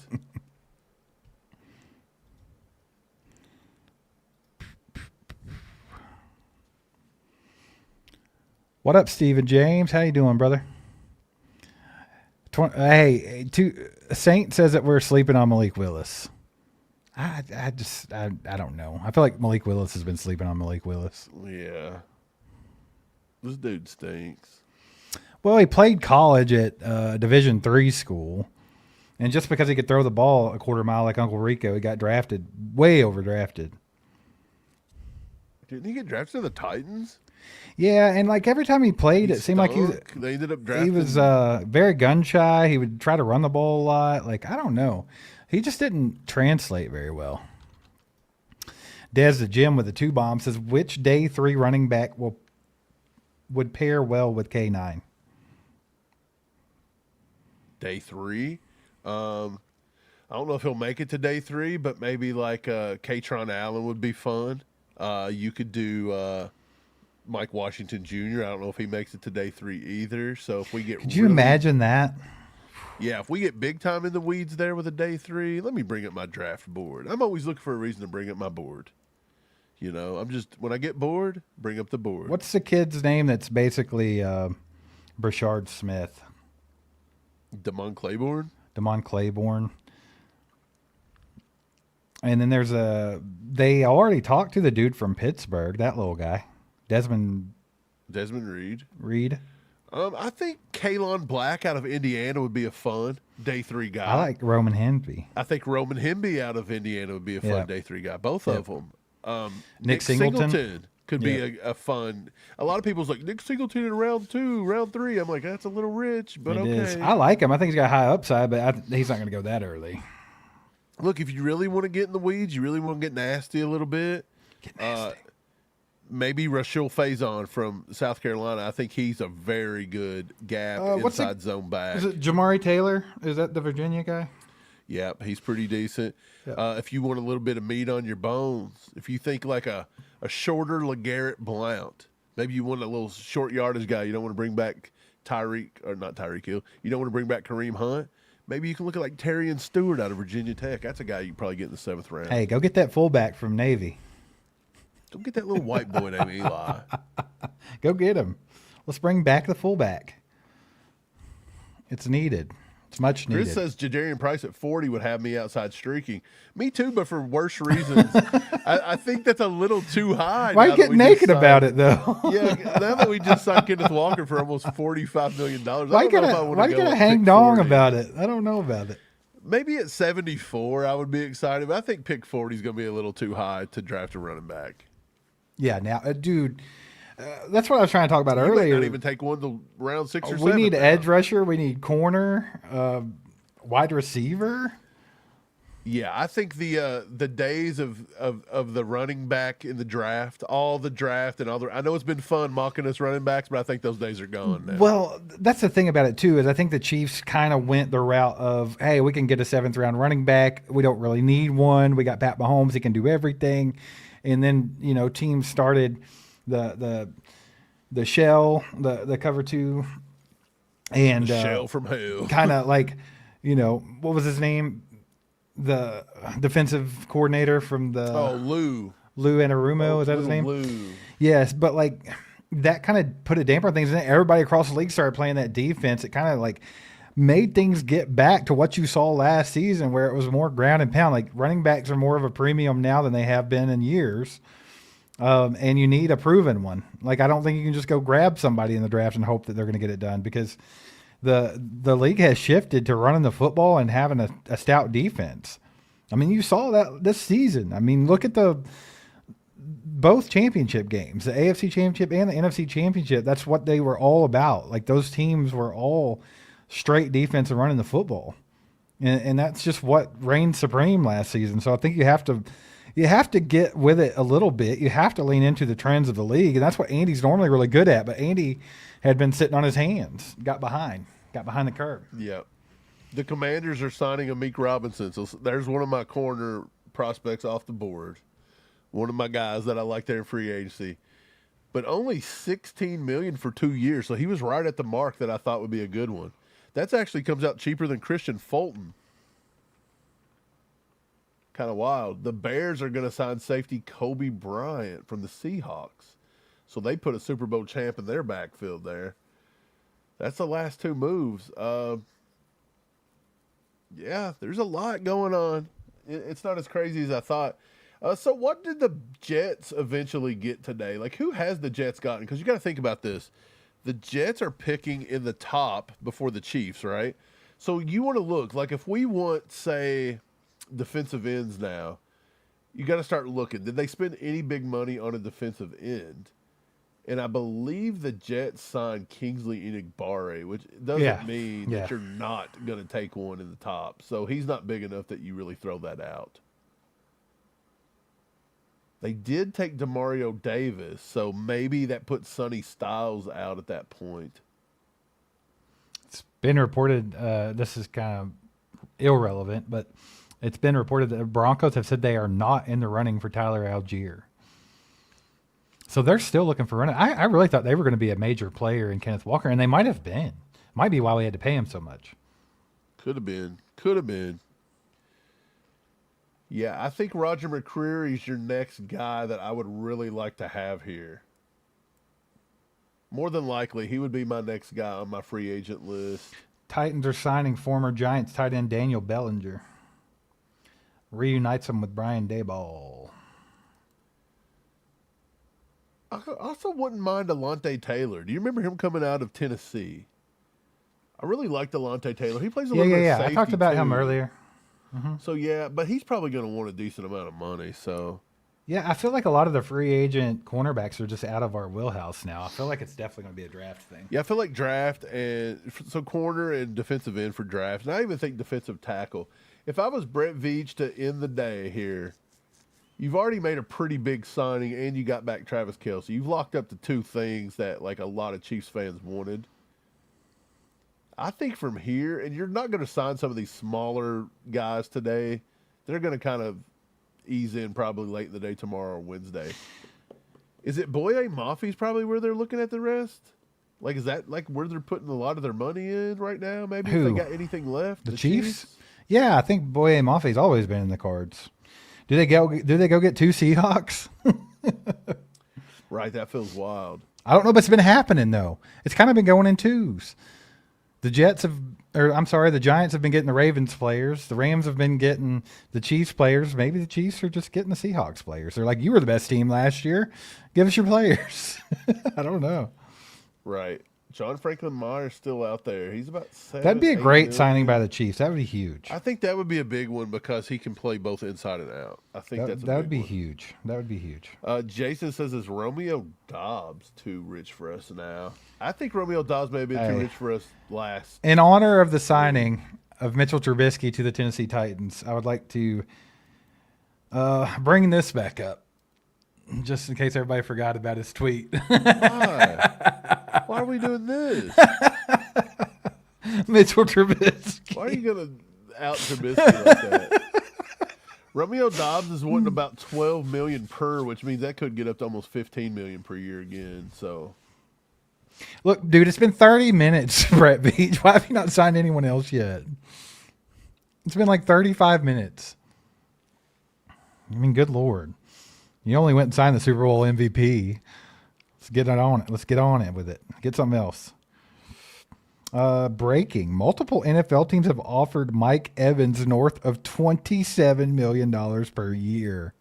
What up, Stephen James? How you doing, brother? Saint says that we're sleeping on Malik Willis. I don't know. I feel like Malik Willis has been sleeping on Malik Willis. Yeah. This dude stinks. Well, he played college at Division III school, and just because he could throw the ball a quarter mile like Uncle Rico, he got drafted, way overdrafted. Didn't he get drafted to the Titans? Yeah, and like every time he played, it seemed like they ended up drafting. He was very gun shy. He would try to run the ball a lot. Like, I don't know. He just didn't translate very well. Dez the Gym with the 2 bomb says, which day 3 running back would pair well with K9? Day 3? I don't know if he'll make it to day 3, but maybe like Katron Allen would be fun. You could do Mike Washington Jr. I don't know if he makes it to day 3 either. So if we get, could you imagine that? Yeah, if we get big time in the weeds there with a day 3, let me bring up my draft board. I'm always looking for a reason to bring up my board. You know, I'm just, when I get bored, bring up the board. What's the kid's name that's basically Brashard Smith? Damon Claiborne. And then there's they already talked to the dude from Pittsburgh, that little guy, Desmond Reed. I think Kalon Black out of Indiana would be a fun day 3 guy. I like Roman Hemby. I think Roman Hemby out of Indiana would be a fun day 3 guy. Both of them. Nick Singleton could be a fun. A lot of people's like Nick Singleton in round 2, round 3. I'm like, that's a little rich, but okay. Is. I like him. I think he's got high upside, but he's not going to go that early. Look, if you really want to get in the weeds, you really want to get nasty a little bit. Maybe Rashul Faison from South Carolina. I think he's a very good gap inside zone back. Is it Jamari Taylor? Is that the Virginia guy? Yeah, he's pretty decent. Yep. If you want a little bit of meat on your bones, if you think like a shorter LeGarrette Blount, maybe you want a little short yardage guy. You don't want to bring back not Tyreek Hill. You don't want to bring back Kareem Hunt. Maybe you can look at like Terrian Stewart out of Virginia Tech. That's a guy you can probably get in the 7th round. Hey, go get that fullback from Navy. Go get that little white boy named Eli. Go get him. Let's bring back the fullback. It's needed. It's much needed. Chris says Jadarian Price at 40 would have me outside streaking. Me too, but for worse reasons. I think that's a little too high. Why get naked about it, though? Yeah, now that we just signed Kenneth Walker for almost $45 million. Why you gotta hang dong about it? I don't know about it. Maybe at 74, I would be excited, but I think pick 40 is going to be a little too high to draft a running back. Yeah, now, dude, that's what I was trying to talk about earlier. You might not even take one to round 6 or 7. We need edge rusher. We need corner, wide receiver. Yeah, I think the days of the running back in the draft, all the draft and all the. I know it's been fun mocking us running backs, but I think those days are gone now. Well, that's the thing about it too, is I think the Chiefs kind of went the route of, hey, we can get a 7th round running back. We don't really need one. We got Pat Mahomes. He can do everything. And then, teams started the shell, the cover 2, and shell from hell. Kind of like, what was his name? The defensive coordinator from the Lou Anarumo, is that his name? Lou. Yes, but like that kind of put a damper on things, and then everybody across the league started playing that defense. It kind of like made things get back to what you saw last season, where it was more ground and pound. Like running backs are more of a premium now than they have been in years. And you need a proven one. Like, I don't think you can just go grab somebody in the draft and hope that they're going to get it done, because the league has shifted to running the football and having a stout defense. I mean, you saw that this season. I mean, look at both championship games, the AFC Championship and the NFC Championship. That's what they were all about. Like, those teams were all straight defense and running the football. And that's just what reigned supreme last season. So I think you have to get with it a little bit. You have to lean into the trends of the league, and that's what Andy's normally really good at. But Andy had been sitting on his hands, got behind the curve. Yeah. The Commanders are signing Amik Robinson. So there's one of my corner prospects off the board. One of my guys that I like there in free agency. But only $16 million for 2 years. So he was right at the mark that I thought would be a good one. That's actually comes out cheaper than Christian Fulton. Kind of wild. The Bears are going to sign safety Kobe Bryant from the Seahawks. So they put a Super Bowl champ in their backfield there. That's the last two moves. Yeah, there's a lot going on. It's not as crazy as I thought. So what did the Jets eventually get today? Like, who has the Jets gotten? Because you got to think about this. The Jets are picking in the top before the Chiefs, right? So you want to look. Like, if we want, say, defensive ends now, you got to start looking. Did they spend any big money on a defensive end? And I believe the Jets signed Kingsley Enagbare, which doesn't mean that you're not going to take one in the top. So he's not big enough that you really throw that out. They did take Demario Davis, so maybe that puts Sonny Styles out at that point. It's been reported, this is kind of irrelevant, but it's been reported that the Broncos have said they are not in the running for Tyler Algier. So they're still looking for running. I really thought they were going to be a major player in Kenneth Walker, and they might have been. Might be why we had to pay him so much. Could have been. Could have been. Yeah, I think Roger McCreary is your next guy that I would really like to have here. More than likely, he would be my next guy on my free agent list. Titans are signing former Giants tight end Daniel Bellinger. Reunites him with Brian Daboll. I also wouldn't mind Alontae Taylor. Do you remember him coming out of Tennessee? I really like Alontae Taylor. He plays a little bit of safety, I talked about him too. earlier. Mm-hmm. So, yeah, but he's probably going to want a decent amount of money. So, yeah, I feel like a lot of the free agent cornerbacks are just out of our wheelhouse now. I feel like it's definitely going to be a draft thing. Yeah, I feel like draft so corner and defensive end for draft. And I even think defensive tackle. If I was Brett Veach to end the day here, you've already made a pretty big signing and you got back Travis Kelce. You've locked up the two things that like a lot of Chiefs fans wanted. I think from here, and you're not going to sign some of these smaller guys today. They're going to kind of ease in probably late in the day tomorrow or Wednesday. Is it Boye Mafi's probably where they're looking at the rest? Like, is that like where they're putting a lot of their money in right now? Maybe if they got anything left? The Chiefs? Yeah, I think Boye Mafi's always been in the cards. Do they go get two Seahawks? Right, that feels wild. I don't know, but it's been happening though. It's kind of been going in twos. The Giants have been getting the Ravens players. The Rams have been getting the Chiefs players. Maybe the Chiefs are just getting the Seahawks players. They're like, you were the best team last year. Give us your players. I don't know. Right. John Franklin Myers still out there. He's about 7. That'd be a great signing by the Chiefs. That would be huge. I think that would be a big one because he can play both inside and out. I think that would be huge. That would be huge. Jason says, is Romeo Dobbs too rich for us now? I think Romeo Dobbs may have been too rich for us last. In honor of the signing of Mitchell Trubisky to the Tennessee Titans, I would like to bring this back up. Just in case everybody forgot about his tweet. Why? Why are we doing this? Mitchell Trubisky. Why are you going to out Trubisky like that? Romeo Dobbs is wanting about $12 million per, which means that could get up to almost $15 million per year again. So, look, dude, it's been 30 minutes, Brett Veach. Why have you not signed anyone else yet? It's been like 35 minutes. I mean, good Lord. You only went and signed the Super Bowl MVP. Let's get it on it. Let's get on it with it. Get something else. Breaking. Multiple NFL teams have offered Mike Evans north of $27 million per year.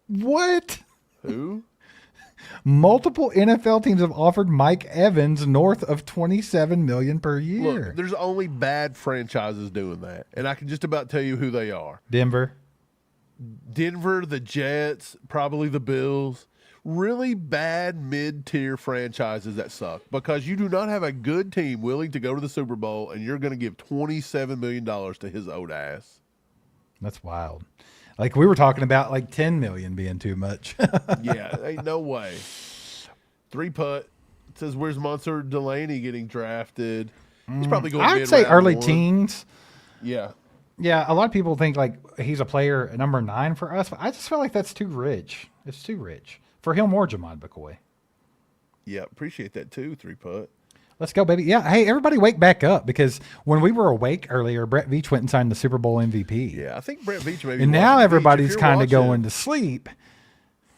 What? Who? Multiple NFL teams have offered Mike Evans north of $27 million per year. Look, there's only bad franchises doing that, and I can just about tell you who they are. Denver, the Jets, probably the Bills. Really bad mid-tier franchises that suck because you do not have a good team willing to go to the Super Bowl, and you're going to give $27 million to his old ass. That's wild. Like we were talking about, like $10 million being too much. Yeah, ain't no way. 3-putt says, "Where's Monsieur Delaney getting drafted?" He's probably going. I'd say early 1. teens. Yeah, yeah. A lot of people think like he's a player number 9 for us, but I just feel like that's too rich. It's too rich for him or Jamad McCoy. Yeah, appreciate that too. 3-putt. Let's go, baby. Yeah. Hey, everybody wake back up because when we were awake earlier, Brett Veach went and signed the Super Bowl MVP. Yeah, I think Brett Veach maybe. And now everybody's kind of going to sleep.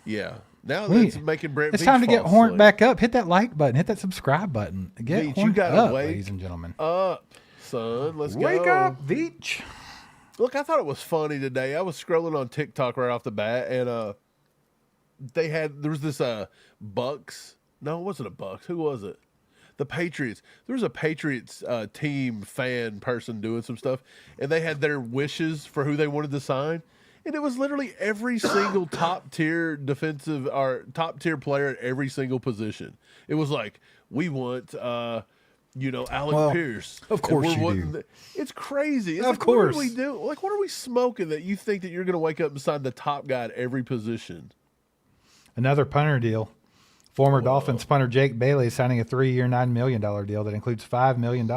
Yeah. Now that's making Brett It's Veach time to get fall horned asleep. back up. Hit that like button. Hit that subscribe button. Get Veach, horned you gotta up, wake ladies and gentlemen. Up, son. Let's Wake go. up, Veach. Look, I thought it was funny today. I was scrolling on TikTok right off the bat, and there was this Bucks. No, it wasn't a Bucks. Who was it? The Patriots. There was a Patriots team fan person doing some stuff, and they had their wishes for who they wanted to sign, and it was literally every single top tier defensive or top tier player at every single position. It was like, we want Alec Pierce. Of course and you do. It's crazy. It's Of like, course. What do we do? Like, what are we smoking that you think that you're going to wake up and sign the top guy at every position? Another punter deal. Former Dolphins punter Jake Bailey is signing a 3-year, $9 million deal that includes $5 million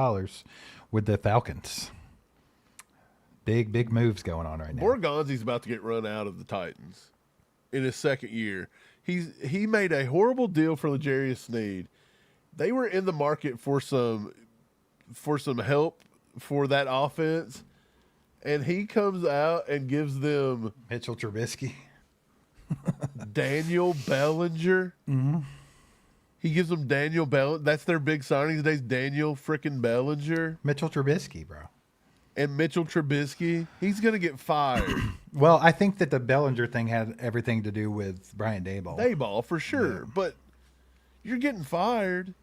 with the Falcons. Big moves going on right now. Borgonzi's about to get run out of the Titans in his second year. He made a horrible deal for L'Jarius Sneed. They were in the market for some help for that offense, and he comes out and gives them Mitchell Trubisky. Daniel Bellinger. Mm-hmm. He gives them Daniel Bellinger. That's their big signing today. Daniel frickin' Bellinger. Mitchell Trubisky, bro. And Mitchell Trubisky. He's going to get fired. Well, I think that the Bellinger thing had everything to do with Brian Daboll. Daboll, for sure. Yeah. But you're getting fired.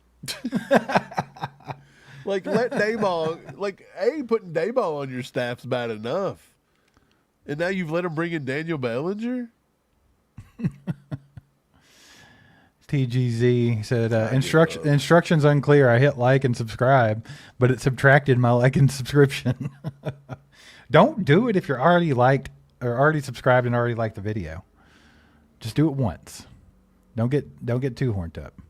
Like, let Daboll, putting Daboll on your staff's bad enough. And now you've let him bring in Daniel Bellinger? TGZ said, instructions unclear. I hit like and subscribe, but it subtracted my like and subscription. Don't do it if you're already liked or already subscribed and already liked the video. Just do it once. Don't get too horned up.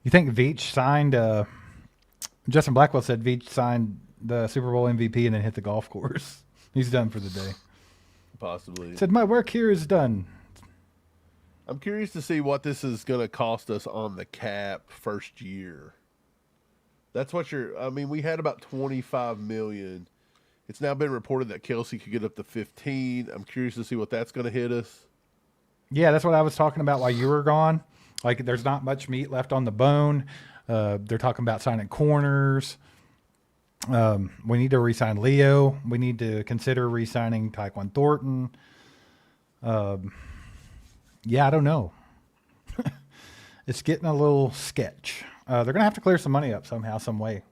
You think Veach signed Justin Blackwell said Veach signed the Super Bowl MVP and then hit the golf course. He's done for the day. Possibly. Said, my work here is done. I'm curious to see what this is going to cost us on the cap first year. That's what we had about $25 million. It's now been reported that Kelce could get up to 15. I'm curious to see what that's going to hit us. Yeah, that's what I was talking about while you were gone. Like, there's not much meat left on the bone. They're talking about signing corners. We need to re-sign Leo. We need to consider re-signing Tyquan Thornton. Yeah, I don't know. It's getting a little sketch. They're going to have to clear some money up somehow, some way.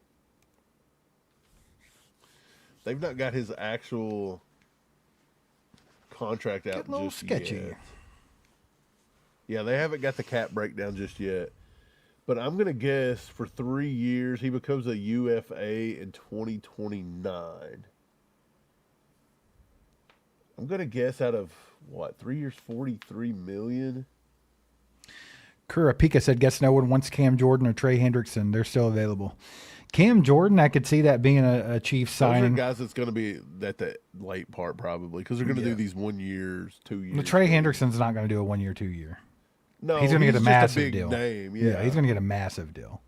They've not got his actual contract out just sketchy. yet. Yeah, they haven't got the cap breakdown just yet. But I'm going to guess for 3 years, he becomes a UFA in 2029. I'm going to guess out of, 3 years, $43 million? Kurapika said, guess no one wants Cam Jordan or Trey Hendrickson. They're still available. Cam Jordan, I could see that being a Chiefs signing. Those are guys that's going to be at the late part probably because they're going to do these 1 years, 2 years. The Trey Hendrickson's not going to do a 1 year, 2 year. No, he's going to get a massive big deal. Name. Yeah, he's going to get a massive deal.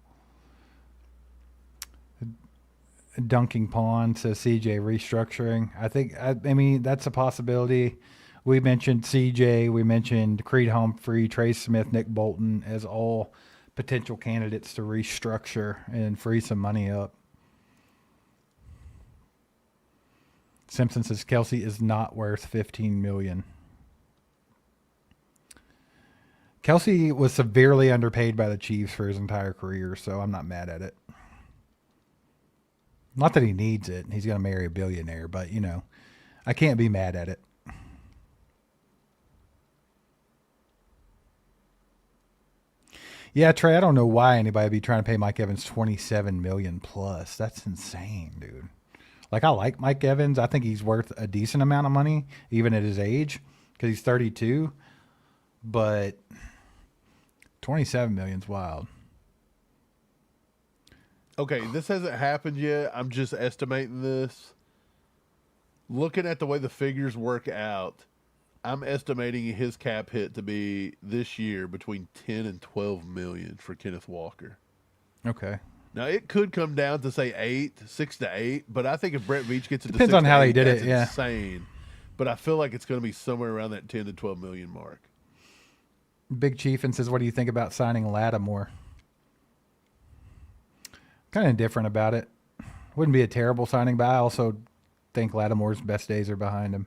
Dunking Pond says CJ restructuring. I mean, that's a possibility. We mentioned CJ. We mentioned Creed Humphrey, Trey Smith, Nick Bolton as all potential candidates to restructure and free some money up. Simpson says Kelce is not worth $15 million. Kelce was severely underpaid by the Chiefs for his entire career, so I'm not mad at it. Not that he needs it. He's going to marry a billionaire, but, you know, I can't be mad at it. Yeah, Trey, I don't know why anybody would be trying to pay Mike Evans $27 million plus. That's insane, dude. Like, I like Mike Evans. I think he's worth a decent amount of money, even at his age, because he's 32. But $27 million's wild. Okay, this hasn't happened yet. I'm just estimating this. Looking at the way the figures work out, I'm estimating his cap hit to be this year between 10 and 12 million for Kenneth Walker. Okay. Now it could come down to say 6 to 8, but I think if Brett Veach gets it depends to 6 on how to 8, he did that's it. Yeah, insane. But I feel like it's going to be somewhere around that 10 to 12 million mark. Big Chief and says, "What do you think about signing Lattimore?" Kind of indifferent about it. Wouldn't be a terrible signing, but I also think Lattimore's best days are behind him.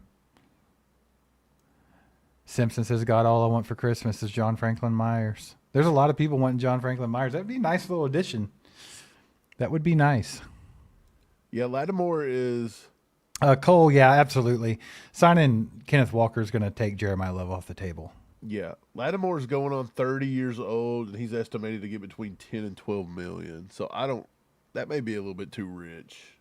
Simpson says, "God, all I want for Christmas is John Franklin Myers." There's a lot of people wanting John Franklin Myers. That'd be a nice little addition. That would be nice. Yeah, Lattimore is... Cole, yeah, absolutely. Signing Kenneth Walker is going to take Jeremiah Love off the table. Yeah, Lattimore's going on 30 years old, and he's estimated to get between 10 and 12 million. So that may be a little bit too rich.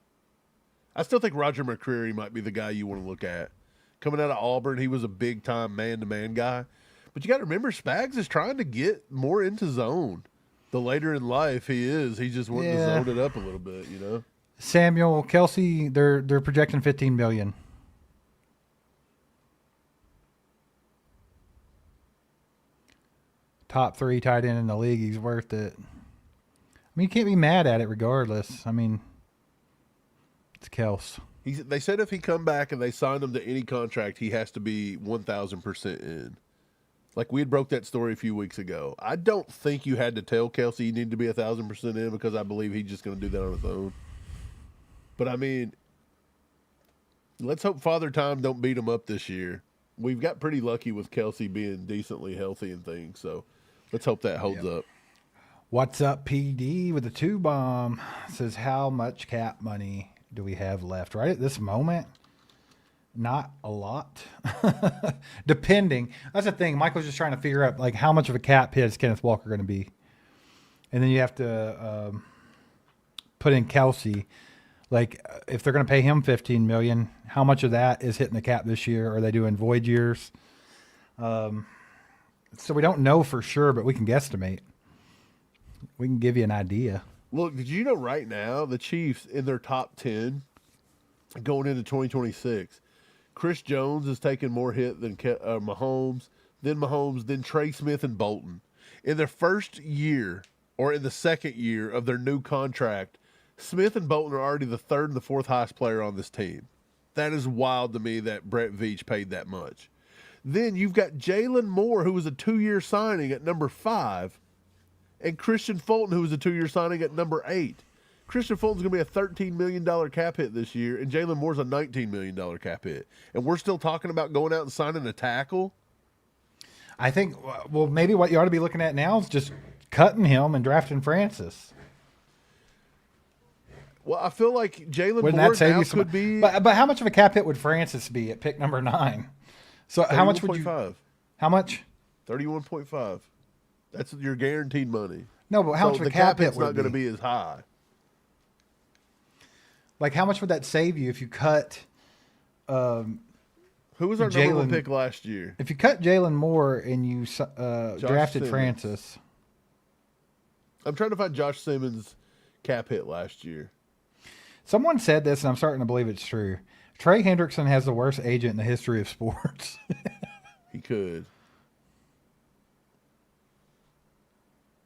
I still think Roger McCreary might be the guy you want to look at. Coming out of Auburn, he was a big-time man-to-man guy. But you got to remember, Spags is trying to get more into zone. The later in life he is, he's just wanting to zone it up a little bit, you know? Samuel, Kelce, they're projecting $15 million. Top 3 tight end in the league, he's worth it. I mean, you can't be mad at it regardless. I mean, it's Kelce. They said if he come back and they signed him to any contract, he has to be 1,000% in. Like we had broke that story a few weeks ago. I don't think you had to tell Kelce you need to be 1,000% in because I believe he's just going to do that on his own. But I mean, let's hope Father Time don't beat him up this year. We've got pretty lucky with Kelce being decently healthy and things, so let's hope that holds up. What's up, PD with the 2 bomb? Says, how much cap money do we have left? Right at this moment, not a lot. Depending. That's the thing. Michael's just trying to figure out, like, how much of a cap hit is Kenneth Walker going to be? And then you have to put in Kelce. Like, if they're going to pay him $15 million, how much of that is hitting the cap this year? Are they doing void years? So we don't know for sure, but we can guesstimate. We can give you an idea. Look, did you know right now the Chiefs in their top 10 going into 2026, Chris Jones is taking more hit than Mahomes, then Trey Smith and Bolton. In their first year or in the second year of their new contract, Smith and Bolton are already the third and the fourth highest player on this team. That is wild to me that Brett Veach paid that much. Then you've got Jalen Moore, who was a 2-year signing at number 5, and Christian Fulton, who was a 2-year signing at number 8. Christian Fulton's going to be a $13 million cap hit this year, and Jalen Moore's a $19 million cap hit. And we're still talking about going out and signing a tackle? I think, well, maybe what you ought to be looking at now is just cutting him and drafting Francis. Well, I feel like Jalen Moore now could be... But how much of a cap hit would Francis be at pick number 9? So how much would you... How much? 31.5. That's your guaranteed money. No, but how much of a cap hit would not going to be as high. Like, how much would that save you if you cut... Who was our number 1 pick last year? If you cut Jalen Moore and you drafted Simmons. Francis... I'm trying to find Josh Simmons' cap hit last year. Someone said this, and I'm starting to believe it's true. Trey Hendrickson has the worst agent in the history of sports. He could.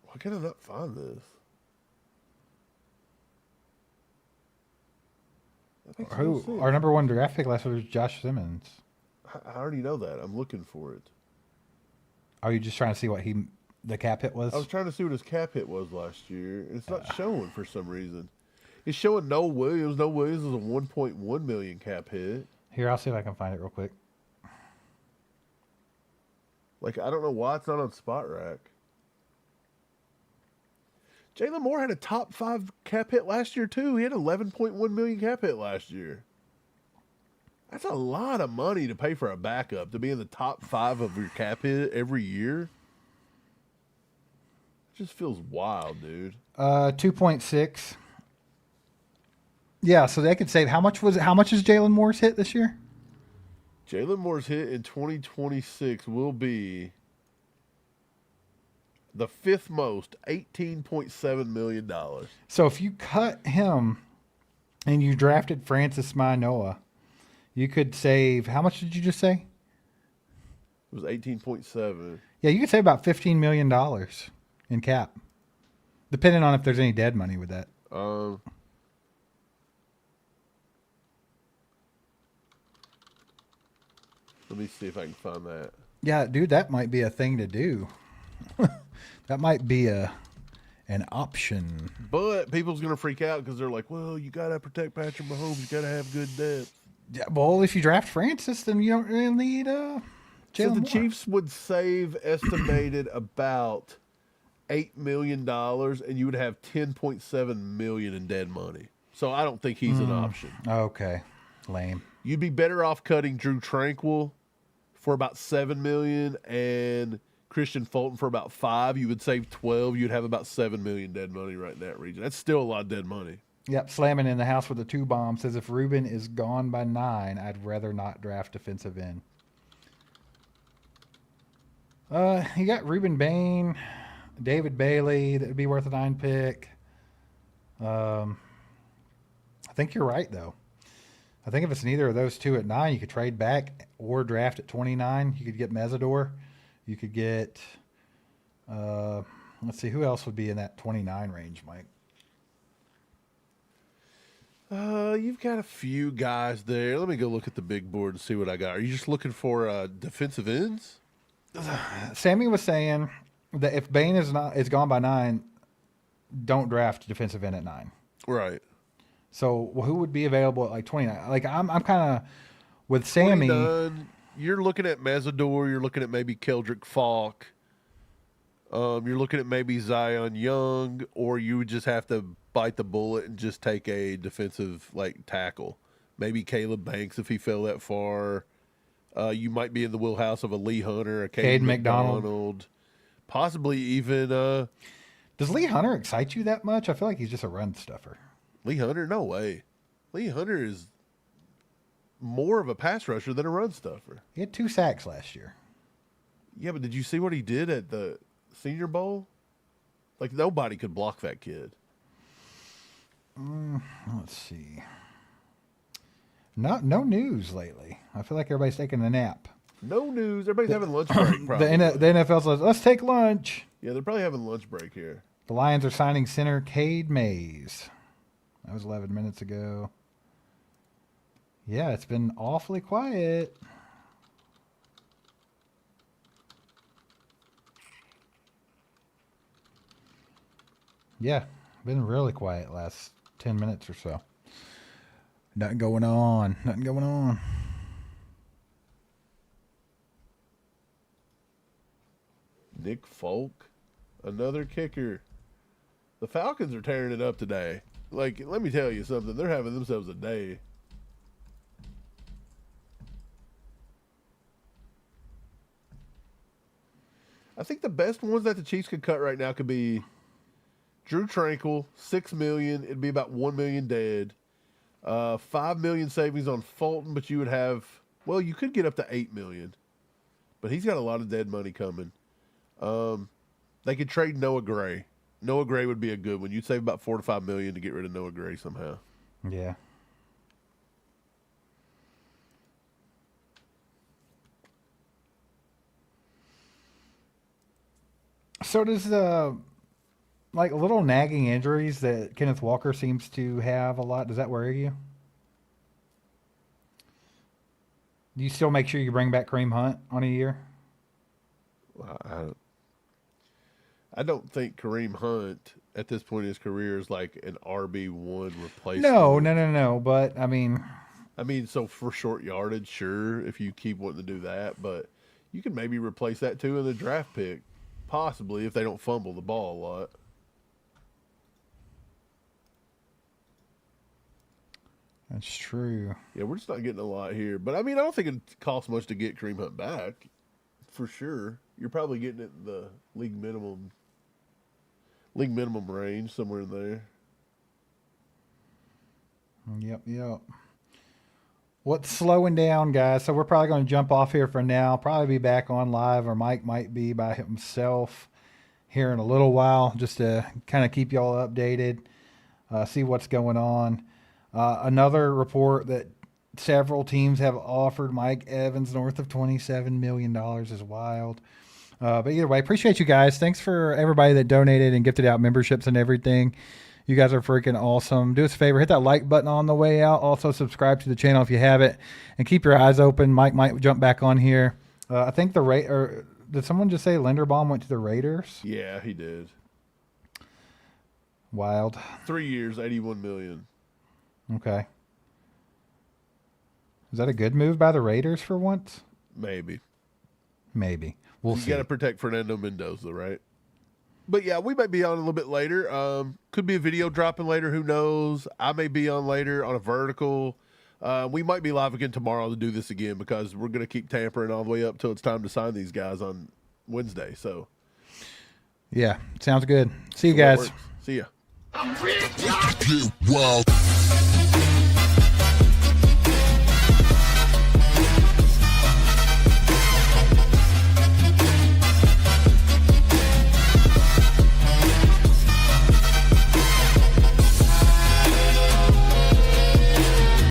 Why can I not find this? Who? Our number 1 draft pick last year was Josh Simmons. I already know that. I'm looking for it. Are you just trying to see what the cap hit was? I was trying to see what his cap hit was last year, and it's not showing for some reason. It's showing Noah Williams. Noah Williams is a 1.1 million cap hit. Here, I'll see if I can find it real quick. Like, I don't know why it's not on Spot Rack. Jalen Moore had a top 5 cap hit last year, too. He had 11.1 million cap hit last year. That's a lot of money to pay for a backup, to be in the top 5 of your cap hit every year. It just feels wild, dude. 2.6. Yeah, so they could save. How much is Jalen Moore's hit this year? Jalen Moore's hit in 2026 will be the 5th most, $18.7 million. So if you cut him and you drafted Francis Manoa, you could save, how much did you just say? It was 18.7. Yeah, you could save about $15 million in cap, depending on if there's any dead money with that. Let me see if I can find that. Yeah, dude, that might be a thing to do. That might be an option. But people's going to freak out because they're like, well, you got to protect Patrick Mahomes. You got to have good depth. Yeah, well, if you draft Francis, then you don't really need Jalen So the Moore. Chiefs would save estimated about $8 million, and you would have $10.7 million in dead money. So I don't think he's an option. Okay, lame. You'd be better off cutting Drew Tranquil for about $7 million and Christian Fulton for about $5 million. You would save $12 million. You'd have about $7 million dead money right in that region. That's still a lot of dead money. Yep, slamming in the house with a 2 bomb says if Ruben is gone by 9, I'd rather not draft defensive end. You got Ruben Bain, David Bailey. That would be worth a 9 pick. I think you're right though. I think if it's neither of those 2 at 9, you could trade back or draft at 29. You could get Mesidor. You could get, let's see, who else would be in that 29 range, Mike? You've got a few guys there. Let me go look at the big board and see what I got. Are you just looking for defensive ends? Sammy was saying that if Bain is gone by 9, don't draft defensive end at 9. Right. So who would be available at like 29? Like I'm kind of with Sammy. 29, you're looking at Mesidor. You're looking at maybe Keldrick Falk. You're looking at maybe Zion Young, or you would just have to bite the bullet and just take a defensive like tackle. Maybe Caleb Banks if he fell that far. You might be in the wheelhouse of a Lee Hunter, a Caden McDonald, possibly even. Does Lee Hunter excite you that much? I feel like he's just a run stuffer. Lee Hunter, no way. Lee Hunter is more of a pass rusher than a run stuffer. He had 2 sacks last year. Yeah, but did you see what he did at the Senior Bowl? Like, nobody could block that kid. Let's see. No news lately. I feel like everybody's taking a nap. No news. Everybody's having lunch break, probably. The NFL says, let's take lunch. Yeah, they're probably having lunch break here. The Lions are signing center Cade Mays. That was 11 minutes ago. Yeah, it's been awfully quiet. Yeah, been really quiet last 10 minutes or so. Nothing going on. Nothing going on. Nick Folk, another kicker. The Falcons are tearing it up today. Like, let me tell you something. They're having themselves a day. I think the best ones that the Chiefs could cut right now could be Drew Tranquil, $6 million. It'd be about $1 million dead. $5 million savings on Fulton, but you would have, well, you could get up to $8 million. But he's got a lot of dead money coming. They could trade Noah Gray. Noah Gray would be a good one. You'd save about $4 to $5 million to get rid of Noah Gray somehow. Yeah. So does like little nagging injuries that Kenneth Walker seems to have a lot, does that worry you? Do you still make sure you bring back Kareem Hunt on a year? I don't think Kareem Hunt at this point in his career is like an RB1 replacement. No. But I mean, so for short yardage, sure, if you keep wanting to do that, but you can maybe replace that too in the draft pick, possibly if they don't fumble the ball a lot. that's true. Yeah, we're just not getting a lot here. But, I mean, I don't think it costs much to get Kareem Hunt back, for sure. You're probably getting it in the league minimum range, somewhere in there. Yep. What's slowing down, guys? So we're probably going to jump off here for now. Probably be back on live, or Mike might be by himself here in a little while, just to kind of keep y'all updated, see what's going on. Another report that several teams have offered Mike Evans north of $27 million is wild. But either way, appreciate you guys. Thanks for everybody that donated and gifted out memberships and everything. You guys are freaking awesome. Do us a favor, hit that like button on the way out. Also, subscribe to the channel if you have it, and keep your eyes open. Mike might jump back on here. I think did someone just say Linderbaum went to the Raiders? Yeah, he did. Wild. 3 years, $81 million. Okay. Is that a good move by the Raiders for once? Maybe. We'll see. You got to protect Fernando Mendoza, right? But yeah, we might be on a little bit later. Could be a video dropping later. Who knows? I may be on later on a vertical. We might be live again tomorrow to do this again, because we're going to keep tampering all the way up till it's time to sign these guys on Wednesday. So, yeah, sounds good. See you guys. See ya. Wow.